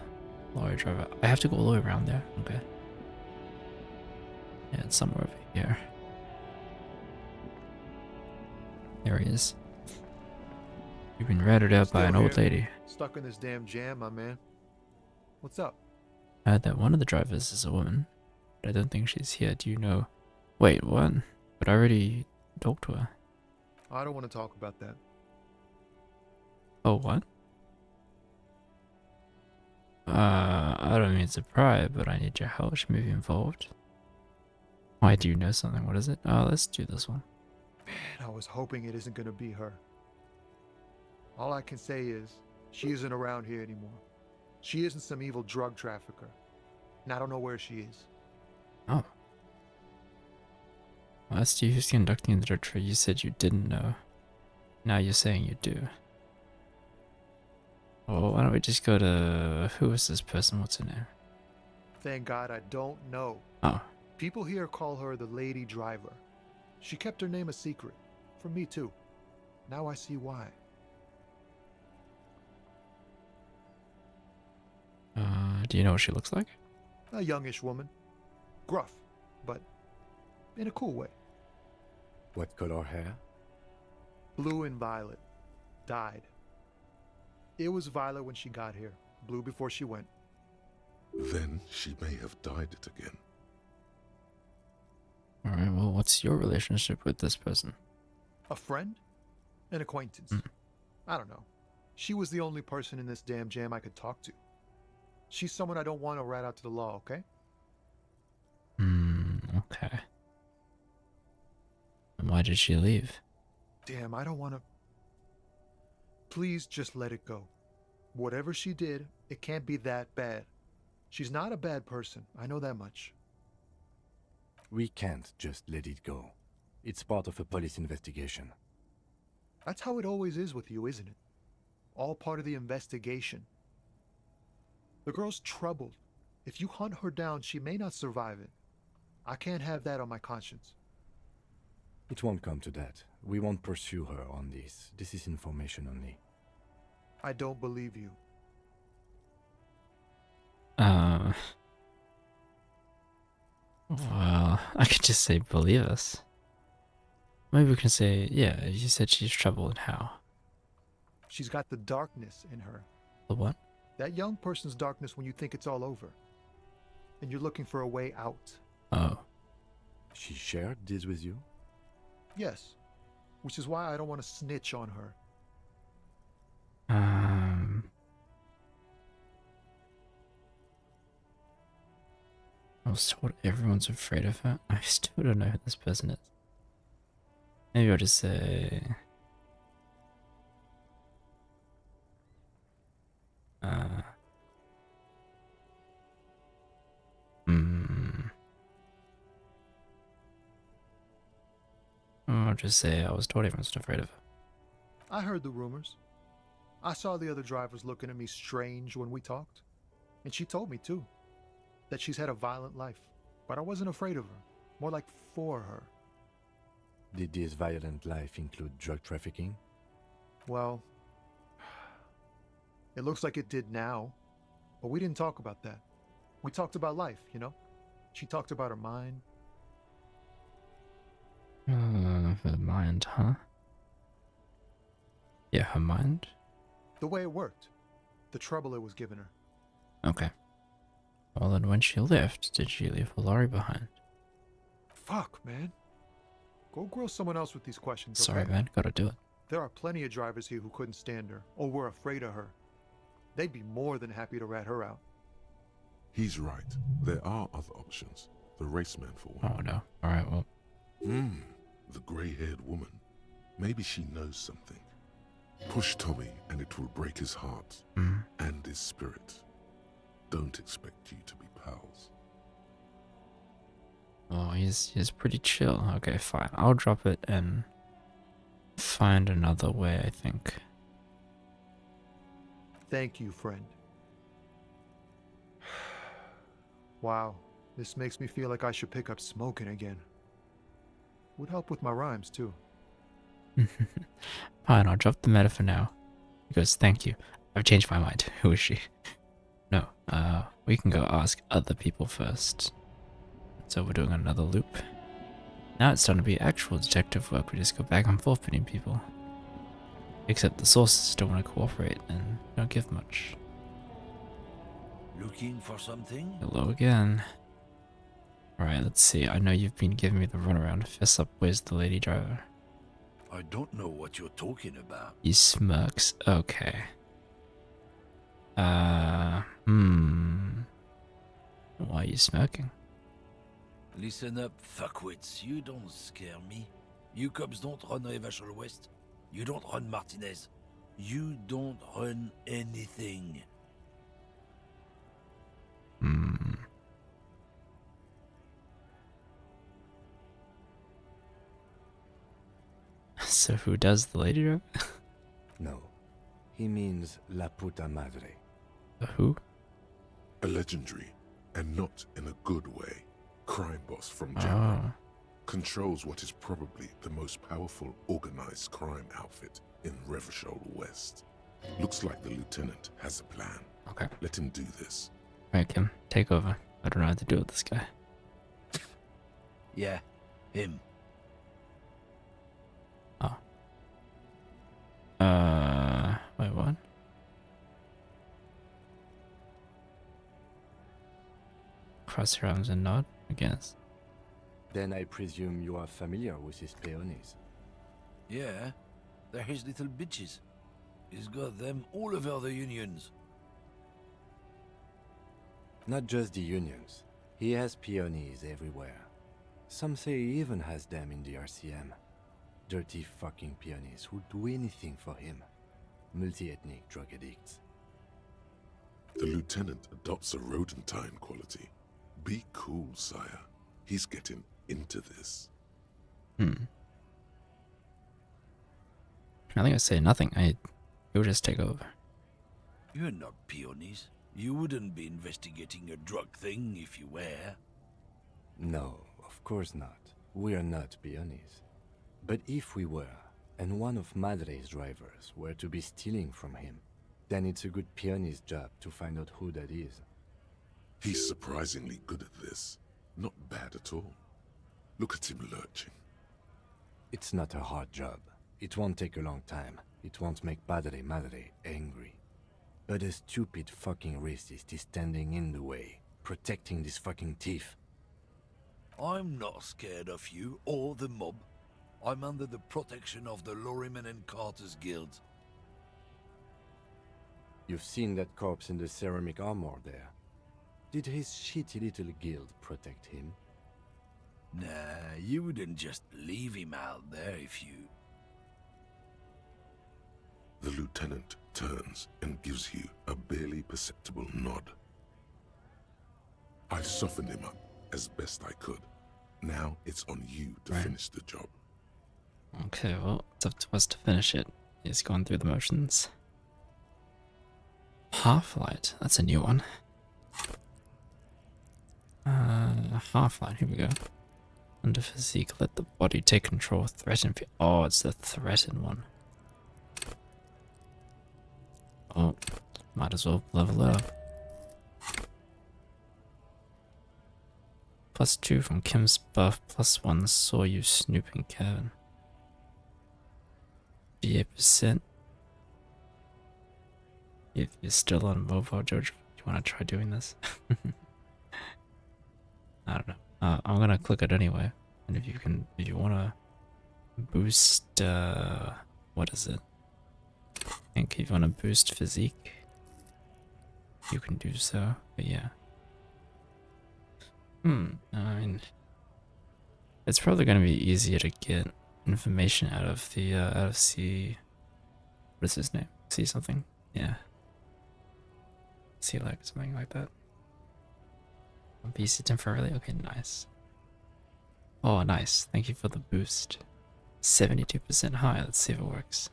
lorry driver. I have to go all the way around there? Okay. Yeah, it's somewhere over here. There he is. You've been ratted out by an old lady. Stuck in this damn jam, my man. What's up? I heard that one of the drivers is a woman, but I don't think she's here. Do you know? Wait, what? But I already talked to her. I don't want to talk about that. Oh, what? I don't mean to pry, but I need your help. Should maybe involved. Why do you know something? What is it? Oh, let's do this one. Man, I was hoping it isn't gonna be her. All I can say is, she isn't around here anymore. She isn't some evil drug trafficker. And I don't know where she is. Oh. Well, that's you who's conducting the drug trade. You said you didn't know. Now you're saying you do. Well, why don't we just go to... Who is this person? What's her name? Thank God I don't know. Oh. People here call her the lady driver. She kept her name a secret. From me too. Now I see why. Do you know what she looks like? A youngish woman. Gruff, but in a cool way. What color hair? Blue and violet. Dyed. It was violet when she got here. Blue before she went. Then she may have dyed it again. Alright, well, what's your relationship with this person? A friend? An acquaintance. I don't know. She was the only person in this damn jam I could talk to. She's someone I don't want to rat out to the law, okay? Okay. And why did she leave? Damn, I don't want to... Please just let it go. Whatever she did, it can't be that bad. She's not a bad person, I know that much. We can't just let it go. It's part of a police investigation. That's how it always is with you, isn't it? All part of the investigation. The girl's troubled. If you hunt her down, she may not survive it. I can't have that on my conscience. It won't come to that. We won't pursue her on this. This is information only. I don't believe you. Well, I could just say believe us. Maybe we can say, yeah, you said she's troubled. How? She's got the darkness in her. The what? That young person's darkness when you think it's all over. And you're looking for a way out. Oh. She shared this with you? Yes. Which is why I don't want to snitch on her. I was told everyone's afraid of her. I still don't know who this person is. Maybe I'll just say... I'll just say I was told everyone's afraid of her. I heard the rumors. I saw the other drivers looking at me strange when we talked. And she told me too. That she's had a violent life. But I wasn't afraid of her. More like for her. Did this violent life include drug trafficking? Well, it looks like it did now. But we didn't talk about that. We talked about life, you know? She talked about her mind. Her mind, huh? Yeah, her mind? The way it worked. The trouble it was giving her. Okay. Well, then when she left, did she leave a lorry behind? Fuck, man. Go grill someone else with these questions, Sorry, okay? man. Gotta do it. There are plenty of drivers here who couldn't stand her, or were afraid of her. They'd be more than happy to rat her out. He's right. There are other options. The raceman, for one. Oh, no. Alright, well. The grey-haired woman. Maybe she knows something. Push Tommy and it will break his heart and his spirit. Don't expect you to be pals. Oh, he's pretty chill. Okay, fine. I'll drop it and find another way, I think. Thank you, friend. Wow, this makes me feel like I should pick up smoking again. Would help with my rhymes, too. Fine, I'll drop the meta for now. He goes, thank you. I've changed my mind. Who is she? No, we can go ask other people first. So we're doing another loop. Now it's starting to be actual detective work. We just go back and forth between people. Except the sources don't want to cooperate and don't give much. Looking for something? Hello again. Alright, let's see. I know you've been giving me the runaround. Fess up, where's the lady driver? I don't know what you're talking about. He smirks. Okay. Why are you smirking? Listen up, fuckwits. You don't scare me. You cops don't run Revachol West. You don't run Martinez. You don't run anything. So who does the lady driver? No. He means La Puta Madre. The who? A legendary, and not in a good way, crime boss from Japan. Controls what is probably the most powerful organized crime outfit in Revachol West. Looks like the lieutenant has a plan. Okay. Let him do this. Alright, Kim, take over. I don't know how to deal with this guy. Yeah, him. Oh. Wait, what? Cross your arms and nod, I guess. Then I presume you are familiar with his peonies. Yeah, they're his little bitches. He's got them all over the unions. Not just the unions. He has peonies everywhere. Some say he even has them in the RCM. Dirty fucking peonies who'd do anything for him. Multi-ethnic drug addicts. The lieutenant adopts a rodentine quality. Be cool, sire. He's getting into this. I think I say nothing. You'll just take over. You're not peonies. You wouldn't be investigating a drug thing if you were. No, of course not. We are not peonies. But if we were, and one of Madre's drivers were to be stealing from him, then it's a good peony's job to find out who that is. He's surprisingly good at this. Not bad at all. Look at him lurching. It's not a hard job. It won't take a long time. It won't make Padre Madre angry. But a stupid fucking racist is standing in the way, protecting this fucking thief. I'm not scared of you or the mob. I'm under the protection of the Lorryman and Carter's Guild. You've seen that corpse in the ceramic armor there. Did his shitty little guild protect him? Nah, you wouldn't just leave him out there if you... The lieutenant turns and gives you a barely perceptible nod. I've softened him up as best I could. Now it's on you to finish the job. Okay, well, it's up to us to finish it. He's going through the motions. Half-light, that's a new one. Half-light, here we go. Under physique, let the body take control, threaten. Oh, it's the threaten one. Oh, might as well level it up. +2 from Kim's buff, +1 saw you snooping Kevin. 58%. If you're still on mobile, Jojo, you want to try doing this? I don't know. I'm gonna click it anyway. And if you want to boost, what is it? I think if you want to boost physique, you can do so. But yeah. I mean, it's probably gonna be easier to get information out of the out of C. What is his name? C something? Yeah. C like something like that. PC temporarily. Okay, nice. Oh, nice. Thank you for the boost. 72% high. Let's see if it works.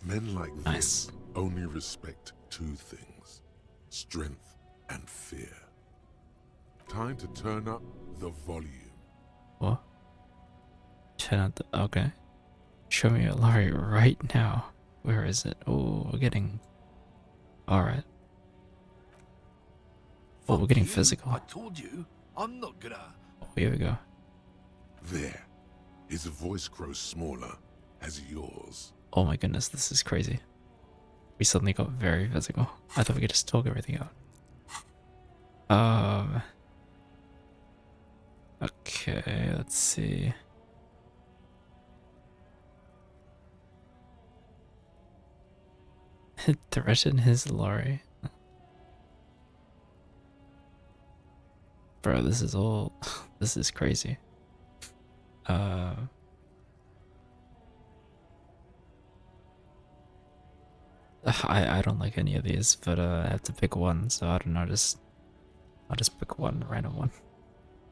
Men like Nice. this only respect two things: strength and fear. Time to turn up the volume. What? Turn out the. Okay. Show me a lorry right now. Where is it? Oh, we're getting. Alright. Oh, we're getting physical. I told you, I'm not gonna. Oh, here we go. There. His voice grows smaller as yours. Oh my goodness, this is crazy. We suddenly got very physical. I thought we could just talk everything out. Okay, let's see. Threaten his lorry. Bro, this is all. This is crazy. I don't like any of these, but I have to pick one, so I don't know. I'll just pick one, random one.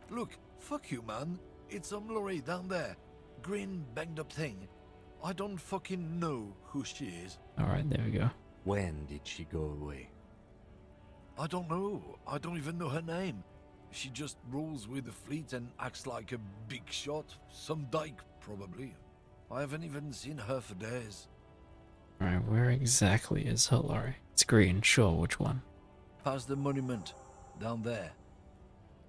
Look, fuck you, man. It's some lorry down there. Green, banged up thing. I don't fucking know who she is. Alright, there we go. When did she go away? I don't know. I don't even know her name. She just rolls with the fleet and acts like a big shot. Some dyke, probably. I haven't even seen her for days. Alright, where exactly is her lorry? It's green, sure, which one? Past the monument. Down there.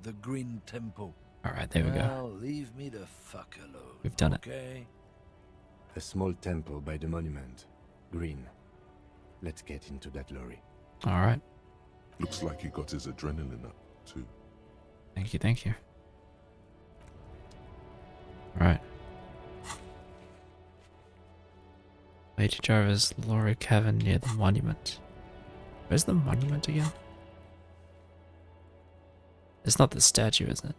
The Green Temple. Alright, there we go. Now, leave me the fuck alone. We've done it. Okay? A small temple by the monument. Green. Let's get into that lorry. Alright. Looks like he got his adrenaline up, too. Thank you, thank you. Alright. Lady Jarvis lorry cavern near the monument. Where's the monument again? It's not the statue, is it?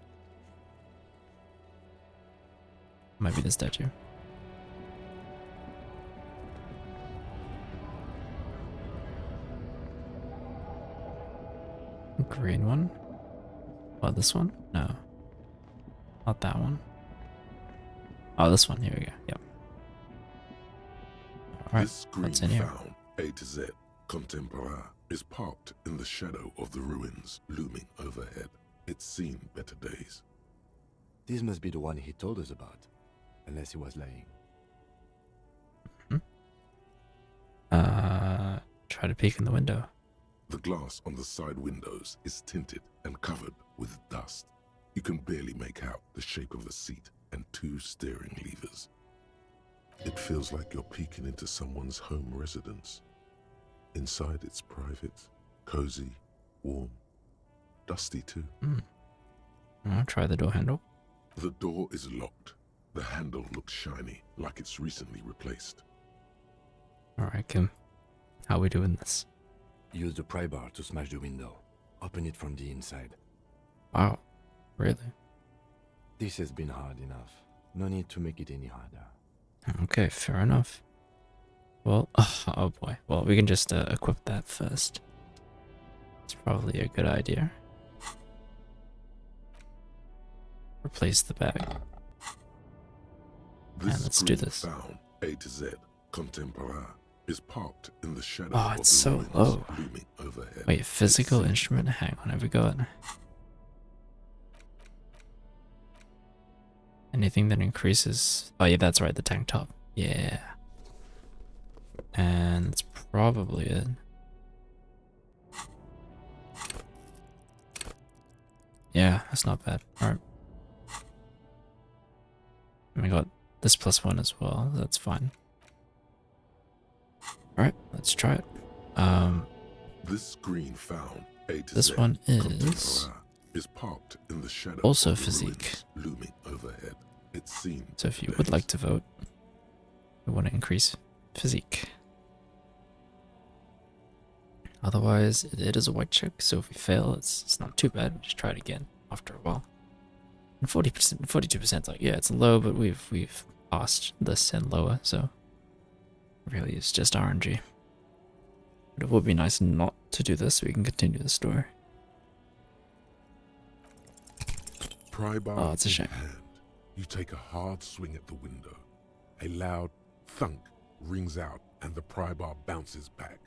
Might be the statue. Green one? Oh, this one? No. Not that one. Oh, this one. Here we go. Yep. Alright, This green what's in here? found, A to Z, contemporaire, is parked in the shadow of the ruins looming overhead. It's seen better days. This must be the one he told us about. Unless he was lying. Try to peek in the window. The glass on the side windows is tinted and covered with dust. You can barely make out the shape of a seat and two steering levers. It feels like you're peeking into someone's home residence. Inside it's private, cozy, warm, dusty too. I'll try the door handle. The door is locked. The handle looks shiny, like it's recently replaced. Alright, Kim. How are we doing this? Use the pry bar to smash the window. Open it from the inside. Wow. Really? This has been hard enough. No need to make it any harder. Okay, fair enough. Well, oh boy. Well, we can just equip that first. It's probably a good idea. Replace the bag. And let's do this. Found, A to Z, contemporaire, is parked in the shadow Oh, of it's the so ruins low. looming overhead. Wait, physical instrument? Hang on, have we got anything that increases? Oh yeah, that's right, the tank top. Yeah. And that's probably it. Yeah, that's not bad. Alright. And we got this +1 as well. That's fine. Alright, let's try it. This screen found A to this Z one is is parked in the shadow also of the physique. ruins looming overhead. It's seen. So if you would like to vote, we want to increase physique. Otherwise, it is a white check, so if we fail, it's not too bad. We just try it again after a while. And 40%, 42%, like, yeah, it's low, but we've passed this and lower, so really it's just RNG. But it would be nice not to do this so we can continue the story. Pry bar Oh, it's a in shame. hand, you take a hard swing at the window. A loud thunk rings out and the pry bar bounces back,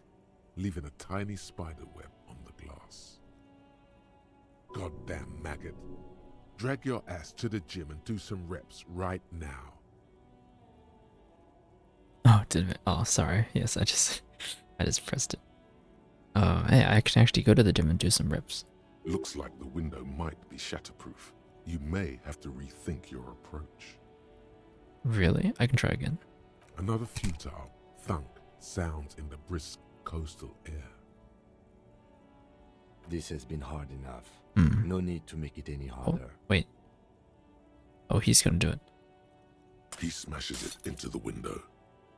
leaving a tiny spider web on the glass. Goddamn maggot. Drag your ass to the gym and do some reps right now. Oh, did it? Oh, sorry. Yes, I just pressed it. Hey, I can actually go to the gym and do some reps. Looks like the window might be shatterproof. You may have to rethink your approach. Really? I can try again. Another futile thunk sounds in the brisk coastal air. This has been hard enough. Hmm. No need to make it any Oh, harder. wait. Oh, he's gonna do it. He smashes it into the window.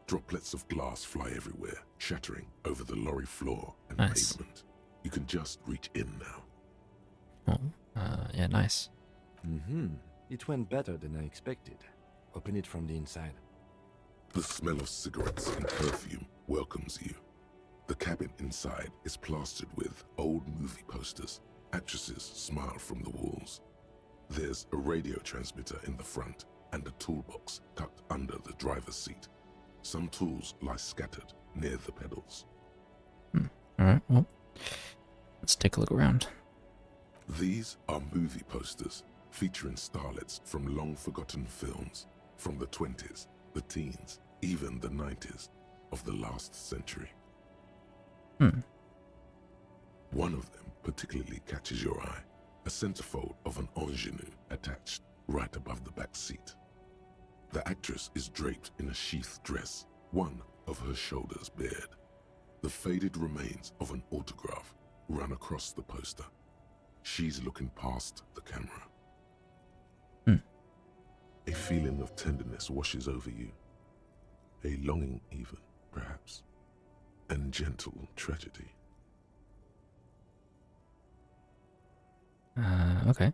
Droplets of glass fly everywhere, shattering over the lorry floor and Nice. pavement. You can just reach in now. Oh, yeah, nice. It went better than I expected. Open it from the inside. The smell of cigarettes and perfume welcomes you. The cabin inside is plastered with old movie posters. Actresses smile from the walls. There's a radio transmitter in the front and a toolbox tucked under the driver's seat. Some tools lie scattered near the pedals. Alright, well, let's take a look around. These are movie posters featuring starlets from long-forgotten films from the 20s, the teens, even the 90s of the last century. One of them particularly catches your eye, a centerfold of an ingenue attached right above the back seat. The actress is draped in a sheath dress, one of her shoulders bared. The faded remains of an autograph run across the poster. She's looking past the camera. A feeling of tenderness washes over you. A longing even, perhaps. And gentle tragedy. Okay.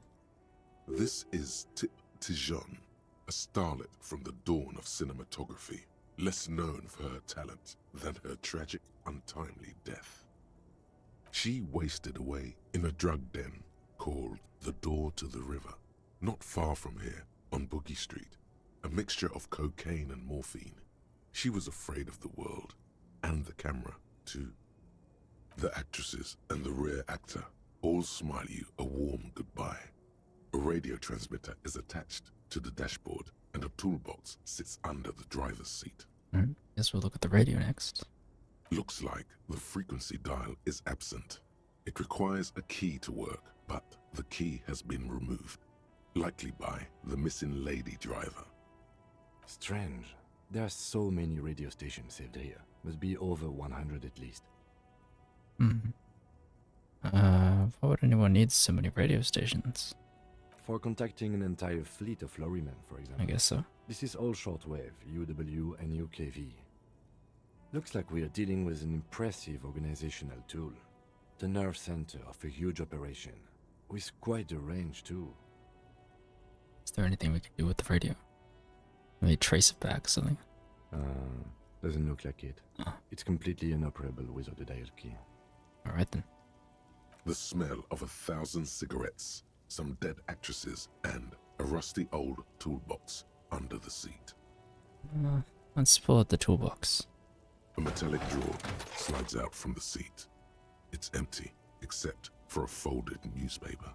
This is Tip Tijon, a starlet from the dawn of cinematography, less known for her talent than her tragic, untimely death. She wasted away in a drug den called the Door to the River, not far from here, on Boogie Street, a mixture of cocaine and morphine. She was afraid of the world, and the camera, too. The actresses and the rear actor all smile you a warm goodbye. A radio transmitter is attached to the dashboard, and a toolbox sits under the driver's seat. Guess we'll look at the radio next. Looks like the frequency dial is absent. It requires a key to work, but the key has been removed, likely by the missing lady driver. Strange. There are so many radio stations saved here. Must be over 100 at least. Why would anyone need so many radio stations? For contacting an entire fleet of lorrymen, for example. I guess so. This is all shortwave, UW and UKV. Looks like we are dealing with an impressive organizational tool. The nerve center of a huge operation, with quite a range too. Is there anything we can do with the radio? Maybe trace it back or something? Doesn't look like it. It's completely inoperable without the dial key. Alright then. The smell of 1,000 cigarettes, some dead actresses, and a rusty old toolbox under the seat. Let's pull out the toolbox. A metallic drawer slides out from the seat. It's empty, except for a folded newspaper.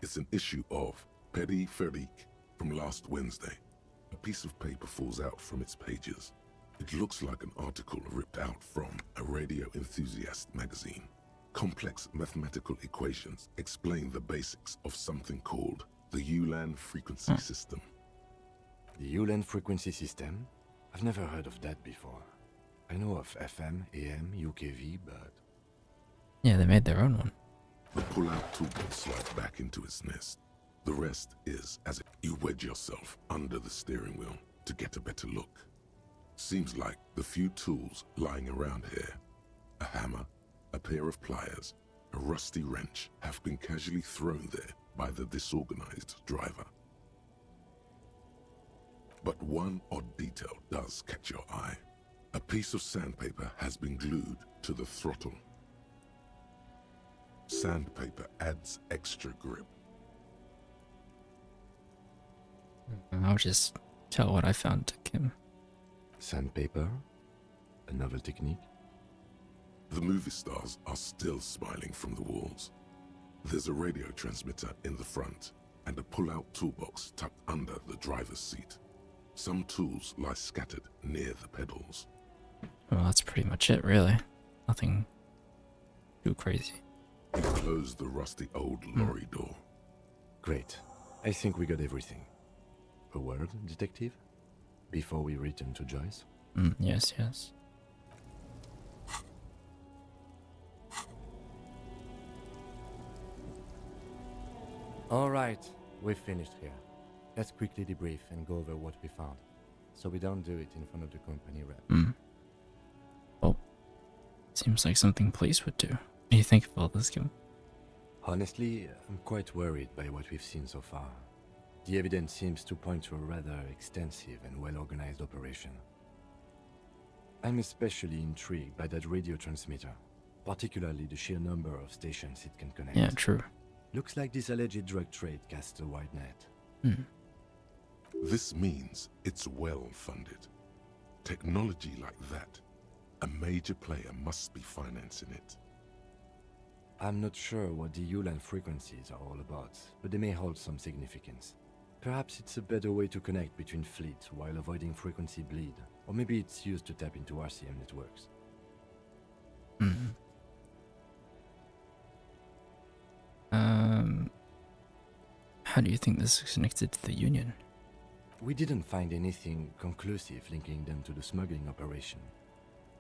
It's an issue of Petit Ferique from last Wednesday. A piece of paper falls out from its pages. It looks like an article ripped out from a radio enthusiast magazine. Complex mathematical equations explain the basics of something called the ULAN frequency system. The ULAN frequency system? I've never heard of that before. I know of FM, AM, UKV, but... Yeah, they made their own one. The pull-out toolbox slides back into its nest. The rest is as if you wedge yourself under the steering wheel to get a better look. Seems like the few tools lying around here, a hammer, a pair of pliers, a rusty wrench, have been casually thrown there by the disorganized driver. But one odd detail does catch your eye. A piece of sandpaper has been glued to the throttle. Sandpaper adds extra grip. I'll just tell what I found to Kim. Sandpaper? A novel technique? The movie stars are still smiling from the walls. There's a radio transmitter in the front and a pull-out toolbox tucked under the driver's seat. Some tools lie scattered near the pedals. Well, that's pretty much it, really. Nothing too crazy. You close the rusty old lorry door. Great. I think we got everything. A word, detective? Before we return to Joyce? Yes, yes. All right, we've finished here. Let's quickly debrief and go over what we found, so we don't do it in front of the company rep. Well, seems like something police would do. What do you think of all this, Kim? Honestly, I'm quite worried by what we've seen so far. The evidence seems to point to a rather extensive and well-organized operation. I'm especially intrigued by that radio transmitter, particularly the sheer number of stations it can connect. Yeah, true. Looks like this alleged drug trade casts a wide net. This means it's well-funded. Technology like that, a major player must be financing it. I'm not sure what the ULAN frequencies are all about, but they may hold some significance. Perhaps it's a better way to connect between fleets while avoiding frequency bleed, or maybe it's used to tap into RCM networks. How do you think this is connected to the Union? We didn't find anything conclusive linking them to the smuggling operation.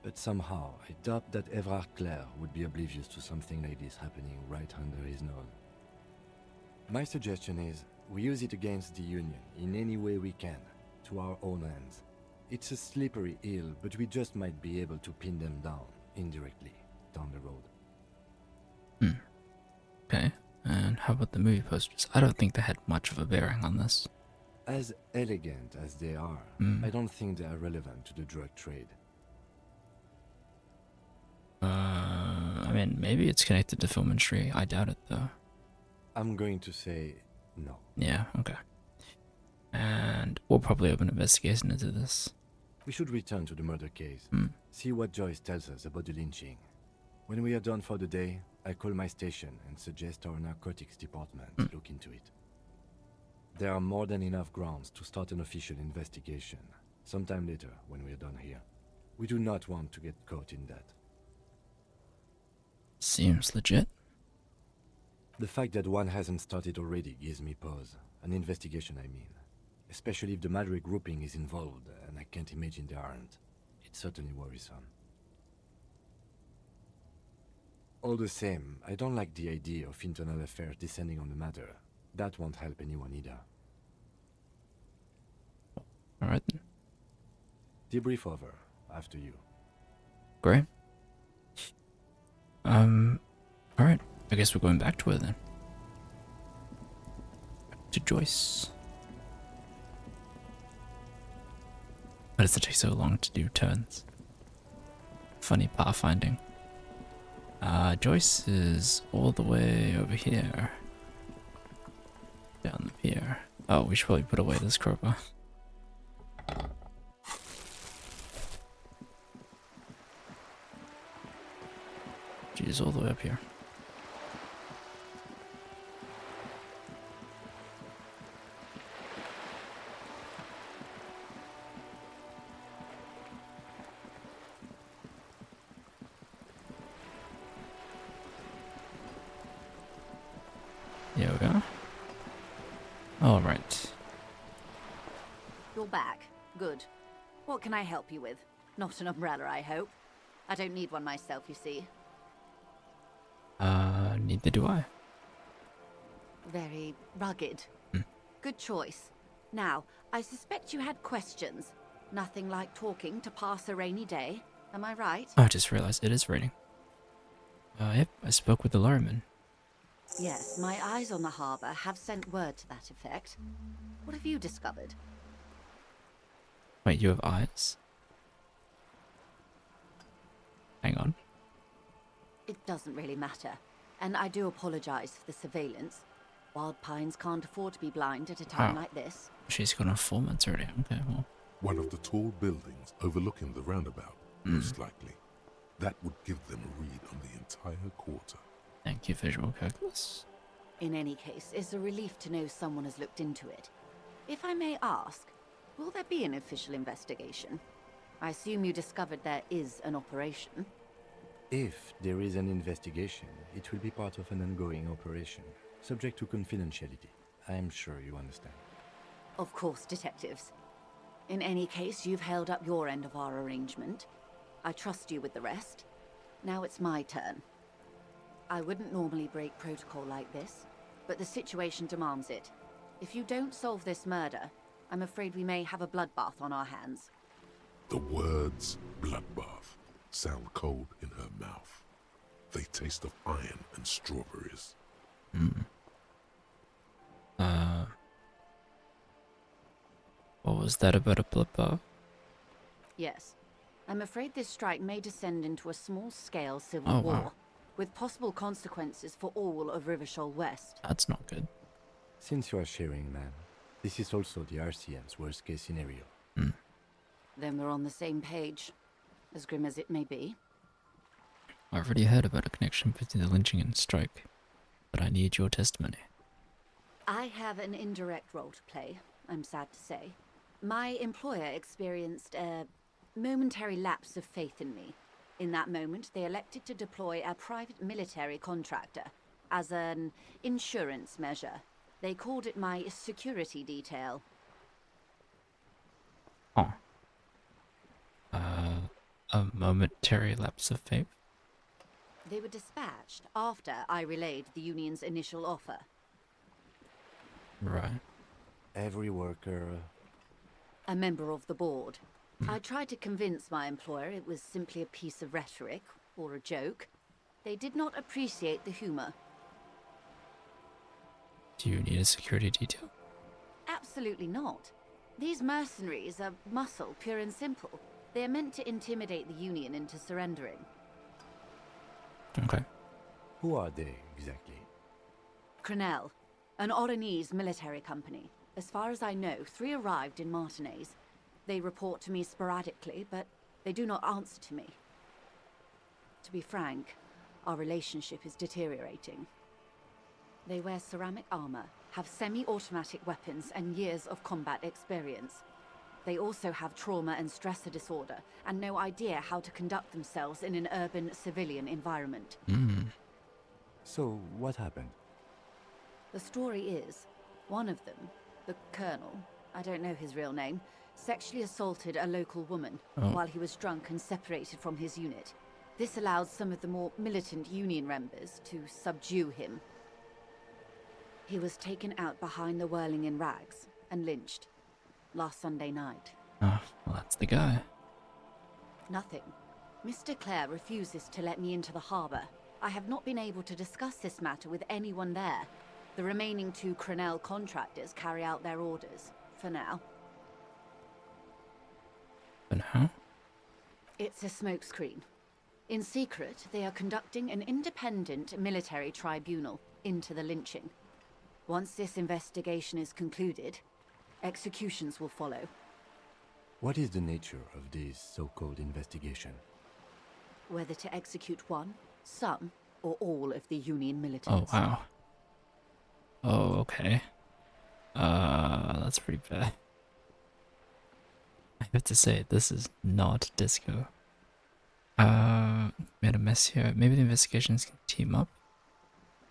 But somehow, I doubt that Everard Clare would be oblivious to something like this happening right under his nose. My suggestion is, we use it against the Union in any way we can, to our own ends. It's a slippery hill, but we just might be able to pin them down, indirectly, down the road. Okay, and how about the movie posters? I don't think they had much of a bearing on this. As elegant as they are, I don't think they are relevant to the drug trade. I mean, maybe it's connected to film industry. I doubt it, though. I'm going to say no. Yeah, okay. And we'll probably open an investigation into this. We should return to the murder case. See what Joyce tells us about the lynching. When we are done for the day, I call my station and suggest our narcotics department look into it. There are more than enough grounds to start an official investigation, sometime later when we are done here. We do not want to get caught in that. Seems legit. The fact that one hasn't started already gives me pause. An investigation, I mean. Especially if the Madrid grouping is involved, and I can't imagine they aren't. It's certainly worrisome. All the same, I don't like the idea of internal affairs descending on the matter. That won't help anyone either. Alright then. Debrief over. After you. Great. Alright. I guess we're going back to her then. Back to Joyce. Why does it take so long to do turns? Funny pathfinding. Joyce is all the way over here. Down the pier. Oh, we should probably put away this crowbar. She's all the way up here. Here we go. Alright. You're back. Good. What can I help you with? Not an umbrella, I hope. I don't need one myself, you see. Neither do I. Very rugged. Good choice. Now, I suspect you had questions. Nothing like talking to pass a rainy day. Am I right? Oh, I just realized it is raining. Yep, I spoke with the lorryman. Yes, my eyes on the harbour have sent word to that effect. What have you discovered? Wait, you have eyes? Hang on. It doesn't really matter. And I do apologize for the surveillance. Wild Pines can't afford to be blind at a time like this. She's got a 4 months already. Okay, well. One of the tall buildings overlooking the roundabout, most likely. That would give them a read on the entire quarter. Thank you, visual calculus. In any case, it's a relief to know someone has looked into it. If I may ask, will there be an official investigation? I assume you discovered there is an operation. If there is an investigation, it will be part of an ongoing operation, subject to confidentiality. I'm sure you understand. Of course, detectives. In any case, you've held up your end of our arrangement. I trust you with the rest. Now it's my turn. I wouldn't normally break protocol like this, but the situation demands it. If you don't solve this murder, I'm afraid we may have a bloodbath on our hands. The words bloodbath sound cold in her mouth. They taste of iron and strawberries. What was that about a bloodbath? Yes. I'm afraid this strike may descend into a small-scale civil war, wow. with possible consequences for all of Rivershoal West. That's not good. Since you are sharing, ma'am, this is also the RCM's worst-case scenario. Then we're on the same page, as grim as it may be. I've already heard about a connection between the lynching and strike, but I need your testimony. I have an indirect role to play, I'm sad to say. My employer experienced a momentary lapse of faith in me. In that moment, they elected to deploy a private military contractor as an insurance measure. They called it my security detail. Oh. A momentary lapse of faith? They were dispatched after I relayed the union's initial offer. Right. Every worker... A member of the board. I tried to convince my employer it was simply a piece of rhetoric, or a joke. They did not appreciate the humor. Do you need a security detail? Absolutely not. These mercenaries are muscle, pure and simple. They are meant to intimidate the Union into surrendering. Okay. Who are they, exactly? Crenell, an Oranese military company. As far as I know, 3 arrived in Martinez. They report to me sporadically, but they do not answer to me. To be frank, our relationship is deteriorating. They wear ceramic armor, have semi-automatic weapons, and years of combat experience. They also have trauma and stressor disorder, and no idea how to conduct themselves in an urban civilian environment. So, what happened? The story is, one of them, the Colonel, I don't know his real name, sexually assaulted a local woman while he was drunk and separated from his unit. This allowed some of the more militant Union members to subdue him. He was taken out behind the whirling in rags and lynched last Sunday night. Oh, well, that's the guy. Nothing. Mr. Clare refuses to let me into the harbour. I have not been able to discuss this matter with anyone there. The remaining 2 Crenell contractors carry out their orders, for now. For now? It's a smokescreen. In secret, they are conducting an independent military tribunal into the lynching. Once this investigation is concluded, executions will follow. What is the nature of this so-called investigation? Whether to execute one, some, or all of the Union militants. Oh, wow. Oh, okay. That's pretty bad. I have to say, this is not Disco. Made a mess here. Maybe the investigations can team up?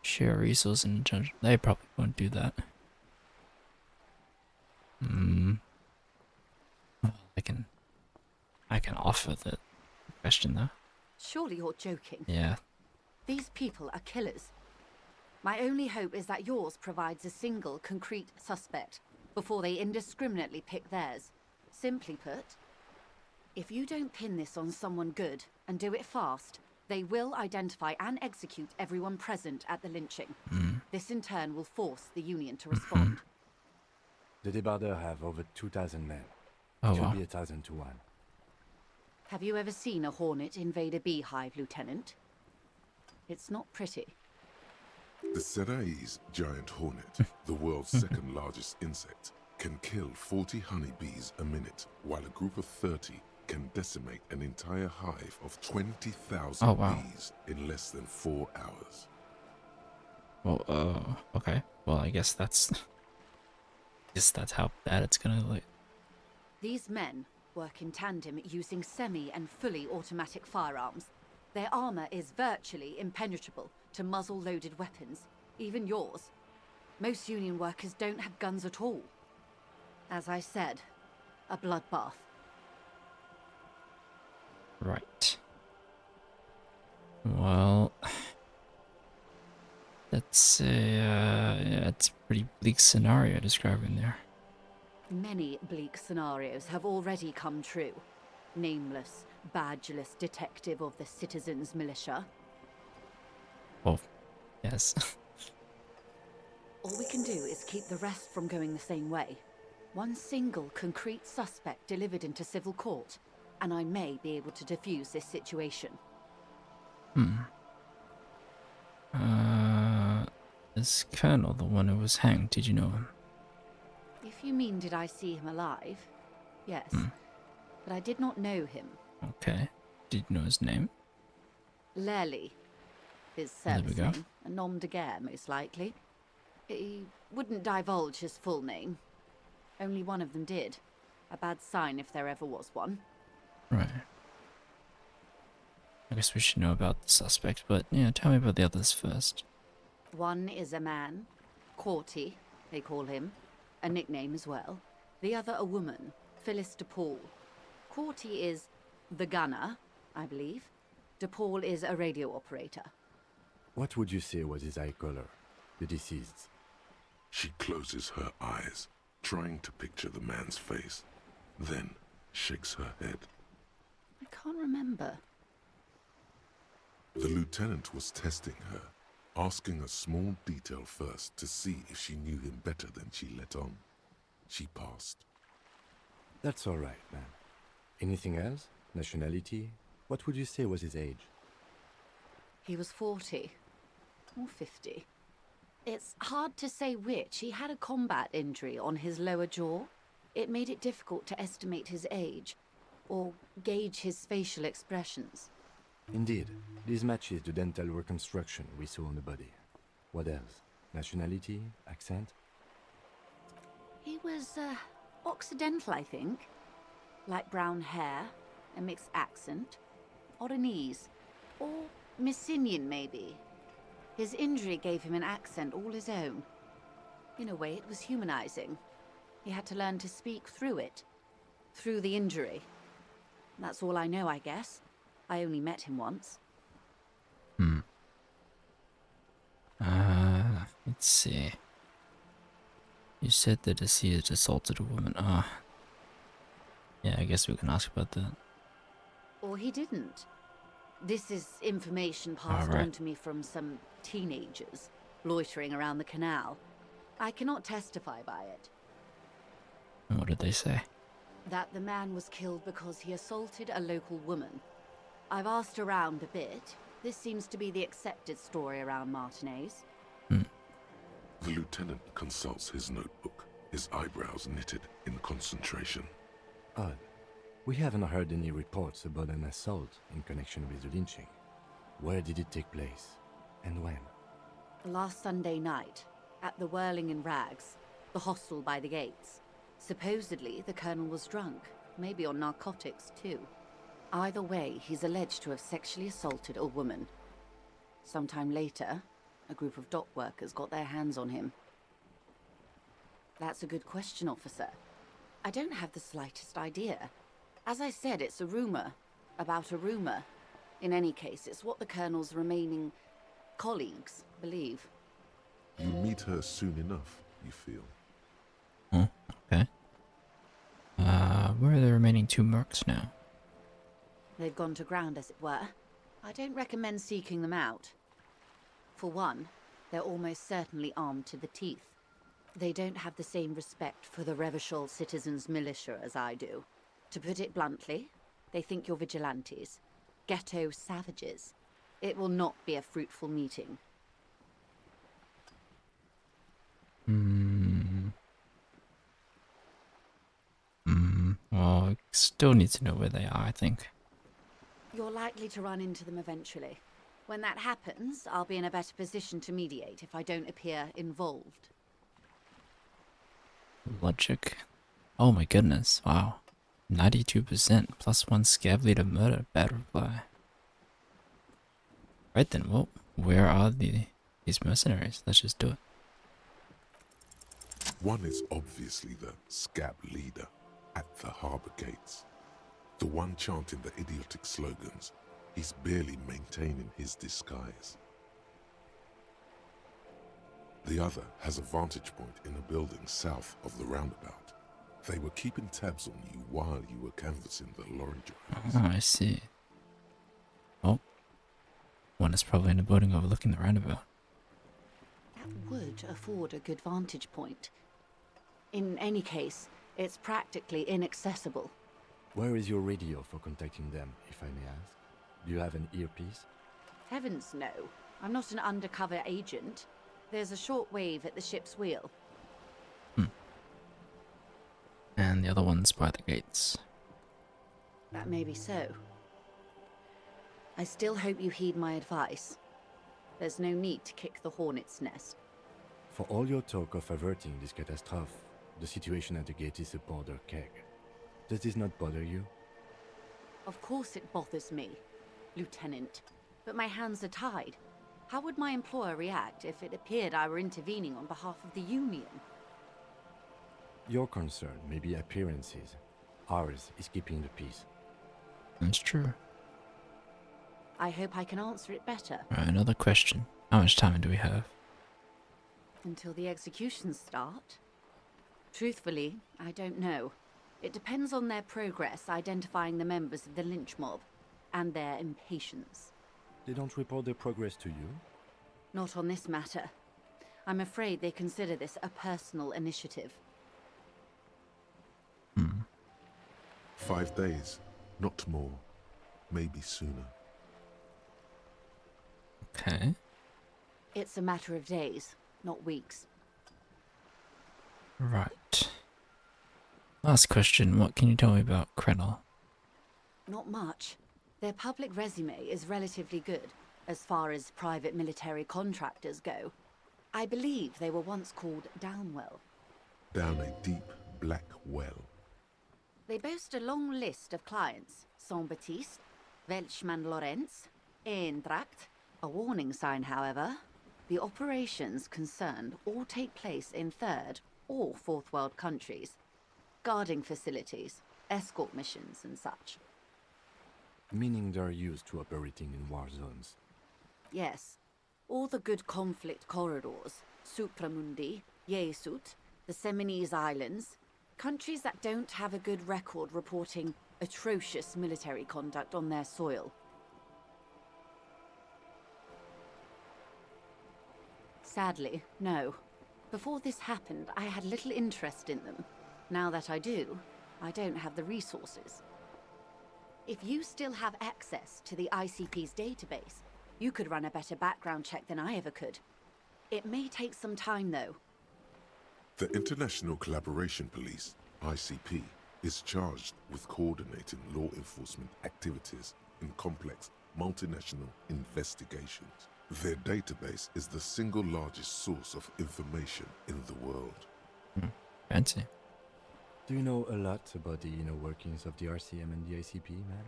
Share resource and they probably won't do that. Well, I can offer the question though. Surely you're joking. Yeah. These people are killers. My only hope is that yours provides a single, concrete suspect before they indiscriminately pick theirs. Simply put, if you don't pin this on someone good and do it fast, they will identify and execute everyone present at the lynching. This in turn will force the Union to respond. The Debardeurs have over 2,000 men. Oh, it will wow. be 1,000 to 1. Have you ever seen a hornet invade a beehive, Lieutenant? It's not pretty. The Serai's giant hornet, the world's second largest insect, can kill 40 honeybees a minute, while a group of 30 can decimate an entire hive of 20,000 Oh, wow. bees in less than 4 hours. Well, okay. Well, I guess that's how bad it's gonna look. These men work in tandem using semi and fully automatic firearms. Their armor is virtually impenetrable to muzzle-loaded weapons, even yours. Most Union workers don't have guns at all. As I said, a bloodbath. Right. Well, that's it's a pretty bleak scenario describing there. Many bleak scenarios have already come true. Nameless, badgeless detective of the citizens' militia. Well, yes. All we can do is keep the rest from going the same way. One single concrete suspect delivered into civil court, and I may be able to defuse this situation. This colonel, the one who was hanged, did you know him? If you mean did I see him alive? Yes. But I did not know him. Okay. Did you know his name? Lely. His There we service go. name. A nom de guerre, most likely. He wouldn't divulge his full name. Only one of them did. A bad sign if there ever was one. Right. I guess we should know about the suspect, but yeah, tell me about the others first. One is a man. Corty, they call him. A nickname as well. The other a woman. Phyllis DePaul. Corty is the gunner, I believe. DePaul is a radio operator. What would you say was his eye color, the deceased's? She closes her eyes, trying to picture the man's face, then shakes her head. I can't remember. The lieutenant was testing her, asking a small detail first to see if she knew him better than she let on. She passed. That's all right, ma'am. Anything else? Nationality? What would you say was his age? He was 40. Or 50. It's hard to say which. He had a combat injury on his lower jaw. It made it difficult to estimate his age, or gauge his facial expressions. Indeed, this matches the dental reconstruction we saw on the body. What else? Nationality? Accent? He was, Occidental, I think. Light brown hair, a mixed accent, Oranese, or Messinian, maybe. His injury gave him an accent all his own. In a way, it was humanizing. He had to learn to speak through it. Through the injury. That's all I know, I guess. I only met him once. Let's see. You said the deceased assaulted a woman. Yeah, I guess we can ask about that. Or he didn't. This is information passed on to me from some teenagers loitering around the canal. I cannot testify by it. And what did they say? That the man was killed because he assaulted a local woman. I've asked around a bit. This seems to be the accepted story around Martinez. The lieutenant consults his notebook, his eyebrows knitted in concentration. Odd. We haven't heard any reports about an assault in connection with the lynching. Where did it take place? And when? Last Sunday night, at the Whirling in Rags, the hostel by the gates. Supposedly, the colonel was drunk, maybe on narcotics too. Either way, he's alleged to have sexually assaulted a woman. Sometime later, a group of dock workers got their hands on him? That's a good question, officer. I don't have the slightest idea. As I said, it's a rumor about a rumor. In any case, it's what the Colonel's remaining colleagues believe. You'll meet her soon enough, you feel? Oh, okay. Where are the remaining 2 mercs now? They've gone to ground, as it were. I don't recommend seeking them out. For one, they're almost certainly armed to the teeth. They don't have the same respect for the Revachol citizens' militia as I do. To put it bluntly, they think you're vigilantes. Ghetto savages. It will not be a fruitful meeting. Well, I still need to know where they are, I think. You're likely to run into them eventually. When that happens, I'll be in a better position to mediate if I don't appear involved. Logic. Oh my goodness, wow. 92% plus 1 scab leader murder, bad reply. Right then, well, where are these mercenaries? Let's just do it. One is obviously the scab leader at the harbour gates. The one chanting the idiotic slogans. He's barely maintaining his disguise. The other has a vantage point in a building south of the roundabout. They were keeping tabs on you while you were canvassing the lorry drivers. Oh, I see. Oh. One is probably in a building overlooking the roundabout. That would afford a good vantage point. In any case, it's practically inaccessible. Where is your radio for contacting them, if I may ask? Do you have an earpiece? Heavens no. I'm not an undercover agent. There's a shortwave at the ship's wheel. And the other one's by the gates. That may be so. I still hope you heed my advice. There's no need to kick the hornet's nest. For all your talk of averting this catastrophe, the situation at the gate is a powder keg. Does this not bother you? Of course it bothers me, Lieutenant. But my hands are tied. How would my employer react if it appeared I were intervening on behalf of the Union? Your concern may be appearances. Ours is keeping the peace. That's true. I hope I can answer it better. Alright, another question. How much time do we have? Until the executions start? Truthfully, I don't know. It depends on their progress identifying the members of the lynch mob, and their impatience. They don't report their progress to you? Not on this matter. I'm afraid they consider this a personal initiative. 5 days, not more. Maybe sooner. Okay. It's a matter of days, not weeks. Right. Last question, what can you tell me about Krenel? Not much. Their public resume is relatively good, as far as private military contractors go. I believe they were once called Downwell. Down a deep, black well. They boast a long list of clients. Saint-Baptiste, Welchman-Lorenz, Eintracht. A warning sign, however. The operations concerned all take place in third or fourth world countries. Guarding facilities, escort missions and such. Meaning they're used to operating in war zones. Yes. All the good conflict corridors, Supramundi, Yesut, the Seminese Islands, countries that don't have a good record reporting atrocious military conduct on their soil. Sadly, no. Before this happened, I had little interest in them. Now that I do, I don't have the resources. If you still have access to the ICP's database, you could run a better background check than I ever could. It may take some time, though. The International Collaboration Police, ICP, is charged with coordinating law enforcement activities in complex multinational investigations. Their database is the single largest source of information in the world. Fancy. Do you know a lot about the inner workings of the RCM and the ICP, ma'am?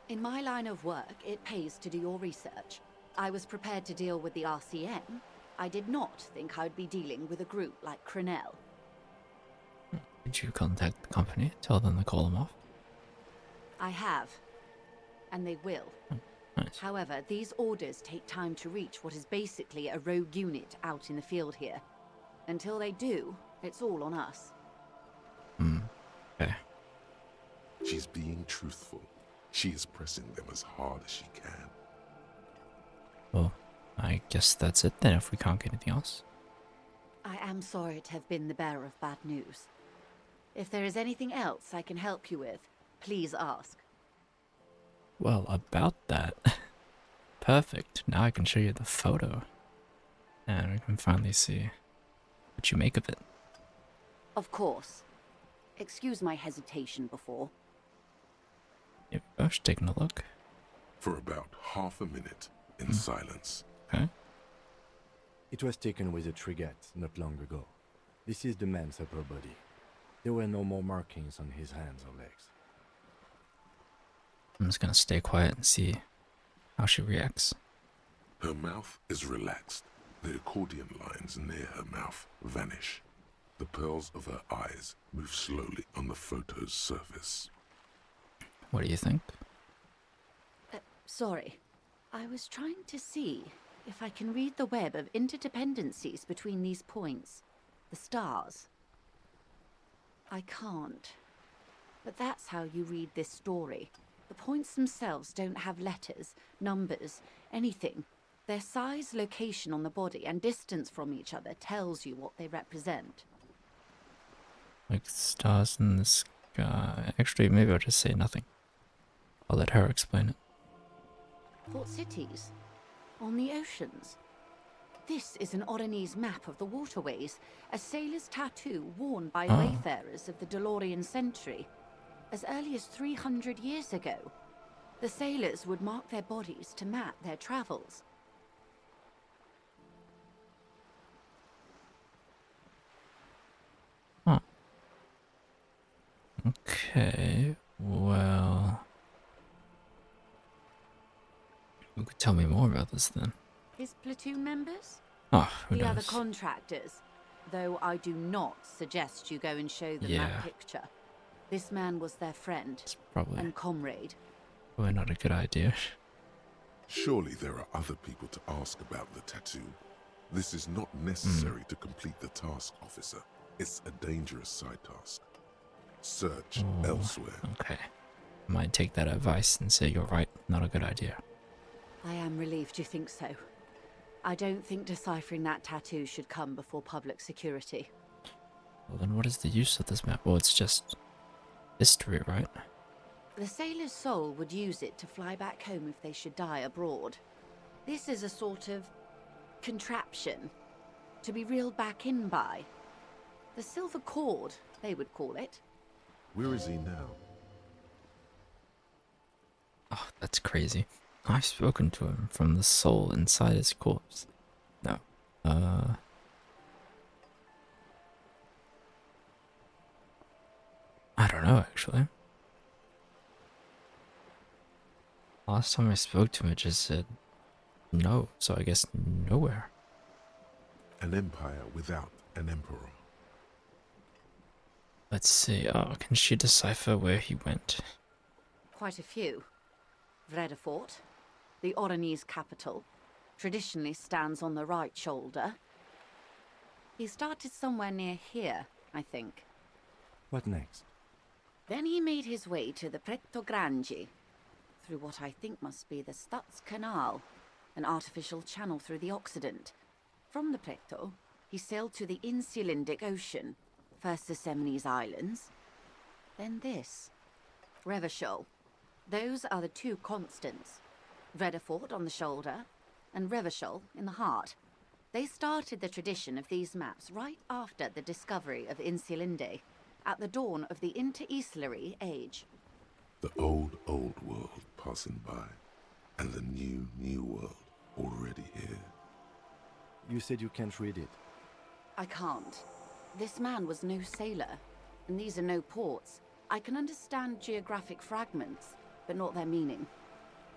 In my line of work, it pays to do your research. I was prepared to deal with the RCM. I did not think I'd be dealing with a group like Crenell. Did you contact the company? Tell them to call them off? I have, and they will. Nice. However, these orders take time to reach what is basically a rogue unit out in the field here. Until they do, it's all on us. Okay. She's being truthful. She is pressing them as hard as she can. Well, I guess that's it then if we can't get anything else. I am sorry to have been the bearer of bad news. If there is anything else I can help you with, please ask. Well, about that. Perfect. Now I can show you the photo. And we can finally see what you make of it. Of course. Excuse my hesitation before. Yep, I was taking a look. For about half a minute, in silence. Okay. It was taken with a Trigat not long ago. This is the man's upper body. There were no more markings on his hands or legs. I'm just gonna stay quiet and see how she reacts. Her mouth is relaxed. The accordion lines near her mouth vanish. The pearls of her eyes move slowly on the photo's surface. What do you think? Sorry. I was trying to see if I can read the web of interdependencies between these points. The stars. I can't. But that's how you read this story. The points themselves don't have letters, numbers, anything. Their size, location on the body, and distance from each other tells you what they represent. Like stars in the sky. Actually, maybe I'll just say nothing. I'll let her explain it. Port cities. On the oceans. This is an Oronese map of the waterways, a sailor's tattoo worn by wayfarers of the DeLorean century. As early as 300 years ago, the sailors would mark their bodies to map their travels. Huh. Okay, well... You could tell me more about this then. His platoon members? Oh, who the knows? other contractors. Though I do not suggest you go and show them Yeah. that picture. This man was their friend Probably. and comrade. Probably not a good idea. Surely there are other people to ask about the tattoo. This is not necessary to complete the task, officer. It's a dangerous side task. Search elsewhere. Okay. I might take that advice and say you're right, not a good idea. I am relieved you think so. I don't think deciphering that tattoo should come before public security. Well then what is the use of this map? Well, it's just history, right? The sailor's soul would use it to fly back home if they should die abroad. This is a sort of contraption to be reeled back in by. The silver cord, they would call it. Where is he now? Oh, that's crazy. I've spoken to him from the soul inside his corpse. No. I don't know, actually. Last time I spoke to him, it just said no, so I guess nowhere. An empire without an emperor. Let's see. Oh, can she decipher where he went? Quite a few. Vredefort, the Oronese capital, traditionally stands on the right shoulder. He started somewhere near here, I think. What next? Then he made his way to the Pretto Grande, through what I think must be the Stutz Canal, an artificial channel through the Occident. From the Pretto, he sailed to the Insulindic Ocean, first the Seminoles Islands, then this, Revachol. Those are the two constants, Vredefort on the shoulder and Revachol in the heart. They started the tradition of these maps right after the discovery of Insulinde, at the dawn of the Interinsulary Age. The old world passing by, and the new world already here. You said you can't read it. I can't. This man was no sailor, and these are no ports. I can understand geographic fragments, but not their meaning.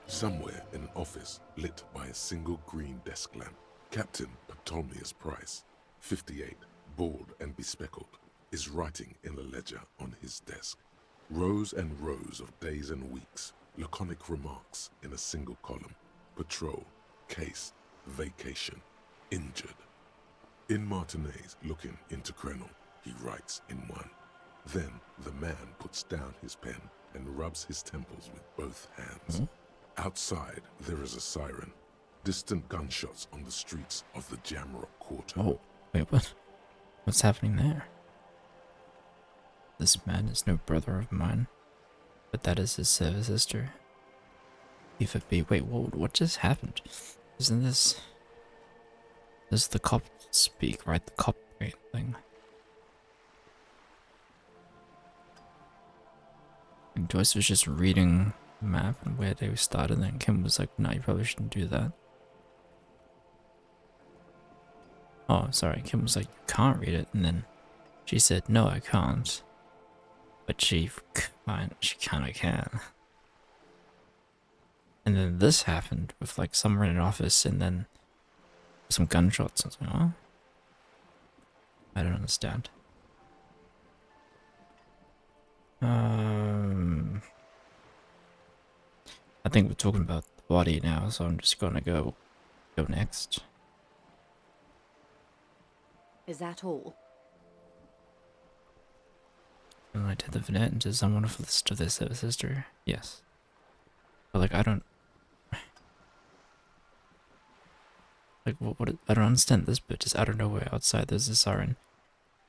Somewhere in an office lit by a single green desk lamp, Captain Ptolemaeus Price, 58, bald and bespectacled, is writing in a ledger on his desk. Rows and rows of days and weeks, laconic remarks in a single column. Patrol, case, vacation, injured. In Martinez looking into Krenel, he writes in one. Then the man puts down his pen and rubs his temples with both hands. Outside, there is a siren. Distant gunshots on the streets of the Jamrock Quarter. Oh, wait, what? What's happening there? This man is no brother of mine, but that is his service sister. If it be, wait, what just happened? Isn't this the cop speak, right? The cop thing. And Joyce was just reading the map and where they started, and Kim was like, no, you probably shouldn't do that. Oh, sorry, Kim was like, you can't read it, and then she said, no, I can't. But she kinda can. And then this happened with like someone in an office and then some gunshots. I was like, oh? I don't understand. I think we're talking about the body now, so I'm just gonna go next. Is that all? And I did the vignette into someone of the list of their service history. Yes. But like, I don't... Like, what I don't understand this bit. Just out of nowhere outside there's a siren.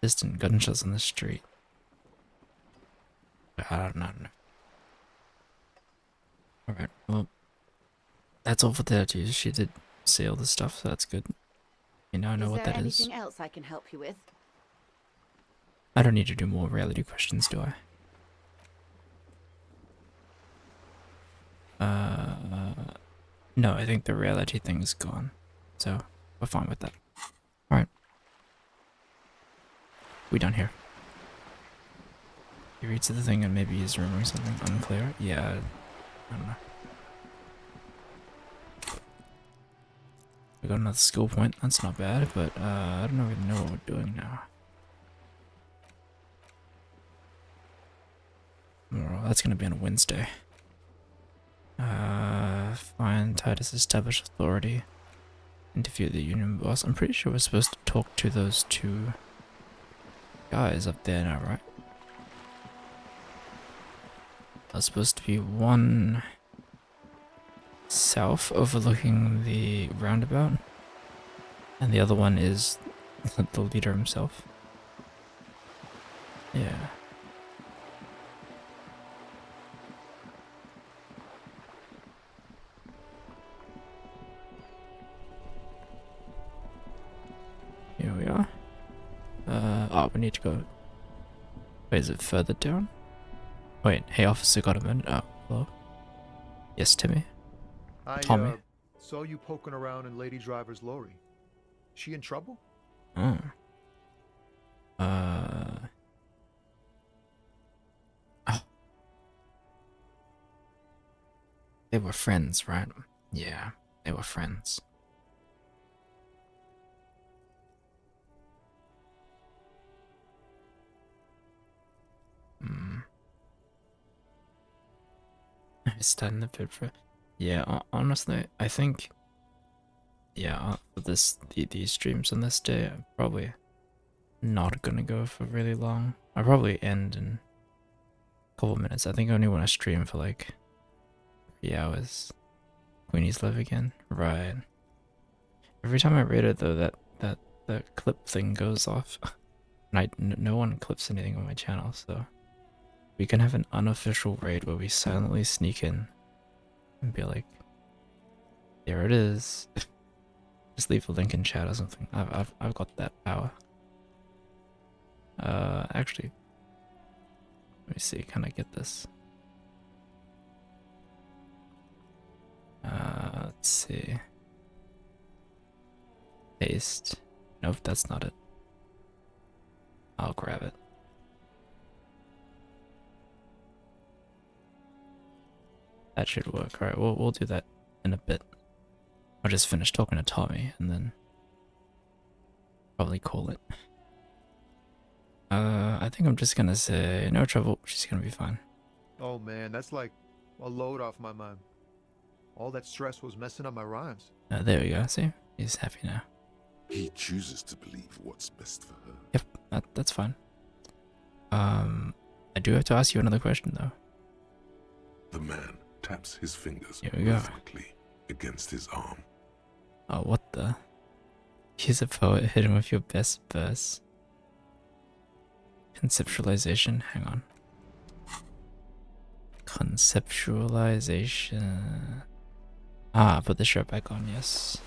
Distant gunshots on the street. I don't know. Alright, well, that's all for that. She did say all this stuff, so that's good. You now know what that is. Is there anything else I can help you with? I don't need to do more reality questions, do I? No, I think the reality thing is gone. So, we're fine with that. Alright. We done here. He reads the thing and maybe he's remembering something unclear. Yeah, I don't know. We got another skill point, that's not bad, but I don't really know what we're doing now. Oh, that's gonna be on a Wednesday. Find Titus establish authority. Interview the union boss. I'm pretty sure we're supposed to talk to those two guys up there now, right? There's supposed to be one south overlooking the roundabout, and the other one is the leader himself. Yeah. Here we are. Oh, we need to go. Wait, is it further down? Wait, hey officer, got a minute? Oh, hello? Yes, Timmy? Tommy? I saw you poking around in Lady Driver's lorry. She in trouble? Oh. Oh. They were friends, right? Yeah, they were friends. Stand the bid for. Yeah, honestly, I think. Yeah, for these streams on this day, I'm probably not gonna go for really long. I'll probably end in a couple minutes. I think I only want to stream for like 3 hours. Queenie's live again, right? Every time I read it though, that clip thing goes off, and no one clips anything on my channel, so. We can have an unofficial raid where we silently sneak in and be like, there it is. Just leave a link in chat or something. I've got that power. Actually, let me see, can I get this? Let's see. Paste. Nope, that's not it. I'll grab it. That should work. Alright, we'll do that in a bit. I'll just finish talking to Tommy and then probably call it. I think I'm just gonna say no trouble. She's gonna be fine. Oh man, that's like a load off my mind. All that stress was messing up my rhymes. There we go. See, he's happy now. He chooses to believe what's best for her. Yep, that's fine. I do have to ask you another question though. The man taps his fingers Here we go. rhythmically against his arm. Oh, what the? He's a poet. Hit him with your best verse. Conceptualization. Hang on. Conceptualization. Ah, put the shirt back on. Yes.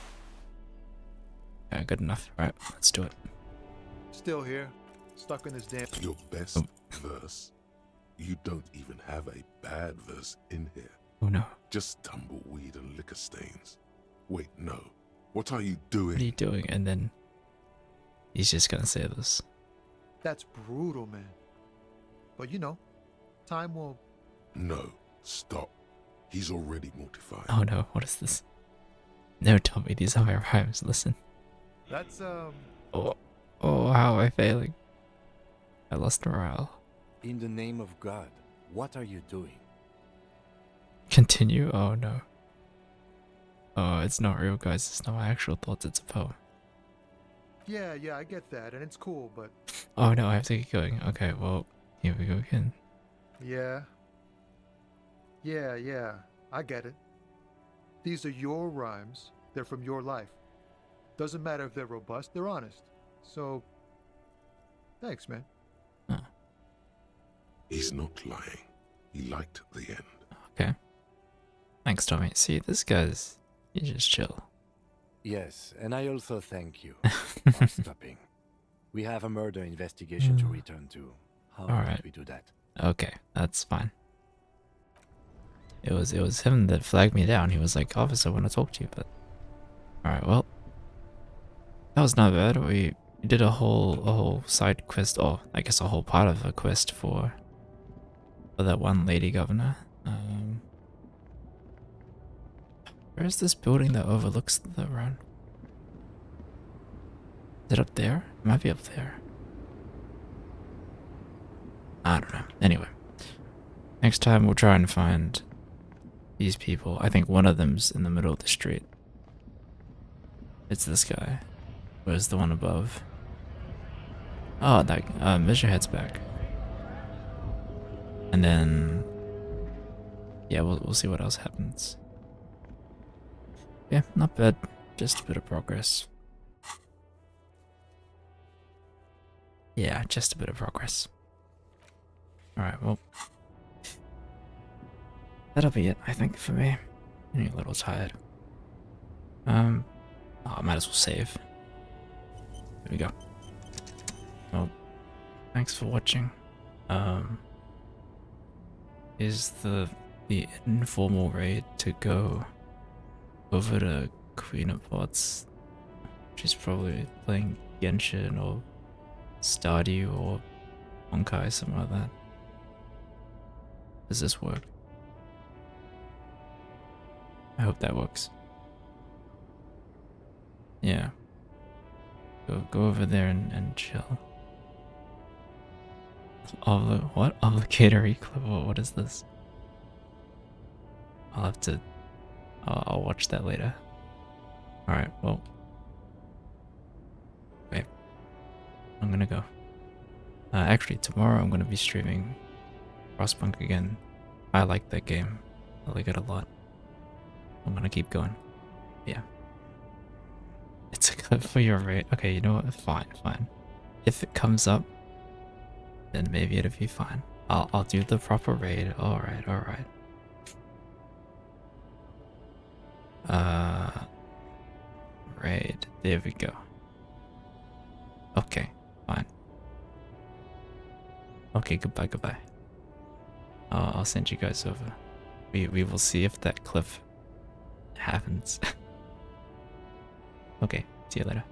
Okay, good enough. Right, let's do it. Still here, stuck in this damn. Your best verse? You don't even have a bad verse in here. Oh no. Just tumbleweed and liquor stains. Wait, no. What are you doing? What are you doing? And then he's just gonna say this. That's brutal, man. But you know, time will. No, stop. He's already mortified. Oh no, what is this? No, Tommy, these are my rhymes. Listen. That's Oh, how am I failing? I lost morale. In the name of God, what are you doing? Continue? Oh no. Oh, it's not real, guys. It's not my actual thoughts. It's a poem. Yeah, I get that, and it's cool, but. Oh no, I have to get going. Okay, well, here we go again. Yeah, I get it. These are your rhymes. They're from your life. Doesn't matter if they're robust, they're honest. So, thanks, man. He's not lying. He liked the end. Okay. Thanks, Tommy. See, this guy's... he's just chill. Yes, and I also thank you for stopping. We have a murder investigation to return to. How about we do that? Okay, that's fine. It was him that flagged me down. He was like, "Officer, I want to talk to you," but... Alright, well... that was not bad. We did a whole side quest, or I guess a whole part of a quest for that one lady governor. Where's this building that overlooks the run? Is it up there? It might be up there. I don't know. Anyway. Next time we'll try and find these people. I think one of them's in the middle of the street. It's this guy. Where's the one above? Oh, that Measurehead's back. And then yeah, we'll see what else happens. Yeah, not bad. Just a bit of progress. Yeah, just a bit of progress. Alright, well. That'll be it, I think, for me. I'm getting a little tired. I might as well save. Here we go. Well, thanks for watching. Is the informal raid to go over to Queen of Pots? She's probably playing Genshin or Stardew or Honkai, something like that. Does this work? I hope that works. Yeah. Go over there and chill. What? Obligatory clip? What is this? I'll have to... I'll watch that later. Alright, well... wait. I'm gonna go. Actually, tomorrow I'm gonna be streaming Frostpunk again. I like that game. I like it a lot. I'm gonna keep going. Yeah. It's a clip for your raid. Okay, you know what? Fine. If it comes up, then maybe it'll be fine. I'll do the proper raid. Alright. Raid. There we go. Okay, fine. Okay, goodbye. I'll send you guys over. We will see if that cliff happens. Okay, see you later.